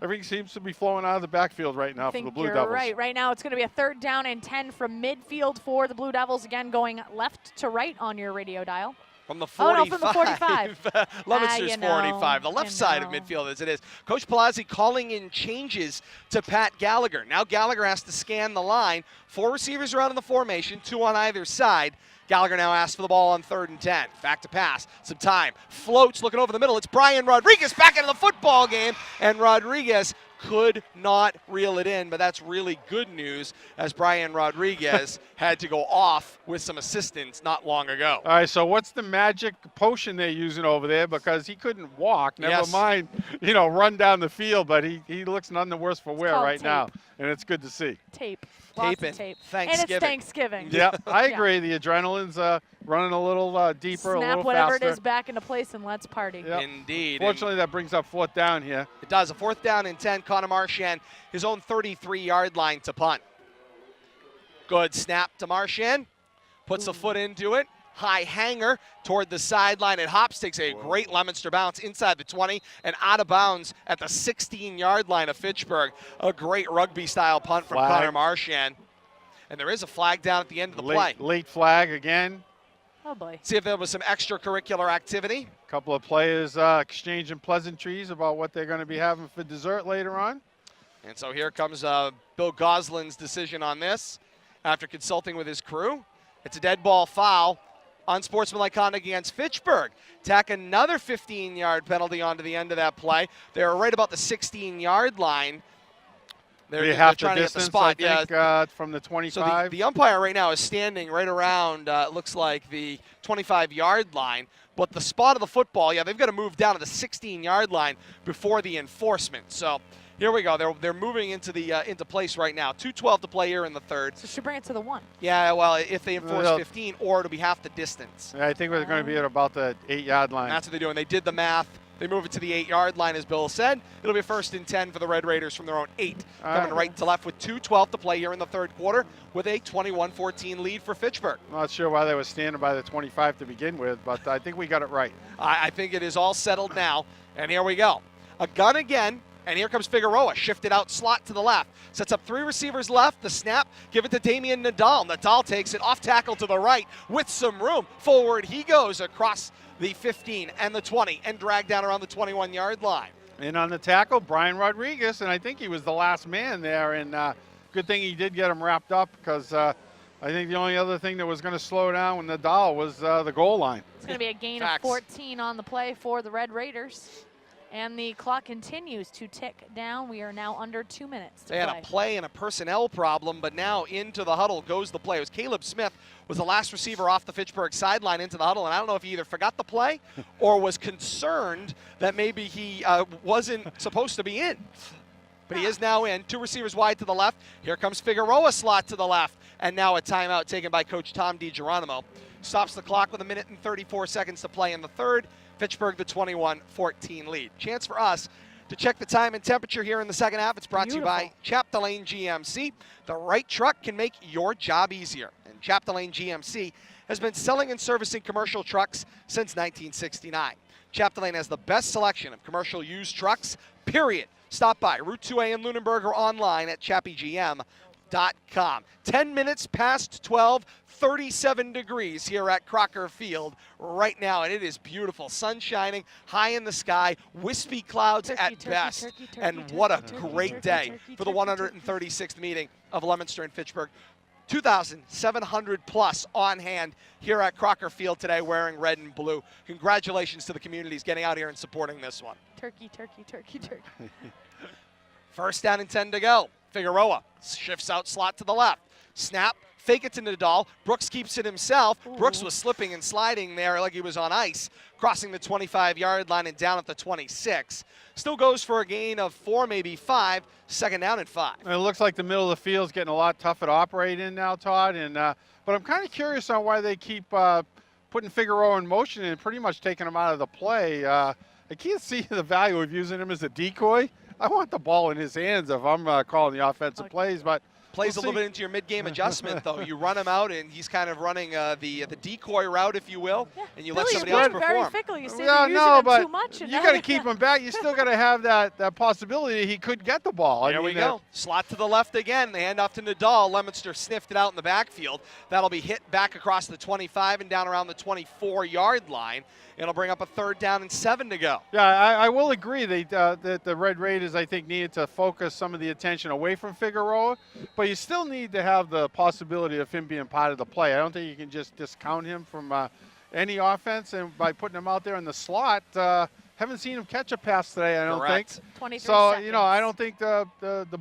everything seems to be flowing out of the backfield right now for the Blue Devils. Right. Right now it's going to be a 3rd down and 10 from midfield for the Blue Devils, again going left to right on your radio dial. From the 45. Oh, no, from the 45. Leominster's you know, 45, the left side of midfield as it is. Coach Palazzi calling in changes to Pat Gallagher. Now Gallagher has to scan the line. 4 receivers around in the formation, 2 on either side. Gallagher now asks for the ball on 3rd and 10. Back to pass, some time. Floats, looking over the middle. It's Brian Rodriguez back into the football game, and Rodriguez could not reel it in, but that's really good news as Brian Rodriguez had to go off with some assistance not long ago. All right, so what's the magic potion they're using over there? Because he couldn't walk, never mind, run down the field, but he looks none the worse for wear right now, and it's good to see. Tape. Lots of tape. And it's Thanksgiving. Yeah, I agree. The adrenaline's running a little deeper, a little whatever faster. it is back into place and let's party. Yep. Indeed. Fortunately, that brings up 4th down here. It does. A 4th down and 10. Connor Marchand, his own 33-yard line to punt. Good snap to Marchand. Puts a foot into it. High hanger toward the sideline. It hops, takes a great Leominster bounce inside the 20 and out of bounds at the 16-yard line of Fitchburg. A great rugby-style punt from Connor Marchand. And there is a flag down at the end of the play. Late flag again. Oh, boy. See if there was some extracurricular activity. A couple of players exchanging pleasantries about what they're going to be having for dessert later on. And so here comes Bill Goslin's decision on this after consulting with his crew. It's a dead ball foul. Unsportsmanlike conduct against Fitchburg. Tack another 15-yard penalty onto the end of that play. They're right about the 16-yard line. They're half trying the to get the distance, spot. I think, from the 25. So the umpire right now is standing right around, looks like the 25-yard line. But the spot of the football, they've got to move down to the 16-yard line before the enforcement. So here we go. They're moving into place right now. 2:12 to play here in the third. So should bring it to the 1. Yeah, well, if they enforce 15, or it'll be half the distance. Yeah, I think we're going to be at about the 8-yard line. And that's what they're doing. They did the math. They move it to the 8-yard line, as Bill said. It'll be 1st and 10 for the Red Raiders from their own 8. Coming right to left with 2:12 to play here in the third quarter with a 21-14 lead for Fitchburg. I'm not sure why they were standing by the 25 to begin with, but I think we got it right. I think it is all settled now. And here we go. A gun again. And here comes Figueroa, shifted out slot to the left. Sets up 3 receivers left. The snap, give it to Damian Nadal. Nadal takes it off tackle to the right with some room. Forward he goes across the 15 and the 20 and dragged down around the 21-yard line. And on the tackle, Brian Rodriguez, and I think he was the last man there. And good thing he did get him wrapped up because I think the only other thing that was going to slow down with Nadal was the goal line. It's going to be a gain of 14 on the play for the Red Raiders. And the clock continues to tick down. We are now under 2 minutes to play. They had a play and a personnel problem, but now into the huddle goes the play. It was Caleb Smith was the last receiver off the Fitchburg sideline into the huddle, and I don't know if he either forgot the play or was concerned that maybe he wasn't supposed to be in. But he is now in. 2 receivers wide to the left. Here comes Figueroa, slot to the left. And now a timeout taken by Coach Tom DiGeronimo. Stops the clock with 1:34 to play in the third. Fitchburg the 21-14 lead. Chance for us to check the time and temperature here in the second half. It's brought to you by Chapdelaine GMC. The right truck can make your job easier. And Chapdelaine GMC has been selling and servicing commercial trucks since 1969. Chapdelaine has the best selection of commercial used trucks, period. Stop by Route 2A in Lunenburg or online at chappygm.com. 10 minutes past 12, 37 degrees here at Crocker Field right now, and it is beautiful. Sun shining, high in the sky, wispy clouds at best, and what a great day for the 136th meeting of Leominster and Fitchburg. 2,700 plus on hand here at Crocker Field today wearing red and blue. Congratulations to the communities getting out here and supporting this one. Turkey, turkey, turkey, turkey. First down and 10 to go. Figueroa shifts out slot to the left. Snap, fake it to Nadal. Brooks keeps it himself. Ooh. Brooks was slipping and sliding there like he was on ice, crossing the 25-yard line and down at the 26. Still goes for a gain of 4, maybe 5. Second down and 5. It looks like the middle of the field's getting a lot tougher to operate in now, Todd. And but I'm kind of curious on why they keep putting Figueroa in motion and pretty much taking him out of the play. I can't see the value of using him as a decoy. I want the ball in his hands if I'm calling the offensive plays, but plays a little bit into your mid-game adjustment, though. You run him out, and he's kind of running the decoy route, if you will, and you let somebody else perform. Very fickle. You say you're using him too much. You got to keep him back. You still got to have that possibility he could get the ball. There we go. Slot to the left again. The handoff to Nadal. Leominster sniffed it out in the backfield. That'll be hit back across the 25 and down around the 24-yard line. It'll bring up a third down and 7 to go. Yeah, I will agree that the Red Raiders, I think, needed to focus some of the attention away from Figueroa, but you still need to have the possibility of him being part of the play. I don't think you can just discount him from any offense, and by putting him out there in the slot, haven't seen him catch a pass today, I don't think. 23 so, seconds. you know, I don't think the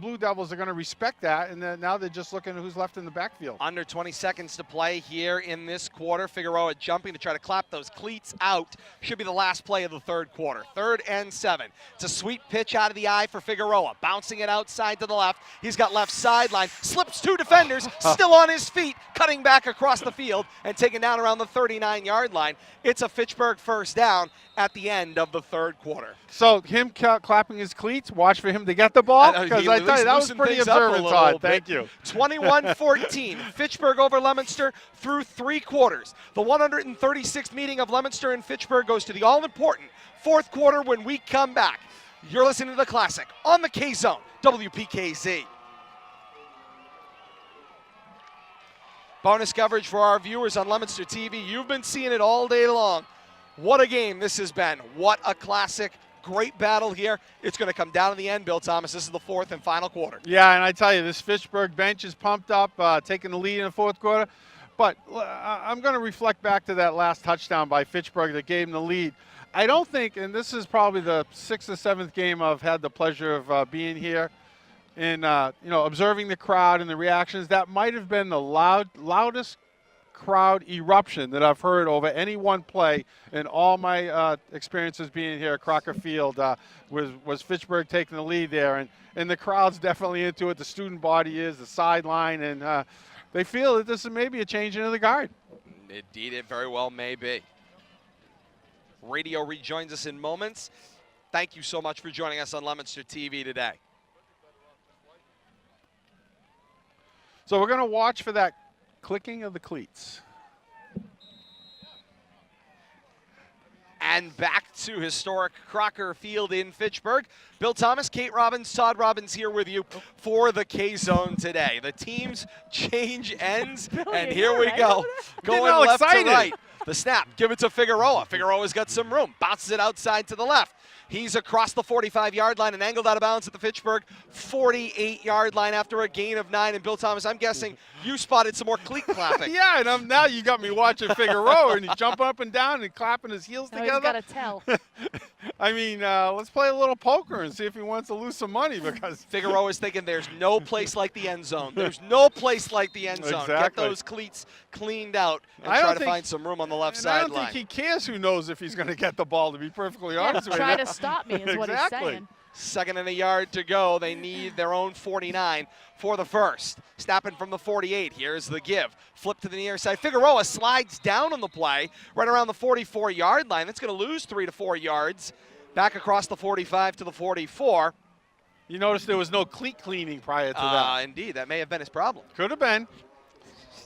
Blue Devils are going to respect that, and then now they're just looking at who's left in the backfield. Under 20 seconds to play here in this quarter. Figueroa jumping to try to clap those cleats out. Should be the last play of the third quarter. 3rd and 7. It's a sweet pitch out of the eye for Figueroa. Bouncing it outside to the left. He's got left sideline. Slips 2 defenders. Still on his feet. Cutting back across the field and taken down around the 39-yard line. It's a Fitchburg first down at the end of the third quarter. So him clapping his cleats, watch for him to get the ball? Because I tell you, that was pretty observant, Todd. Thank you. 21-14. Fitchburg over Leominster through 3 quarters. The 136th meeting of Leominster and Fitchburg goes to the all-important 4th quarter when we come back. You're listening to The Classic on the K-Zone, WPKZ. Bonus coverage for our viewers on Leominster TV. You've been seeing it all day long. What a game this has been. What a classic. Great battle here. It's going to come down to the end, Bill Thomas. This is the 4th and final quarter. Yeah, and I tell you, this Fitchburg bench is pumped up, taking the lead in the 4th quarter. But I'm going to reflect back to that last touchdown by Fitchburg that gave them the lead. I don't think, and this is probably the 6th or 7th game I've had the pleasure of being here and observing the crowd and the reactions. That might have been the loudest crowd eruption that I've heard over any one play in all my experiences being here at Crocker Field. Was Fitchburg taking the lead there, and the crowd's definitely into it. The student body is, the sideline, and they feel that this is maybe a change into the guard. Indeed, it very well may be. Radio rejoins us in moments. Thank you so much for joining us on Leominster TV today. So we're going to watch for that clicking of the cleats. And back to historic Crocker Field in Fitchburg. Bill Thomas, Kate Robbins, Todd Robbins here with you for the K-Zone today. The teams change ends, and here we go. Going left to right. The snap, give it to Figueroa. Figueroa's got some room, bounces it outside to the left. He's across the 45-yard line and angled out of bounds at the Fitchburg 48-yard line after a gain of 9. And Bill Thomas, I'm guessing you spotted some more cleat clapping. Yeah, and now you got me watching Figueroa, and he's jumping up and down and clapping his heels together. He's got to tell. I mean, let's play a little poker and see if he wants to lose some money, because Figueroa is thinking there's no place like the end zone. There's no place like the end zone. Exactly. Get those cleats cleaned out and try to find some room on the left sideline. I don't think he cares who knows if he's going to get the ball, to be perfectly honest with you. Try to stop me is what he's saying. Second and a yard to go. They need their own 49 for the first. Snapping from the 48. Here's the give. Flip to the near side. Figueroa slides down on the play right around the 44-yard line. That's going to lose 3 to 4 yards. Back across the 45 to the 44. You notice there was no cleat cleaning prior to that. Indeed, that may have been his problem. Could have been.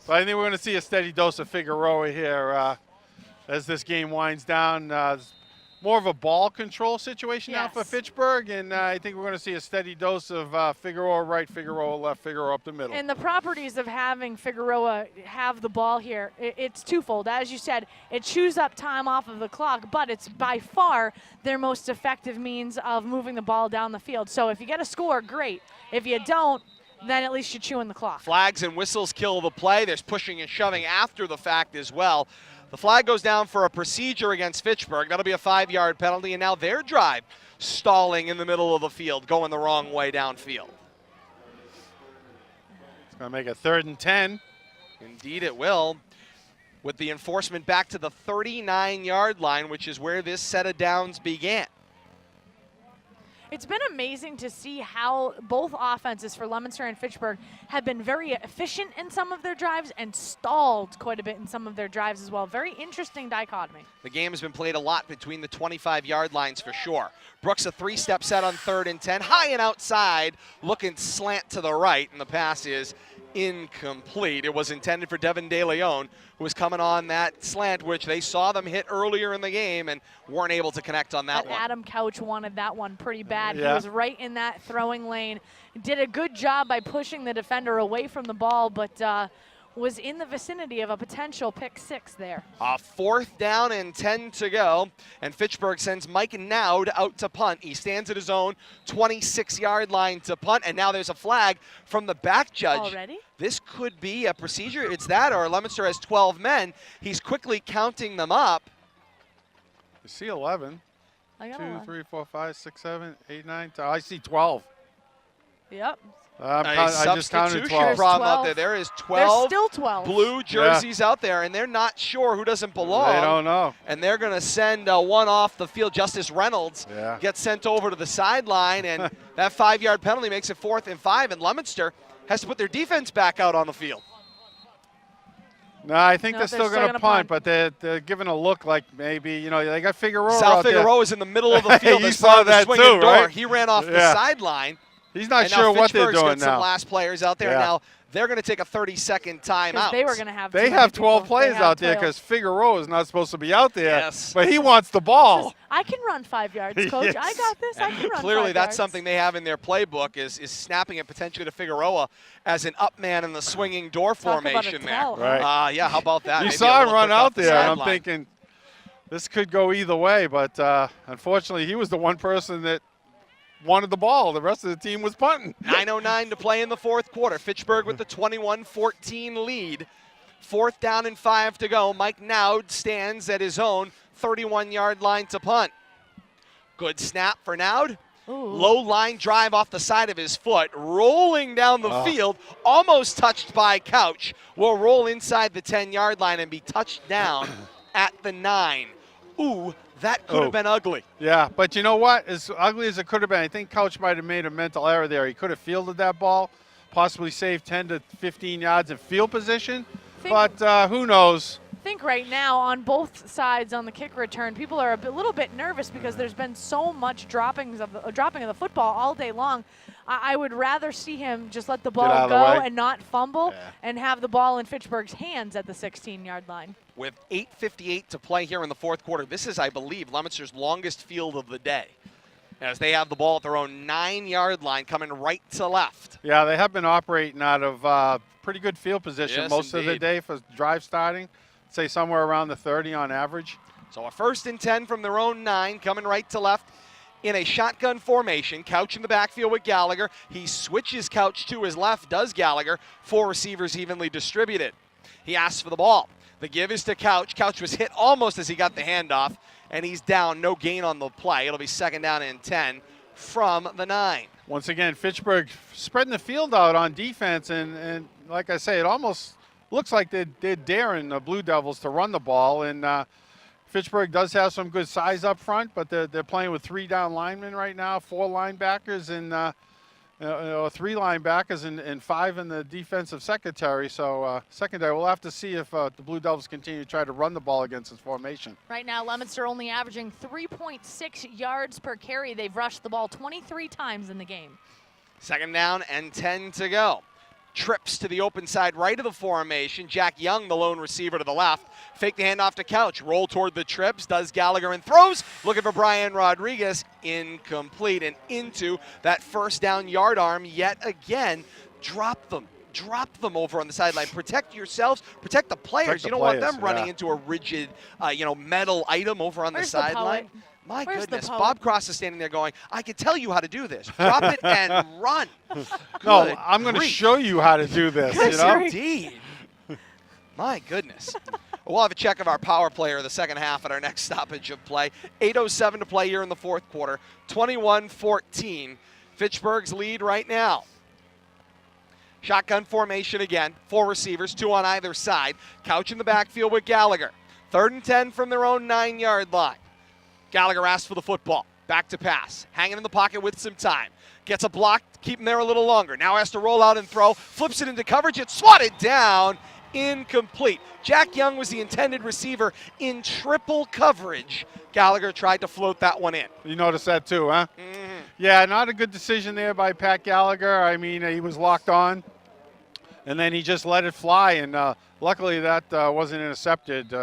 But I think we're going to see a steady dose of Figueroa here as this game winds down. More of a ball control situation now for Fitchburg, and I think we're going to see a steady dose of Figueroa right, Figueroa left, Figueroa up the middle. And the properties of having Figueroa have the ball here, it's twofold. As you said, it chews up time off of the clock, but it's by far their most effective means of moving the ball down the field. So if you get a score, great. If you don't, then at least you're chewing the clock. Flags and whistles kill the play. There's pushing and shoving after the fact as well. The flag goes down for a procedure against Fitchburg. That'll be a 5-yard penalty, and now their drive stalling in the middle of the field, going the wrong way downfield. It's going to make a 3rd and 10. Indeed it will, with the enforcement back to the 39-yard line, which is where this set of downs began. It's been amazing to see how both offenses for Leominster and Fitchburg have been very efficient in some of their drives and stalled quite a bit in some of their drives as well. Very interesting dichotomy. The game has been played a lot between the 25-yard lines for sure. Brooks a 3-step set on 3rd and 10, high and outside, looking slant to the right, and the pass is incomplete. It was intended for Devin De Leon, who was coming on that slant, which they saw them hit earlier in the game and weren't able to connect on that one. Adam Couch wanted that one pretty bad. Yeah. He was right in that throwing lane. Did a good job by pushing the defender away from the ball, but was in the vicinity of a potential pick 6 there. 4th down and 10 to go, and Fitchburg sends Mike Naud out to punt. He stands at his own 26-yard line to punt, and now there's a flag from the back judge. Already? This could be a procedure. It's that, or Leominster has 12 men. He's quickly counting them up. You see 11. I got 2, 11. 3, 4, 5, 6, 7, 8, 9, 10. I see 12. Yep. I just counted 12. Problem out 12. there. There is There's 12 still 12. blue jerseys out there, and they're not sure who doesn't belong. They don't know. And they're going to send one off the field. Justice Reynolds gets sent over to the sideline, and that 5-yard penalty makes it 4th and 5, and Leominster has to put their defense back out on the field. No, I think No, they're still going to punt, but they're giving a look like maybe, they got Figueroa Sal out there. Figueroa is in the middle of the field. You as saw far as the that swinging too, door. right? He ran off the sideline. He's not and sure now what they're Fitchburg's doing got some now. last players out there. Yeah. Now they're going to take a 30-second timeout. They were going to have. They too have many 12 people. players They have out there 12. because Figueroa is not supposed to be out there. Yes. But he wants the ball. I can run 5 yards, Coach. Yes. I got this. I can run Clearly, 5 that's yards. something they have in their playbook is snapping it potentially to Figueroa as an up man in the swinging door Talk about a formation there. tell, huh? Right. Yeah, how about that? You Maybe a saw him little run quick off out the there, and I'm sideline. thinking this could go either way. But unfortunately, he was the one person that wanted the ball. The rest of the team was punting. 9:09 to play in the 4th quarter. Fitchburg with the 21-14 lead. 4th down and 5 to go. Mike Naud stands at his own 31-yard line to punt. Good snap for Naud. Ooh. Low line drive off the side of his foot, rolling down the field, almost touched by Couch. Will roll inside the 10-yard line and be touched down at the 9. Ooh, that could have been ugly. Yeah, but you know what? As ugly as it could have been, I think Couch might have made a mental error there. He could have fielded that ball, possibly saved 10 to 15 yards in field position. But who knows? I think right now on both sides on the kick return, people are a little bit nervous because there's been so much dropping of the football all day long. I would rather see him just let the ball go and not fumble and have the ball in Fitchburg's hands at the 16-yard line. With 8:58 to play here in the 4th quarter, this is, I believe, Leominster's longest field of the day, as they have the ball at their own 9-yard line coming right to left. Yeah, they have been operating out of pretty good field position most of the day for drive starting. Say somewhere around the 30 on average. So a 1st and 10 from their own 9, coming right to left in a shotgun formation. Couch in the backfield with Gallagher. He switches Couch to his left, does Gallagher. 4 receivers evenly distributed. He asks for the ball. The give is to Couch. Couch was hit almost as he got the handoff, and he's down. No gain on the play. It'll be 2nd down and 10 from the 9. Once again, Fitchburg spreading the field out on defense, and like I say, it almost looks like they're daring the Blue Devils to run the ball, and Fitchburg does have some good size up front, but they're playing with 3 down linemen right now, 4 linebackers and 3 linebackers and 5 in the defensive secondary. So secondary, we'll have to see if the Blue Devils continue to try to run the ball against this formation. Right now, Leominster only averaging 3.6 yards per carry. They've rushed the ball 23 times in the game. 2nd down and 10 to go. Trips to the open side right of the formation. Jack Young, the lone receiver to the left. Fake the handoff to Couch. Roll toward the trips. Does Gallagher and throws. Looking for Brian Rodriguez. Incomplete. And into that 1st down yard arm yet again. Drop them. Drop them over on the sideline. Protect yourselves. Protect the players. You don't want them running into a rigid, metal item over on the sideline. My goodness, Bob Cross is standing there going, I can tell you how to do this. Drop it and run. No, I'm going to show you how to do this. Yes, indeed. My goodness. We'll have a check of our power player of the second half at our next stoppage of play. 8:07 to play here in the 4th quarter. 21-14. Fitchburg's lead right now. Shotgun formation again. 4 receivers, 2 on either side. Couch in the backfield with Gallagher. 3rd and 10 from their own 9-yard line. Gallagher asks for the football. Back to pass. Hanging in the pocket with some time. Gets a block, keep him there a little longer. Now has to roll out and throw. Flips it into coverage. It's swatted down. Incomplete. Jack Young was the intended receiver in triple coverage. Gallagher tried to float that one in. You noticed that too, huh? Mm-hmm. Yeah, not a good decision there by Pat Gallagher. I mean, he was locked on, and then he just let it fly, and luckily that wasn't intercepted.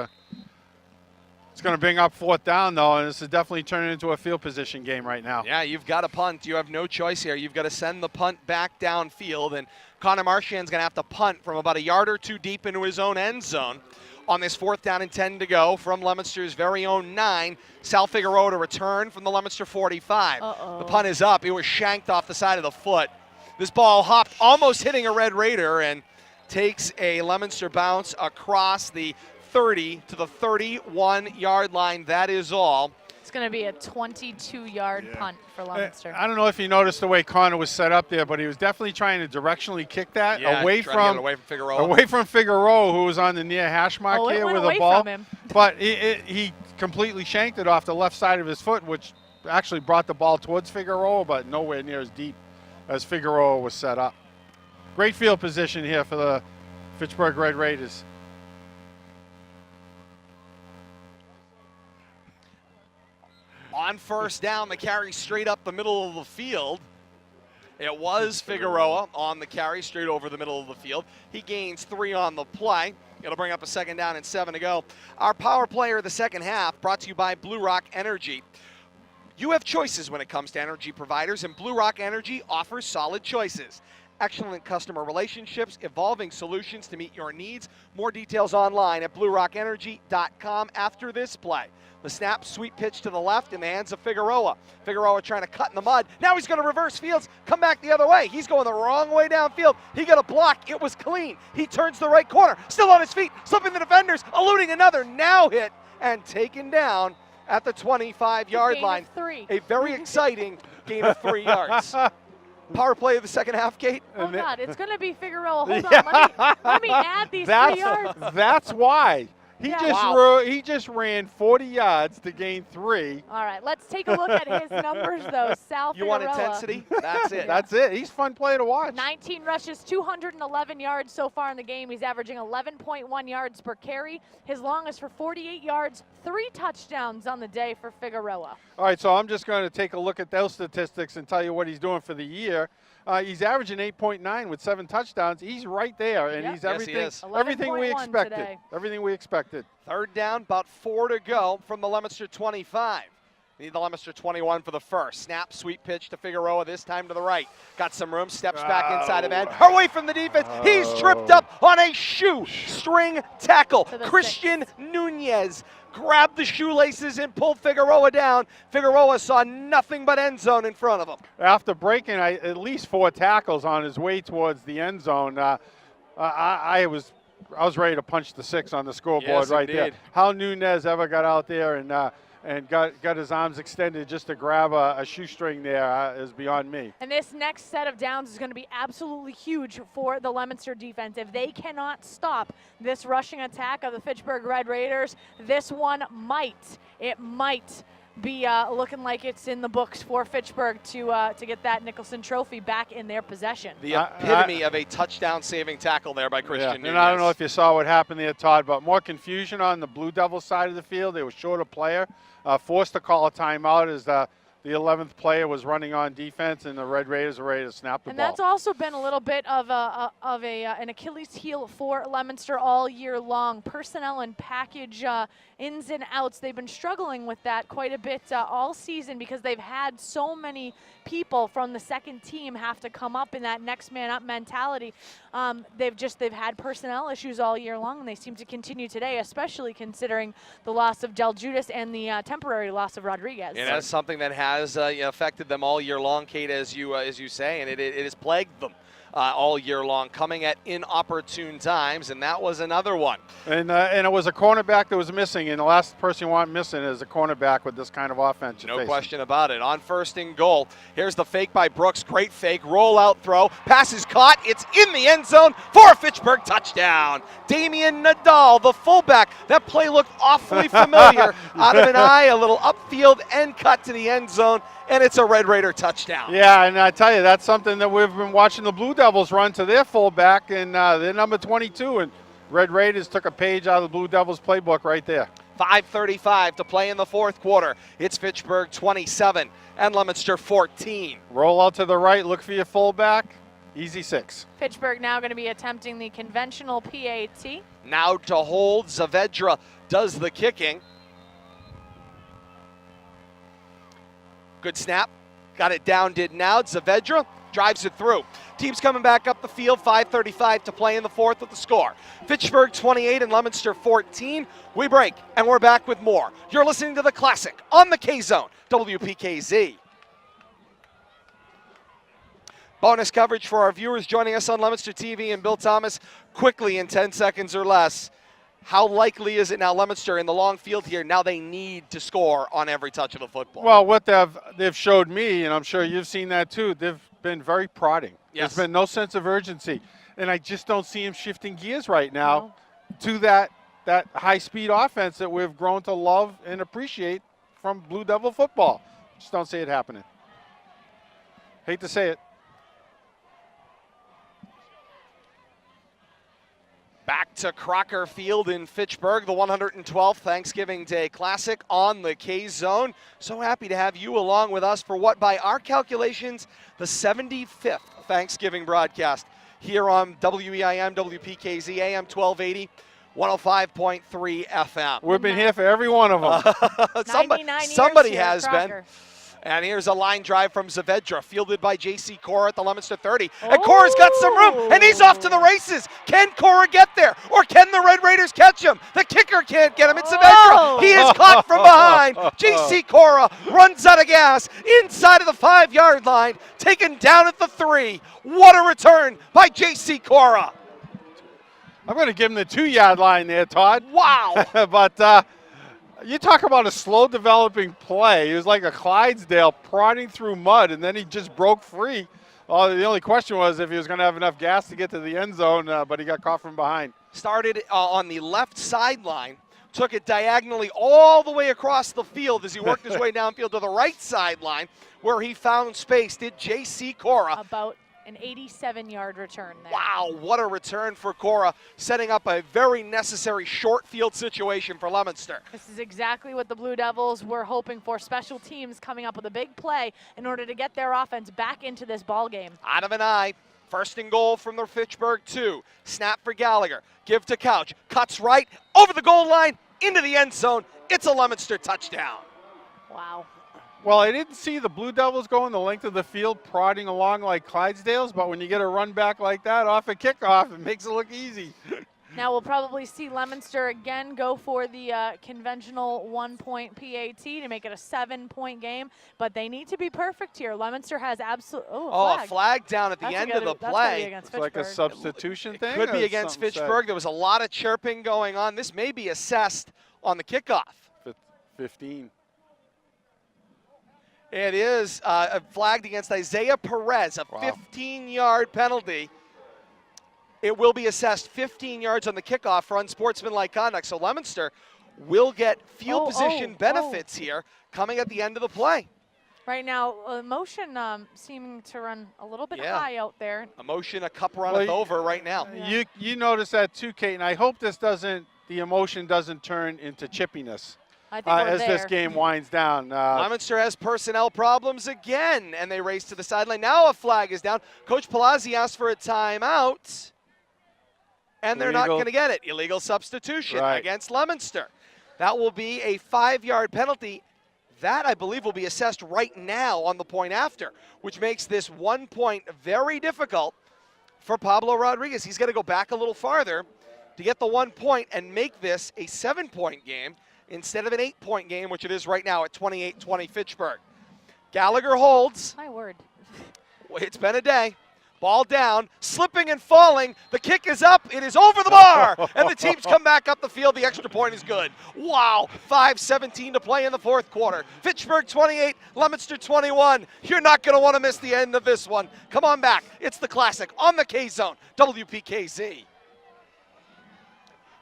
It's going to bring up 4th down, though, and this is definitely turning into a field position game right now. Yeah, you've got to punt. You have no choice here. You've got to send the punt back downfield, and Connor Marchand's going to have to punt from about a yard or 2 deep into his own end zone on this 4th down and 10 to go from Leominster's very own 9. Sal Figueroa to return from the Leominster 45. The punt is up. It was shanked off the side of the foot. This ball hopped, almost hitting a Red Raider, and takes a Leominster bounce across the 30 to the 31-yard line. That is all. It's going to be a 22-yard punt for Leominster. I don't know if you noticed the way Connor was set up there, but he was definitely trying to directionally kick that away from Figueroa, who was on the near hash mark here with a ball. But he completely shanked it off the left side of his foot, which actually brought the ball towards Figueroa, but nowhere near as deep as Figueroa was set up. Great field position here for the Fitchburg Red Raiders. On 1st down, the carry straight up the middle of the field. It was Figueroa on the carry straight over the middle of the field. He gains 3 on the play. It'll bring up a 2nd down and 7 to go. Our power player of the second half brought to you by Blue Rock Energy. You have choices when it comes to energy providers, and Blue Rock Energy offers solid choices. Excellent customer relationships, evolving solutions to meet your needs. More details online at bluerockenergy.com after this play. The snap, sweet pitch to the left in the hands of Figueroa. Figueroa trying to cut in the mud. Now he's going to reverse fields, come back the other way. He's going the wrong way downfield. He got a block. It was clean. He turns the right corner. Still on his feet, slipping the defenders, eluding another now hit and taken down at the 25-yard line. A very exciting gain of 3 yards. Power play of the second half, Kate. Oh, God, it's going to be Figueroa. Hold on, let me add these 3 yards. That's why. He just ran 40 yards to gain 3. All right, let's take a look at his numbers, though. Sal Figueroa. You want intensity? That's it. That's it. He's a fun player to watch. 19 rushes, 211 yards so far in the game. He's averaging 11.1 yards per carry. His longest for 48 yards, 3 touchdowns on the day for Figueroa. All right, so I'm just going to take a look at those statistics and tell you what he's doing for the year. He's averaging 8.9 with 7 touchdowns. He's right there, and he's everything we expected. Today. Everything we expected. 3rd down, about 4 to go from the Leominster 25. Need the Leominster 21 for the first. Snap, sweet pitch to Figueroa, this time to the right. Got some room, steps back inside of end. Away from the defense. He's tripped up on a shoestring tackle. Christian Nunez grabbed the shoelaces and pulled Figueroa down. Figueroa saw nothing but end zone in front of him. After breaking at least 4 tackles on his way towards the end zone, I was ready to punch the 6 on the scoreboard right there. How Nunez ever got out there and got his arms extended just to grab a shoestring there is beyond me. And this next set of downs is going to be absolutely huge for the Leominster defense. If they cannot stop this rushing attack of the Fitchburg Red Raiders, this one might be looking like it's in the books for Fitchburg to get that Nicholson Trophy back in their possession. The epitome of a touchdown-saving tackle there by Christian Nunez. And I don't know if you saw what happened there, Todd, but more confusion on the Blue Devils side of the field. They were short a player, forced to call a timeout as the 11th player was running on defense, and the Red Raiders were ready to snap the ball. And that's also been a little bit of an Achilles heel for Leominster all year long. Personnel and package ins and outs, they've been struggling with that quite a bit all season because they've had so many people from the second team have to come up in that next man up mentality. They've had personnel issues all year long, and they seem to continue today, especially considering the loss of Del Judas and the temporary loss of Rodriguez. And that's something that has affected them all year long, Kate, as you say, and it has plagued them all year long, coming at inopportune times, and that was another one. And it was a cornerback that was missing, and the last person you want missing is a cornerback with this kind of offense. No question about it. On first and goal, here's the fake by Brooks. Great fake, rollout throw. Pass is caught. It's in the end zone for a Fitchburg touchdown. Damian Nadal, the fullback. That play looked awfully familiar. Out of an eye, a little upfield end cut to the end zone, and it's a Red Raider touchdown. Yeah, and I tell you, that's something that we've been watching the Blue Devils run to their fullback, and they're number 22, and Red Raiders took a page out of the Blue Devils playbook right there. 5:35 to play in the fourth quarter. It's Fitchburg 27 and Leominster 14. Roll out to the right, look for your fullback. Easy 6. Fitchburg now going to be attempting the conventional PAT. Now to hold, Zavedra does the kicking. Good snap. Got it down, did now. Zavedra drives it through. Team's coming back up the field. 5:35 to play in the fourth with the score. Fitchburg 28 and Leominster 14. We break, and we're back with more. You're listening to The Classic on the K-Zone, WPKZ. Bonus coverage for our viewers joining us on Leominster TV, and Bill Thomas, quickly in 10 seconds or less. How likely is it now, Leominster in the long field here, now they need to score on every touch of the football? Well, what they've showed me, and I'm sure you've seen that too, they've been very prodding. Yes. There's been no sense of urgency. And I just don't see him shifting gears right now to that high-speed offense that we've grown to love and appreciate from Blue Devil football. Just don't see it happening. Hate to say it. Back to Crocker Field in Fitchburg, the 112th Thanksgiving Day Classic on the K-Zone. So happy to have you along with us for what, by our calculations, the 75th Thanksgiving broadcast here on WEIM, WPKZ, AM 1280, 105.3 FM. We've been here for every one of them. Somebody has been. And here's a line drive from Zavedra, fielded by J.C. Cora at the Leominster 30. And Cora's got some room, and he's off to the races. Can Cora get there, or can the Red Raiders catch him? The kicker can't get him. It's Zavedra. He is caught from behind. J.C. Cora runs out of gas inside of the 5-yard line, taken down at the 3. What a return by J.C. Cora. I'm going to give him the 2-yard line there, Todd. Wow. But you talk about a slow developing play. He was like a Clydesdale prodding through mud, and then he just broke free. The only question was if he was going to have enough gas to get to the end zone, but he got caught from behind. Started on the left sideline, took it diagonally all the way across the field as he worked his way downfield to the right sideline, where he found space. Did J.C. Cora. About an 87-yard return there. Wow, what a return for Cora, setting up a very necessary short field situation for Leominster. This is exactly what the Blue Devils were hoping for. Special teams coming up with a big play in order to get their offense back into this ball game. Out of an eye, first and goal from the Fitchburg 2. Snap for Gallagher, give to Couch, cuts right, over the goal line, into the end zone. It's a Leominster touchdown. Wow. Well, I didn't see the Blue Devils going the length of the field prodding along like Clydesdales, but when you get a run back like that off a kickoff, it makes it look easy. Now we'll probably see Leominster again go for the conventional 1-point PAT to make it a 7-point game, but they need to be perfect here. Leominster has absolute a flag down at the end of the play. It's like a substitution thing? Could be against Fitchburg. There was a lot of chirping going on. This may be assessed on the kickoff. 15. It is flagged against Isaiah Perez, a 15-yard penalty. It will be assessed 15 yards on the kickoff for unsportsmanlike conduct. So Leominster will get field position benefits here coming at the end of the play. Right now, motion seeming to run a little bit high out there. Emotion, a cup runneth over right now. You notice that too, Kate, and I hope the emotion doesn't turn into chippiness. I think as this game winds down. Leominster has personnel problems again, and they race to the sideline. Now a flag is down. Coach Palazzi asked for a timeout, and they're not going to get it. Illegal substitution against Leominster. That will be a 5-yard penalty. That, I believe, will be assessed right now on the point after, which makes this 1 point very difficult for Pablo Rodriguez. He's got to go back a little farther to get the 1 point and make this a 7-point game instead of an 8-point game, which it is right now at 28-20 Fitchburg. Gallagher holds. My word. It's been a day. Ball down, slipping and falling. The kick is up. It is over the bar. And the teams come back up the field. The extra point is good. Wow. 5:17 to play in the fourth quarter. Fitchburg 28, Leominster 21. You're not going to want to miss the end of this one. Come on back. It's the classic on the K-Zone, WPKZ.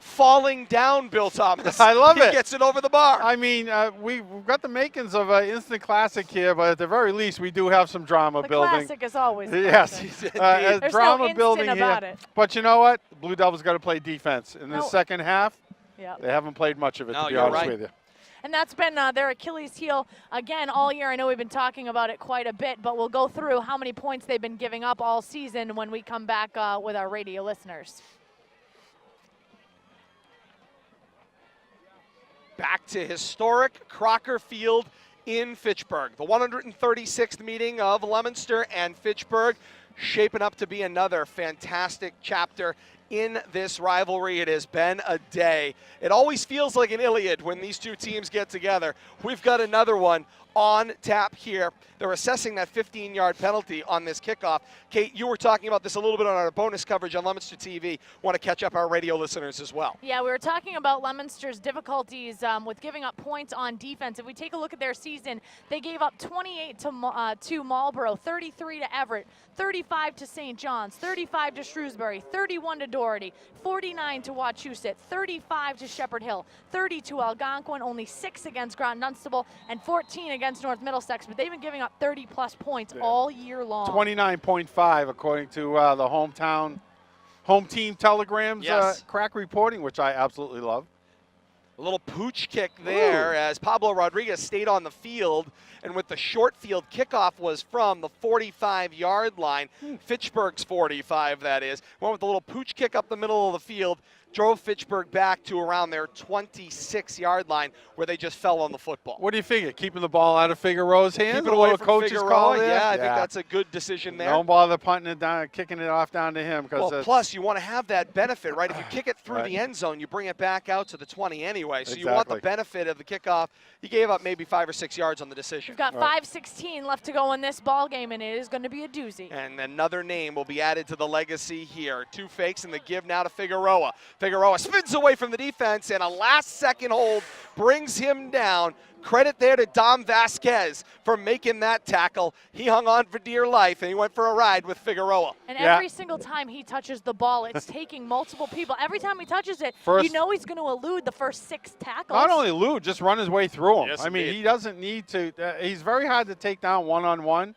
Falling down, Bill Thomas. I love it. He gets it over the bar. I mean, we've got the makings of an instant classic here, but at the very least, we do have some drama building. The classic is always yes, there's drama no building about here. it. But you know what? The Blue Devils got to play defense in the second half. Yep. They haven't played much of it, to be you're honest right. with you. And that's been their Achilles heel again all year. I know we've been talking about it quite a bit, but we'll go through how many points they've been giving up all season when we come back with our radio listeners. Back to historic Crocker Field in Fitchburg. The 136th meeting of Leominster and Fitchburg, shaping up to be another fantastic chapter in this rivalry. It has been a day. It always feels like an Iliad when these two teams get together. We've got another one on tap here. They're assessing that 15-yard penalty on this kickoff. Kate, you were talking about this a little bit on our bonus coverage on Leominster TV. Want to catch up our radio listeners as well. Yeah, we were talking about Leominster's difficulties with giving up points on defense. If we take a look at their season, they gave up 28 to Marlborough, 33 to Everett, 35 to St. John's, 35 to Shrewsbury, 31 to Doherty, 49 to Wachusett, 35 to Shepherd Hill, 30 to Algonquin, only 6 against Grand Dunstable, and 14 against North Middlesex. But they've been giving up 30-plus points all year long. 29.5 according to the home team telegrams crack reporting, which I absolutely love. A little pooch kick there as Pablo Rodriguez stayed on the field, and with the short field kickoff was from the 45-yard line, Fitchburg's 45, that is. Went with a little pooch kick up the middle of the field, drove Fitchburg back to around their 26-yard line where they just fell on the football. What do you figure? Keeping the ball out of Figueroa's hands? Keep it away from coach's Figueroa. call there? Yeah, I think that's a good decision there. Don't bother punting it down, kicking it off down to him. Well, plus you want to have that benefit, right? If you kick it through the end zone, you bring it back out to the 20 anyway. So you want the benefit of the kickoff. He gave up maybe 5 or 6 yards on the decision. We've got 5:16 left to go in this ball game, and it is going to be a doozy. And another name will be added to the legacy here. 2 fakes and the give now to Figueroa. Figueroa spins away from the defense, and a last-second hold brings him down. Credit there to Dom Vasquez for making that tackle. He hung on for dear life, and he went for a ride with Figueroa. And every single time he touches the ball, it's taking multiple people. Every time he touches it, you know he's going to elude the first 6 tackles. Not only elude, just run his way through him. Yes, I mean, indeed. he doesn't need to. He's very hard to take down one-on-one.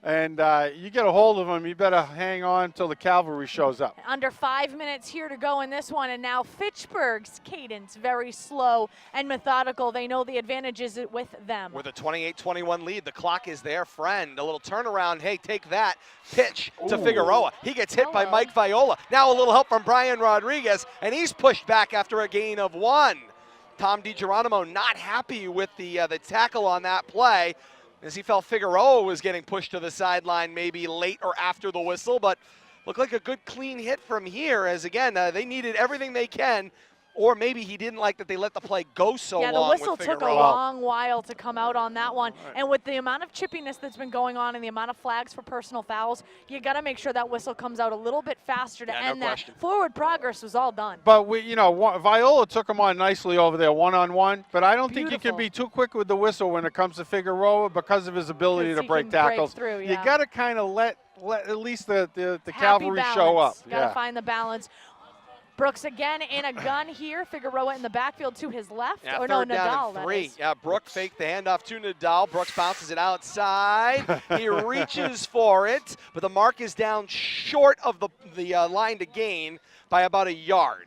And you get a hold of him, you better hang on until the cavalry shows up. Under 5 minutes here to go in this one, and now Fitchburg's cadence, very slow and methodical. They know the advantage is with them. With a 28-21 lead, the clock is their friend. A little turnaround, hey, take that. Pitch to Figueroa. He gets hit by Mike Viola. Now a little help from Brian Rodriguez, and he's pushed back after a gain of 1. Tom DiGeronimo not happy with the tackle on that play, as he felt Figueroa was getting pushed to the sideline maybe late or after the whistle, but looked like a good clean hit from here as, again, they needed everything they can or maybe he didn't like that they let the play go so long. Yeah, the whistle with took a Figueroa. long while to come out on that one. And with the amount of chippiness that's been going on and the amount of flags for personal fouls, you got to make sure that whistle comes out a little bit faster to end that. Forward progress was all done. But Viola took him on nicely over there, one-on-one. But I don't think you can be too quick with the whistle when it comes to Figueroa because of his ability to break tackles. You got to kind of let at least the cavalry show up. Got to find the balance. Brooks again in a gun here. Figueroa in the backfield to his left. Yeah, or no, Nadal. That is. Yeah, Brooke faked the handoff to Nadal. Brooks bounces it outside. He reaches for it, but the mark is down short of the line to gain by about a yard.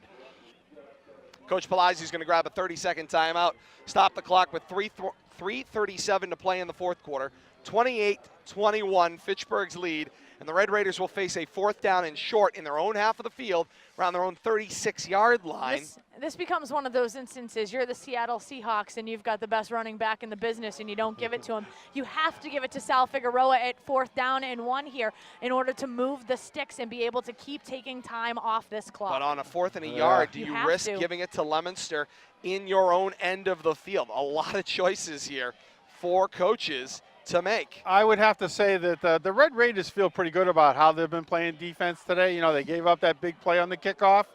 Coach Palazzi is going to grab a 30-second timeout, stop the clock with 3:37 to play in the fourth quarter. 28-21, Fitchburg's lead. And the Red Raiders will face a 4th down and short in their own half of the field, around their own 36-yard line. This becomes one of those instances. You're the Seattle Seahawks, and you've got the best running back in the business, and you don't give it to him. You have to give it to Sal Figueroa at 4th down and 1 here in order to move the sticks and be able to keep taking time off this clock. But on a 4th and a yard, do you risk giving it to Leominster in your own end of the field? A lot of choices here for coaches to make. I would have to say that the Red Raiders feel pretty good about how they've been playing defense today. They gave up that big play on the kickoff.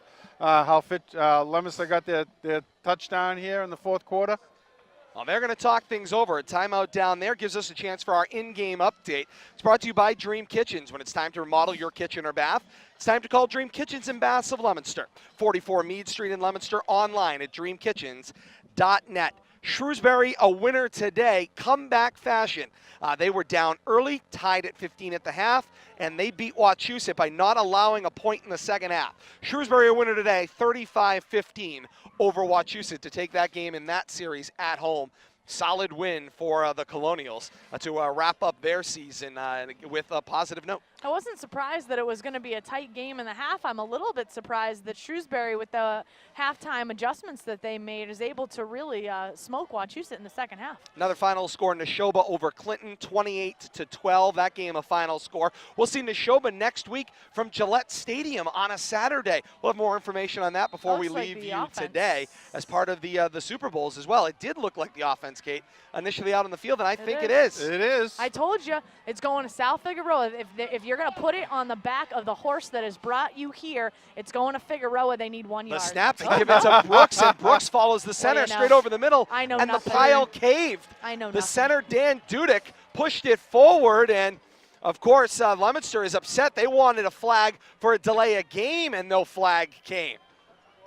Leominster got their touchdown here in the fourth quarter. Well, they're going to talk things over. A timeout down there gives us a chance for our in-game update. It's brought to you by Dream Kitchens. When it's time to remodel your kitchen or bath, it's time to call Dream Kitchens and Baths of Leominster. 44 Meade Street in Leominster, online at dreamkitchens.net. Shrewsbury, a winner today, comeback fashion. They were down early, tied at 15 at the half, and they beat Wachusett by not allowing a point in the second half. Shrewsbury, a winner today, 35-15 over Wachusett to take that game in that series at home. Solid win for the Colonials to wrap up their season with a positive note. I wasn't surprised that it was going to be a tight game in the half. I'm a little bit surprised that Shrewsbury, with the halftime adjustments that they made, is able to really smoke Wachusett in the second half. Another final score, Neshoba over Clinton, 28-12. That game a final score. We'll see Neshoba next week from Gillette Stadium on a Saturday. We'll have more information on that before we leave you today as part of the Super Bowls as well. It did look like the offense, Kate, initially out on the field, and I think it is. It is. I told you, it's going to Sal Figueroa. If you're going to put it on the back of the horse that has brought you here, it's going to Figueroa. They need 1 yard. The snap, they give it to Brooks, and Brooks follows the center straight over the middle. I know and nothing. The pile caved. I know the nothing. Center, Dan Dudek, pushed it forward, and of course, Leominster is upset. They wanted a flag for a delay of game, and no flag came.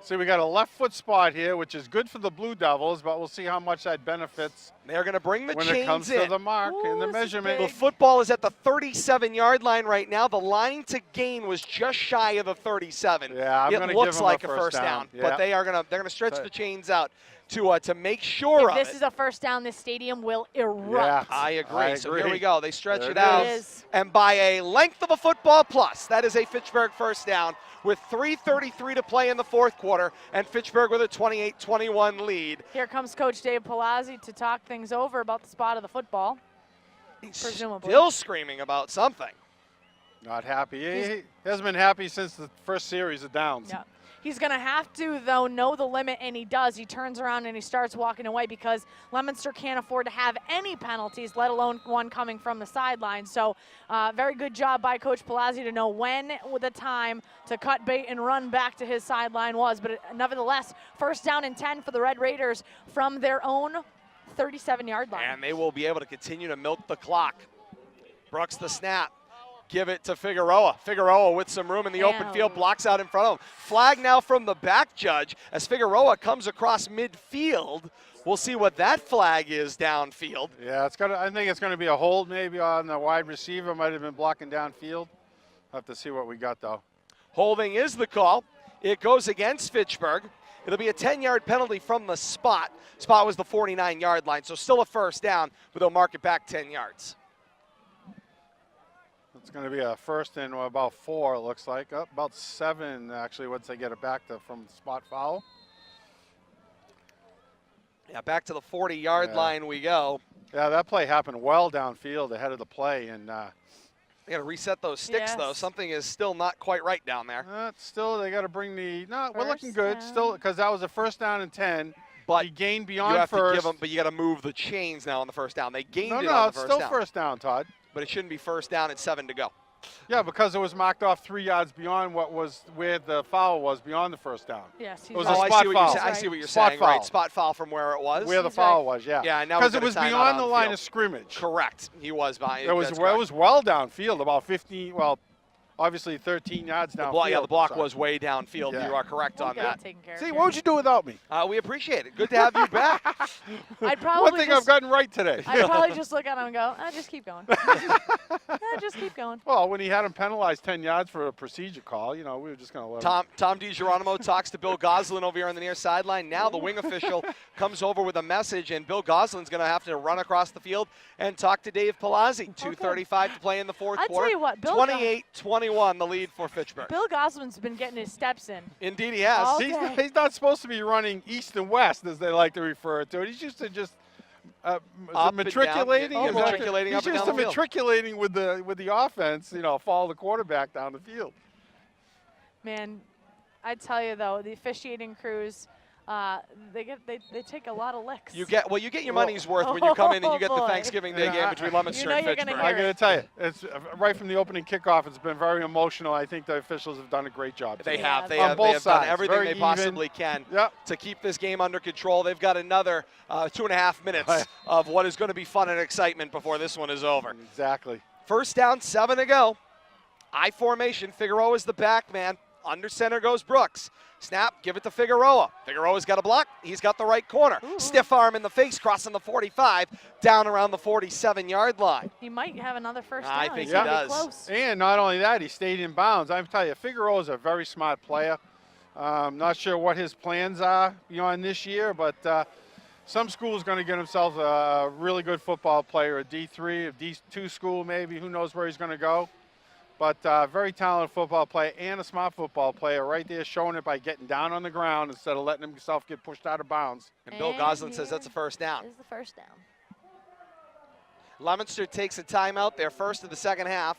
See, we got a left foot spot here, which is good for the Blue Devils, but we'll see how much that benefits. They're going to bring the chains in. When it comes to the mark and the measurement. The football is at the 37-yard line right now. The line to gain was just shy of the 37. Yeah, I'm going to give them It looks like a first down, yeah. but they're going to stretch the chains out to make sure of it. If this is a first down, this stadium will erupt. Yeah, I agree. So here we go. They stretch it out. out. And by a length of a football plus, that is a Fitchburg first down with 3:33 to play in the fourth quarter, and Fitchburg with a 28-21 lead. Here comes Coach Dave Palazzi to talk things over about the spot of the football. He's presumably still screaming about something. Not happy. He hasn't been happy since the first series of downs. Yeah. He's going to have to, though, know the limit, and he does. He turns around and he starts walking away because Leominster can't afford to have any penalties, let alone one coming from the sideline. So very good job by Coach Palazzi to know when the time to cut bait and run back to his sideline was. But nevertheless, first down and 10 for the Red Raiders from their own 37-yard line. And they will be able to continue to milk the clock. Brooks the snap. Give it to Figueroa. Figueroa with some room in the open field, blocks out in front of him. Flag now from the back judge as Figueroa comes across midfield. We'll see what that flag is downfield. Yeah, I think it's going to be a hold maybe on the wide receiver. Might have been blocking downfield. Have to see what we got, though. Holding is the call. It goes against Fitchburg. It'll be a 10-yard penalty from the spot. Spot was the 49-yard line, so still a first down, but they'll mark it back 10 yards. It's going to be a first and about 4, it looks like. About 7, actually, once they get it back from the spot foul. Yeah, back to the 40-yard line we go. Yeah, that play happened well downfield ahead of the play, and They got to reset those sticks, though. Yes. Something is still not quite right down there. Still, they got to bring the. No, we're looking First good. down. Still, because that was a first down and 10. But he gained you beyond have first. to give them, but you got to move the chains now on the first down. They gained no, it no, on the it's first still down. first down, Todd. But it shouldn't be first down at 7 to go. Yeah, because it was marked off 3 yards beyond what was where the foul was beyond the first down. Yes, It was right. a I spot see what foul. you're saying. I see what you're Spot saying. foul. Right, spot foul from where it was. Where the He's foul right. was, yeah. Yeah, now because we've it was got a timeout beyond the on line field. of scrimmage. Correct. He was behind. It was that's well, it correct. was well downfield, about 15. Well, obviously 13 yards downfield. The block so. was way downfield. Yeah. You are correct We'll on get that. it taken care of See, here. what would you do without me? We appreciate it. Good to have you back. I'd probably One thing just, I've gotten right today. I'd probably just look at him and go, just keep going. Just keep going. Well, when he had him penalized 10 yards for a procedure call, we were just going to let him. Tom DiGeronimo talks to Bill Goslin over here on the near sideline. Now the wing official comes over with a message, and Bill Goslin's going to have to run across the field and talk to Dave Palazzi. 2:35 to play in the fourth I'll quarter. tell you what, Bill 28-21, the lead for Fitchburg. Bill Goslin's been getting his steps in. Indeed he has. Oh. He's not supposed to be running east and west, as they like to refer to it. He's used to just Up and matriculating. down. Yeah, Is that- matriculating he's up and just down the field. matriculating with the offense. Follow the quarterback down the field. Man, I tell you though, the officiating crews, they take a lot of licks. You get your money's worth when you come in and you get the boy. Thanksgiving Day Yeah, game between Leominster You know and you're gonna Fitchburg. hear I got to tell you, it's right from the opening kickoff. It's been very emotional. I think the officials have done a great job. They today. have. They On have, both they have done sides, everything very they even. possibly can Yep. to keep this game under control. They've got another 2.5 minutes of what is going to be fun and excitement before this one is over. Exactly. First down, 7 to go. I formation. Figueroa is the back man. Under center goes Brooks. Snap, give it to Figueroa. Figueroa's got a block. He's got the right corner. Ooh. Stiff arm in the face, crossing the 45, down around the 47-yard line. He might have another first down. I think He's he gonna be does. Close. And not only that, he stayed in bounds. I'm telling you, Figueroa is a very smart player. Not sure what his plans are beyond this year, but some school's going to get himself a really good football player, a D3, a D2 school maybe. Who knows where he's going to go. But very talented football player and a smart football player right there, showing it by getting down on the ground instead of letting himself get pushed out of bounds. And Bill And Goslin says here that's a first down. Is the first down. Leominster takes a timeout, their first of the second half.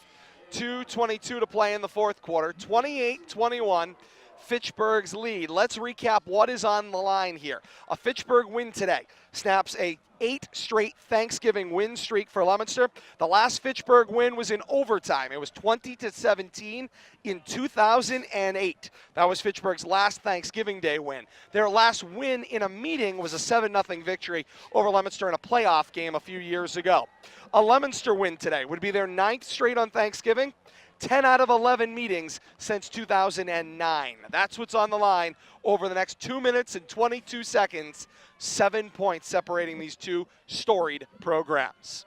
2:22 to play in the fourth quarter. 28-21, Fitchburg's lead. Let's recap what is on the line here. A Fitchburg win today snaps a 8 straight Thanksgiving win streak for Leominster. The last Fitchburg win was in overtime. It was 20-17 in 2008. That was Fitchburg's last Thanksgiving Day win. Their last win in a meeting was a 7-0 victory over Leominster in a playoff game a few years ago. A Leominster win today would be their 9th straight on Thanksgiving. 10 out of 11 meetings since 2009. That's what's on the line over the next 2 minutes and 22 seconds. 7 points separating these two storied programs.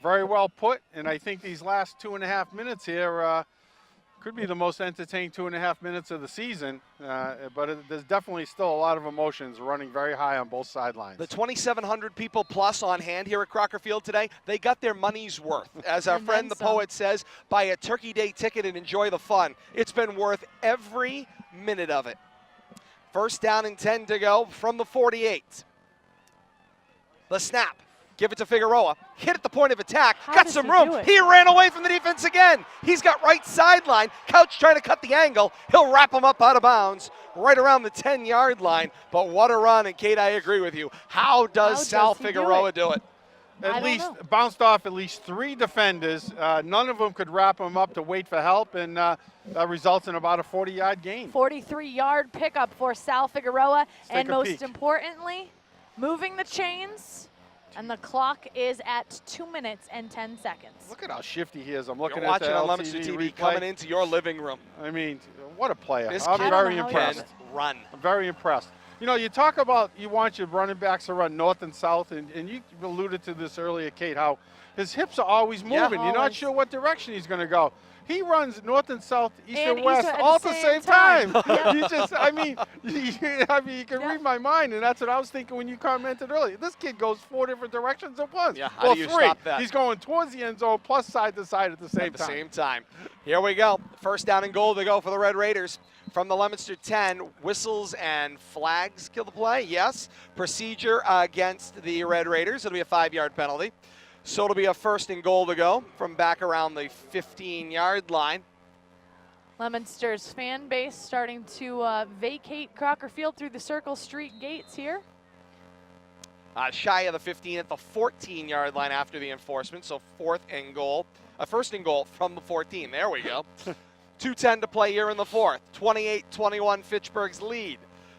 Very well put, and I think these last 2.5 minutes here could be the most entertaining 2.5 minutes of the season, but there's definitely still a lot of emotions running very high on both sidelines. The 2,700 people plus on hand here at Crocker Field today, they got their money's worth. As our And friend then the some. poet says, buy a Turkey Day ticket and enjoy the fun. It's been worth every minute of it. First down and 10 to go from the 48. The snap. Give it to Figueroa. Hit at the point of attack. How Got does some he room. do it? He ran away from the defense again. He's got right sideline. Couch trying to cut the angle. He'll wrap him up out of bounds right around the 10-yard line. But what a run. And Kate, I agree with you. How does Sal he do Figueroa it? do it? I At don't least know. bounced off at least 3 defenders. None of them could wrap him up to wait for help, and that results in about a 40-yard gain. 43-yard pickup for Sal Figueroa. take And a most peek. importantly, moving the chains. And the clock is at 2 minutes and 10 seconds. Look at how shifty he is. I'm looking You're at watching the on Leominster LTV TV replay. coming into your living room. I mean, what a player. This I'm kid very how he impressed. does can run. I'm very impressed. You know, you talk about you want your running backs to run north and south, and you alluded to this earlier, Kate, how his hips are always moving. You're not Always. sure what direction he's going to go. He runs north and south, east and, And west, east at all the at the same same time. time. Yep. You just, I mean, you can Yep. read my mind, and that's what I was thinking when you commented earlier. This kid goes 4 different directions at once. Yeah, how well, do you 3. stop that? He's going towards the end zone plus side to side at the same At the time. same time. Here we go. First down and goal to go for the Red Raiders. From the Leominster 10, whistles and flags kill the play. Yes. Procedure against the Red Raiders. It'll be a 5-yard penalty. So it'll be a 1st and goal to go from back around the 15-yard line. Leominster's fan base starting to vacate Crocker Field through the Circle Street gates here. Shy of the 15 at the 14-yard line after the enforcement, so 4th and goal. 1st and goal from the 14. There we go. 2:10 to play here in the 4th. 28-21 Fitchburg's lead.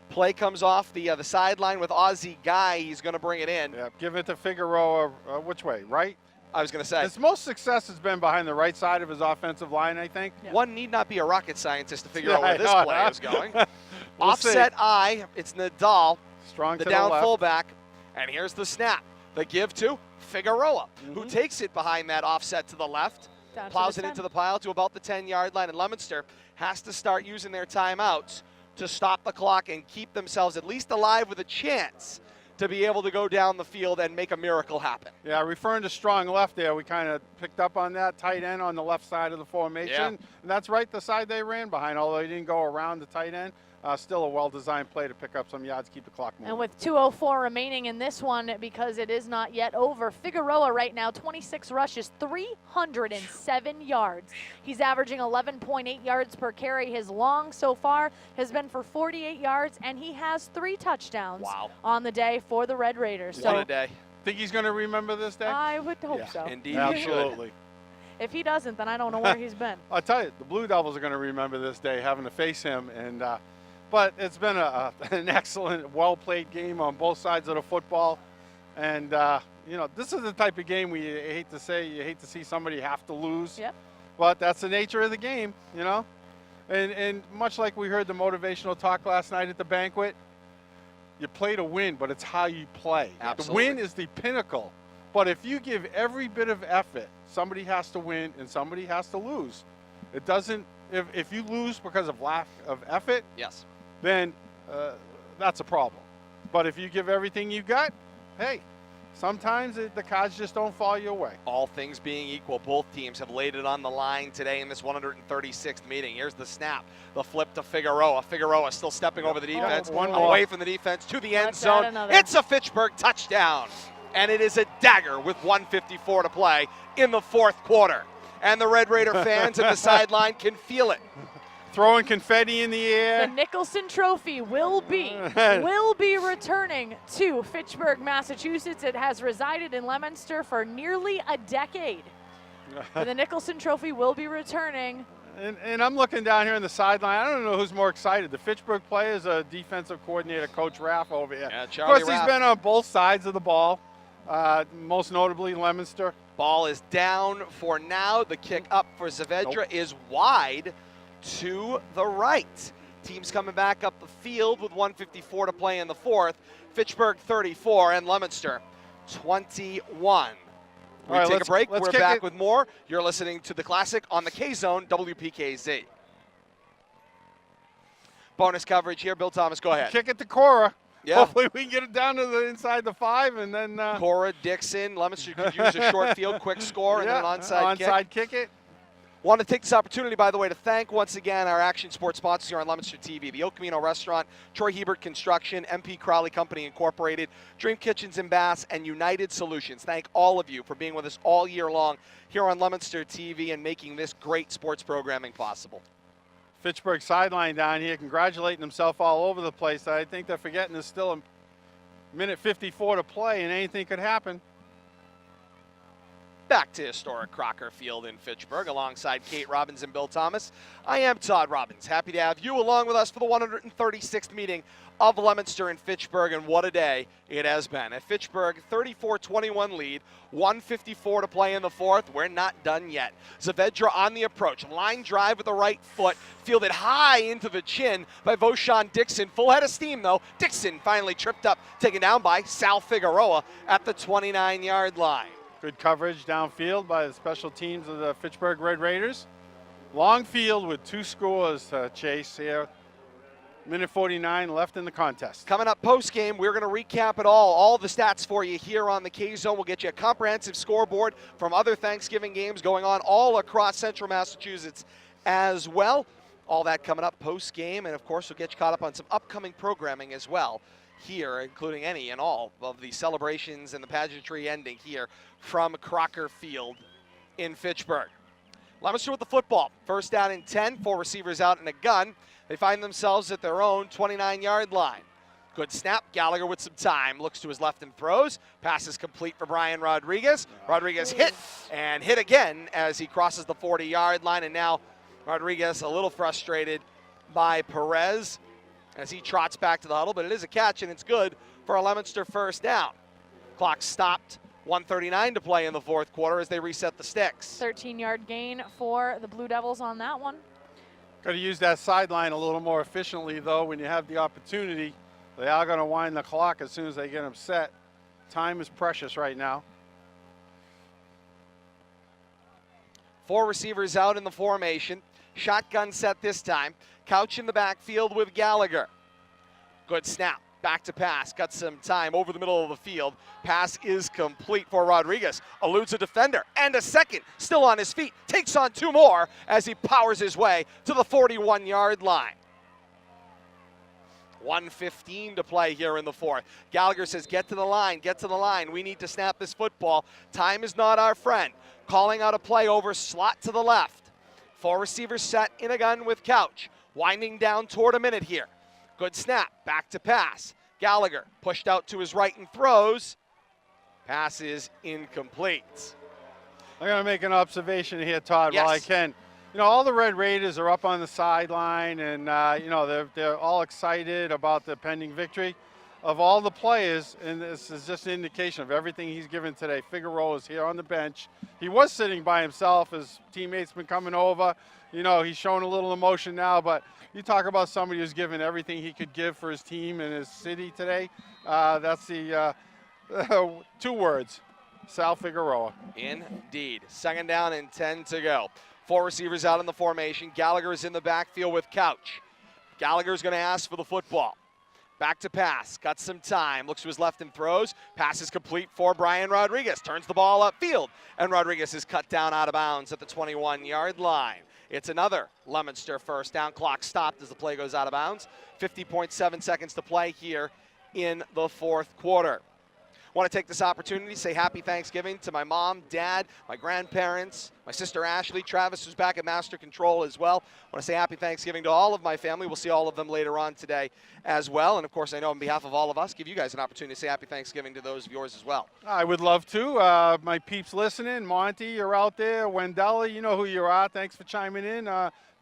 Play comes off the sideline with Aussie Guy. He's going to bring it in. Yeah, give it to Figueroa. Which way, right? I was going to say. His most success has been behind the right side of his offensive line, I think. Yeah. One need not be a rocket scientist to figure out where this know. play is going. We'll Offset I, it's Nadal, Strong the to down the left. fullback. And here's the snap. The give to Figueroa, who takes it behind that offset to the left, Down to plows the it 10. into the pile to about the 10-yard line. And Leominster has to start using their timeouts to stop the clock and keep themselves at least alive with a chance to be able to go down the field and make a miracle happen. Yeah, referring to strong left there, we kind of picked up on that. Tight end on the left side of the formation. Yeah. And that's right the side they ran behind, although he didn't go around the tight end. Still a well-designed play to pick up some yards, keep the clock moving. And with 2:04 remaining in this one, because it is not yet over, Figueroa right now, 26 rushes, 307 yards. He's averaging 11.8 yards per carry. His long so far has been for 48 yards, and he has 3 touchdowns Wow. on the day for the Red Raiders. What So a day. Think he's going to remember this day? I would hope Yeah. so. Indeed, he should. Absolutely. If he doesn't, then I don't know where he's been. I'll tell you, the Blue Devils are going to remember this day, having to face him. And but it's been an excellent, well-played game on both sides of the football. And, you know, this is the type of game you hate to see somebody have to lose. Yep. But that's the nature of the game, you know. And much like we heard the motivational talk last night at the banquet, you play to win, but it's how you play. Absolutely. The win is the pinnacle. But if you give every bit of effort, somebody has to win and somebody has to lose. It doesn't, if you lose because of lack of effort, Yes. then that's a problem. But if you give everything you got, hey, sometimes the cards just don't fall your way. All things being equal, both teams have laid it on the line today in this 136th meeting. Here's the snap, the flip to Figueroa. Figueroa still stepping over the defense, one more. away from the defense to the end Let's add zone. another. It's a Fitchburg touchdown, and it is a dagger with 1:54 to play in the 4th quarter. And the Red Raider fans at the sideline can feel it. Throwing confetti in the The air. Nicholson Trophy will be returning to Fitchburg, Massachusetts. It has resided in Leominster for nearly a decade. But the Nicholson Trophy will be returning. And I'm looking down here on the sideline. I don't know who's more excited, the Fitchburg players or defensive coordinator, Coach Raff over here. Yeah, of Charlie course, Raff. he's been on both sides of the ball, most notably Leominster. Ball is down for now. The kick up for Saavedra is wide to the right. Teams coming back up the field with 1:54 to play in the 4th. Fitchburg 34 and Leominster 21. We All right, take a break. let's We're kick back it. with more. You're listening to The Classic on the K-Zone, WPKZ. Bonus coverage here. Bill Thomas, go ahead. Kick it to Cora. Yeah. Hopefully we can get it down to the inside the 5 and then Cora, Dixon, Leominster could use a short field, quick score, and then an onside kick. kick it. Want to take this opportunity, by the way, to thank once again our Action Sports sponsors here on Leominster TV, the El Camino Restaurant, Troy Hebert Construction, MP Crowley Company Incorporated, Dream Kitchens and Baths, and United Solutions. Thank all of you for being with us all year long here on Leominster TV and making this great sports programming possible. Fitchburg sideline down here, congratulating himself all over the place. I think they're forgetting there's still a minute 54 to play and anything could happen. Back to historic Crocker Field in Fitchburg alongside Kate Robbins and Bill Thomas. I am Todd Robbins. Happy to have you along with us for the 136th meeting of Leominster and Fitchburg, and what a day it has been. A Fitchburg 34-21 lead, 1:54 to play in the 4th. We're not done yet. Saavedra on the approach. Line drive with the right foot, fielded high into the chin by Voshan Dixon. Full head of steam, though. Dixon finally tripped up, taken down by Sal Figueroa at the 29-yard line. Good coverage downfield by the special teams of the Fitchburg Red Raiders. Long field with 2 scores to chase here. Minute 49 left in the contest. Coming up post-game, we're going to recap it all the stats for you here on the K-Zone. We'll get you a comprehensive scoreboard from other Thanksgiving games going on all across central Massachusetts as well. All that coming up post-game, and of course we'll get you caught up on some upcoming programming as well here, including any and all of the celebrations and the pageantry ending here from Crocker Field in Fitchburg. Leominster with the football. First down and 10, 4 receivers out and a gun. They find themselves at their own 29-yard line. Good snap. Gallagher with some time. Looks to his left and throws. Pass is complete for Brian Rodriguez. Rodriguez hit and hit again as he crosses the 40-yard line. And now Rodriguez a little frustrated by Perez as he trots back to the huddle. But it is a catch, and it's good for a Leominster first down. Clock stopped. 1:39 to play in the fourth quarter as they reset the sticks. 13-yard gain for the Blue Devils on that one. Got to use that sideline a little more efficiently, though, when you have the opportunity. They are going to wind the clock as soon as they get them set. Time is precious right now. 4 receivers out in the formation. Shotgun set this time. Couch in the backfield with Gallagher. Good snap. Back to pass. Got some time over the middle of the field. Pass is complete for Rodriguez. Eludes a defender and a second. Still on his feet. Takes on 2 more as he powers his way to the 41-yard line. 1:15 to play here in the fourth. Gallagher says, get to the line, get to the line. We need to snap this football. Time is not our friend. Calling out a play over slot to the left. 4 receivers set in a gun with Couch. Winding down toward a minute here. Good snap, back to pass. Gallagher pushed out to his right and throws. Pass is incomplete. I'm going to make an observation here, Todd, Yes. while I can. You know, all the Red Raiders are up on the sideline, and, you know, they're all excited about the pending victory. Of all the players, and this is just an indication of everything he's given today, Figueroa is here on the bench. He was sitting by himself. His teammates been coming over. You know, he's showing a little emotion now, but you talk about somebody who's given everything he could give for his team and his city today. That's the 2 words, Sal Figueroa. Indeed. Second down and 10 to go. 4 receivers out in the formation. Gallagher is in the backfield with Couch. Gallagher's going to ask for the football. Back to pass. Got some time. Looks to his left and throws. Pass is complete for Brian Rodriguez. Turns the ball upfield. And Rodriguez is cut down out of bounds at the 21-yard line. It's another Leominster first down. Clock stopped as the play goes out of bounds. 50.7 seconds to play here in the fourth quarter. Want to take this opportunity to say happy Thanksgiving to my mom, dad, my grandparents, my sister Ashley, Travis, who's back at Master Control as well. Want to say happy Thanksgiving to all of my family. We'll see all of them later on today as well. And, of course, I know on behalf of all of us, give you guys an opportunity to say happy Thanksgiving to those of yours as well. I would love to. My peeps listening, Monty, you're out there. Wendella, you know who you are. Thanks for chiming in.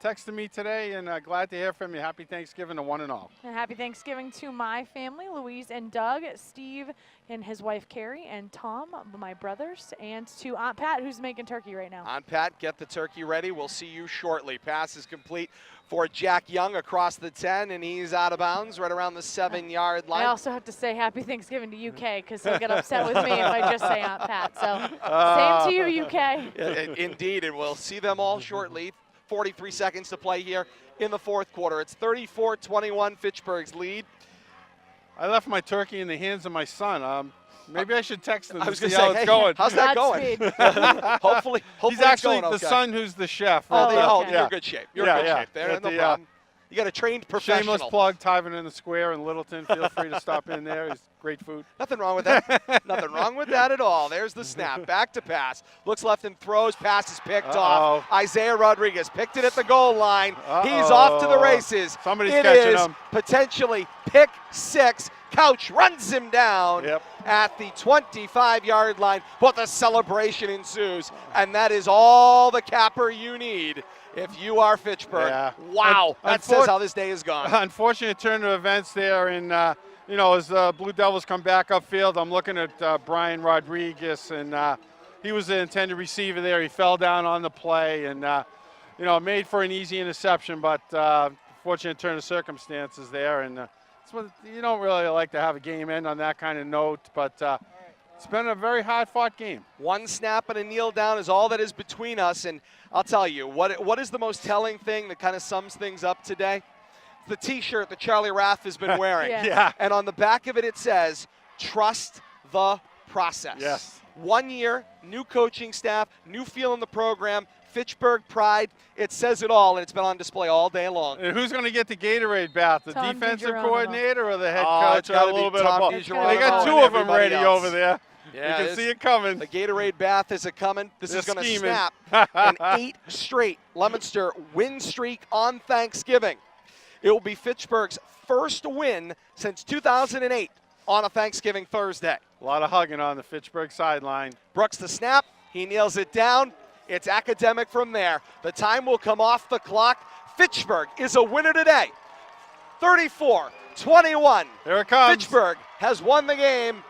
Texted me today, and glad to hear from you. Happy Thanksgiving to one and all. And happy Thanksgiving to my family, Louise and Doug, Steve and his wife Carrie, and Tom, my brothers, and to Aunt Pat, who's making turkey right now. Aunt Pat, get the turkey ready. We'll see you shortly. Pass is complete for Jack Young across the 10, and he's out of bounds right around the 7-yard line. I also have to say happy Thanksgiving to UK because he'll get upset with me if I just say Aunt Pat. So same to you, UK. Indeed, and we'll see them all shortly. 43 seconds to play here in the fourth quarter. It's 34-21, Fitchburg's lead. I left my turkey in the hands of my son. Maybe I should text him I to was see going to how say, it's going. How's that Godspeed. going? hopefully He's actually it's going the okay. son who's the chef. Oh, You're okay. in good shape. You're in good shape there. At No the, problem. You got a trained professional. Shameless plug, Tyven in the Square in Littleton. Feel free to stop in there. It's great food. Nothing wrong with that. Nothing wrong with that at all. There's the snap. Back to pass. Looks left and throws. Pass is picked off. Isaiah Rodriguez picked it at the goal line. He's off to the races. Somebody's it catching is him. Potentially pick 6. Couch runs him down at the 25-yard line, but the celebration ensues, and that is all the capper you need if you are Fitchburg. Yeah. Wow, that says how this day is gone. Unfortunate turn of events there, and you know, as the Blue Devils come back upfield, I'm looking at Brian Rodriguez, and he was the intended receiver there. He fell down on the play, and you know, made for an easy interception, but fortunate turn of circumstances there, and you don't really like to have a game end on that kind of note, but it's been a very hard-fought game. One snap and a kneel down is all that is between us, and I'll tell you, what is the most telling thing that kind of sums things up today? The T-shirt that Charlie Rath has been wearing. Yeah. And on the back of it, it says, trust the process. Yes. 1 year, new coaching staff, new feel in the program. Fitchburg pride. It says it all, and it's been on display all day long. And who's going to get the Gatorade bath? The Tom defensive DiGeronimo. coordinator or the head Oh, coach? it's Or gotta a little be bit Tom of both. DiGeronimo They got and two of them everybody ready else. over there. Yeah, you can see it coming. The Gatorade bath is coming. This They're is going to scheming. snap an 8 straight Leominster win streak on Thanksgiving. It will be Fitchburg's first win since 2008 on a Thanksgiving Thursday. A lot of hugging on the Fitchburg sideline. Brooks the snap. He nails it down. It's academic from there. The time will come off the clock. Fitchburg is a winner today. 34-21. Here it comes. Fitchburg has won the game.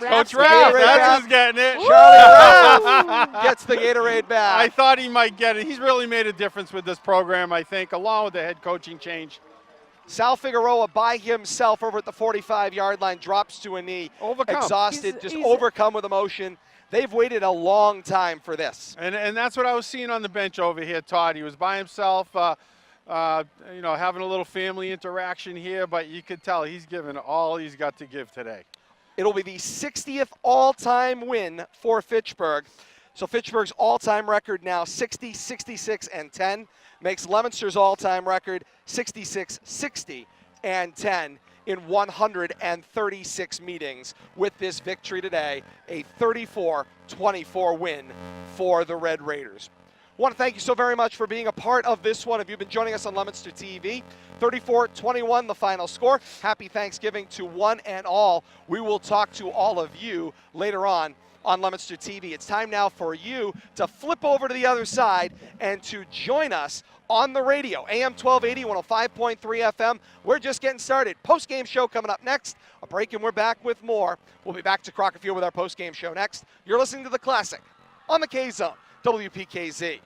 Coach Raps Raff, Gatorade that's bath. who's getting it. Charlie Raff gets the Gatorade bath. I thought he might get it. He's really made a difference with this program, I think, along with the head coaching change. Sal Figueroa by himself over at the 45-yard line drops to a knee. Overcome. Exhausted, He's- just he's- overcome with emotion. They've waited a long time for this. And that's what I was seeing on the bench over here, Todd. He was by himself, having a little family interaction here, but you could tell he's given all he's got to give today. It'll be the 60th all-time win for Fitchburg. So Fitchburg's all-time record now 60, 66, and 10. Makes Leominster's all-time record 66, 60, and 10 in 136 meetings with this victory today, a 34-24 win for the Red Raiders. I want to thank you so very much for being a part of this one. If you've been joining us on Leominster TV, 34-21 the final score. Happy Thanksgiving to one and all. We will talk to all of you later on Leominster TV. It's time now for you to flip over to the other side and to join us on the radio, AM 1280, 105.3 FM. We're just getting started. Post-game show coming up next. A break and we're back with more. We'll be back to Crocker Field with our post-game show next. You're listening to The Classic on the K-Zone, WPKZ.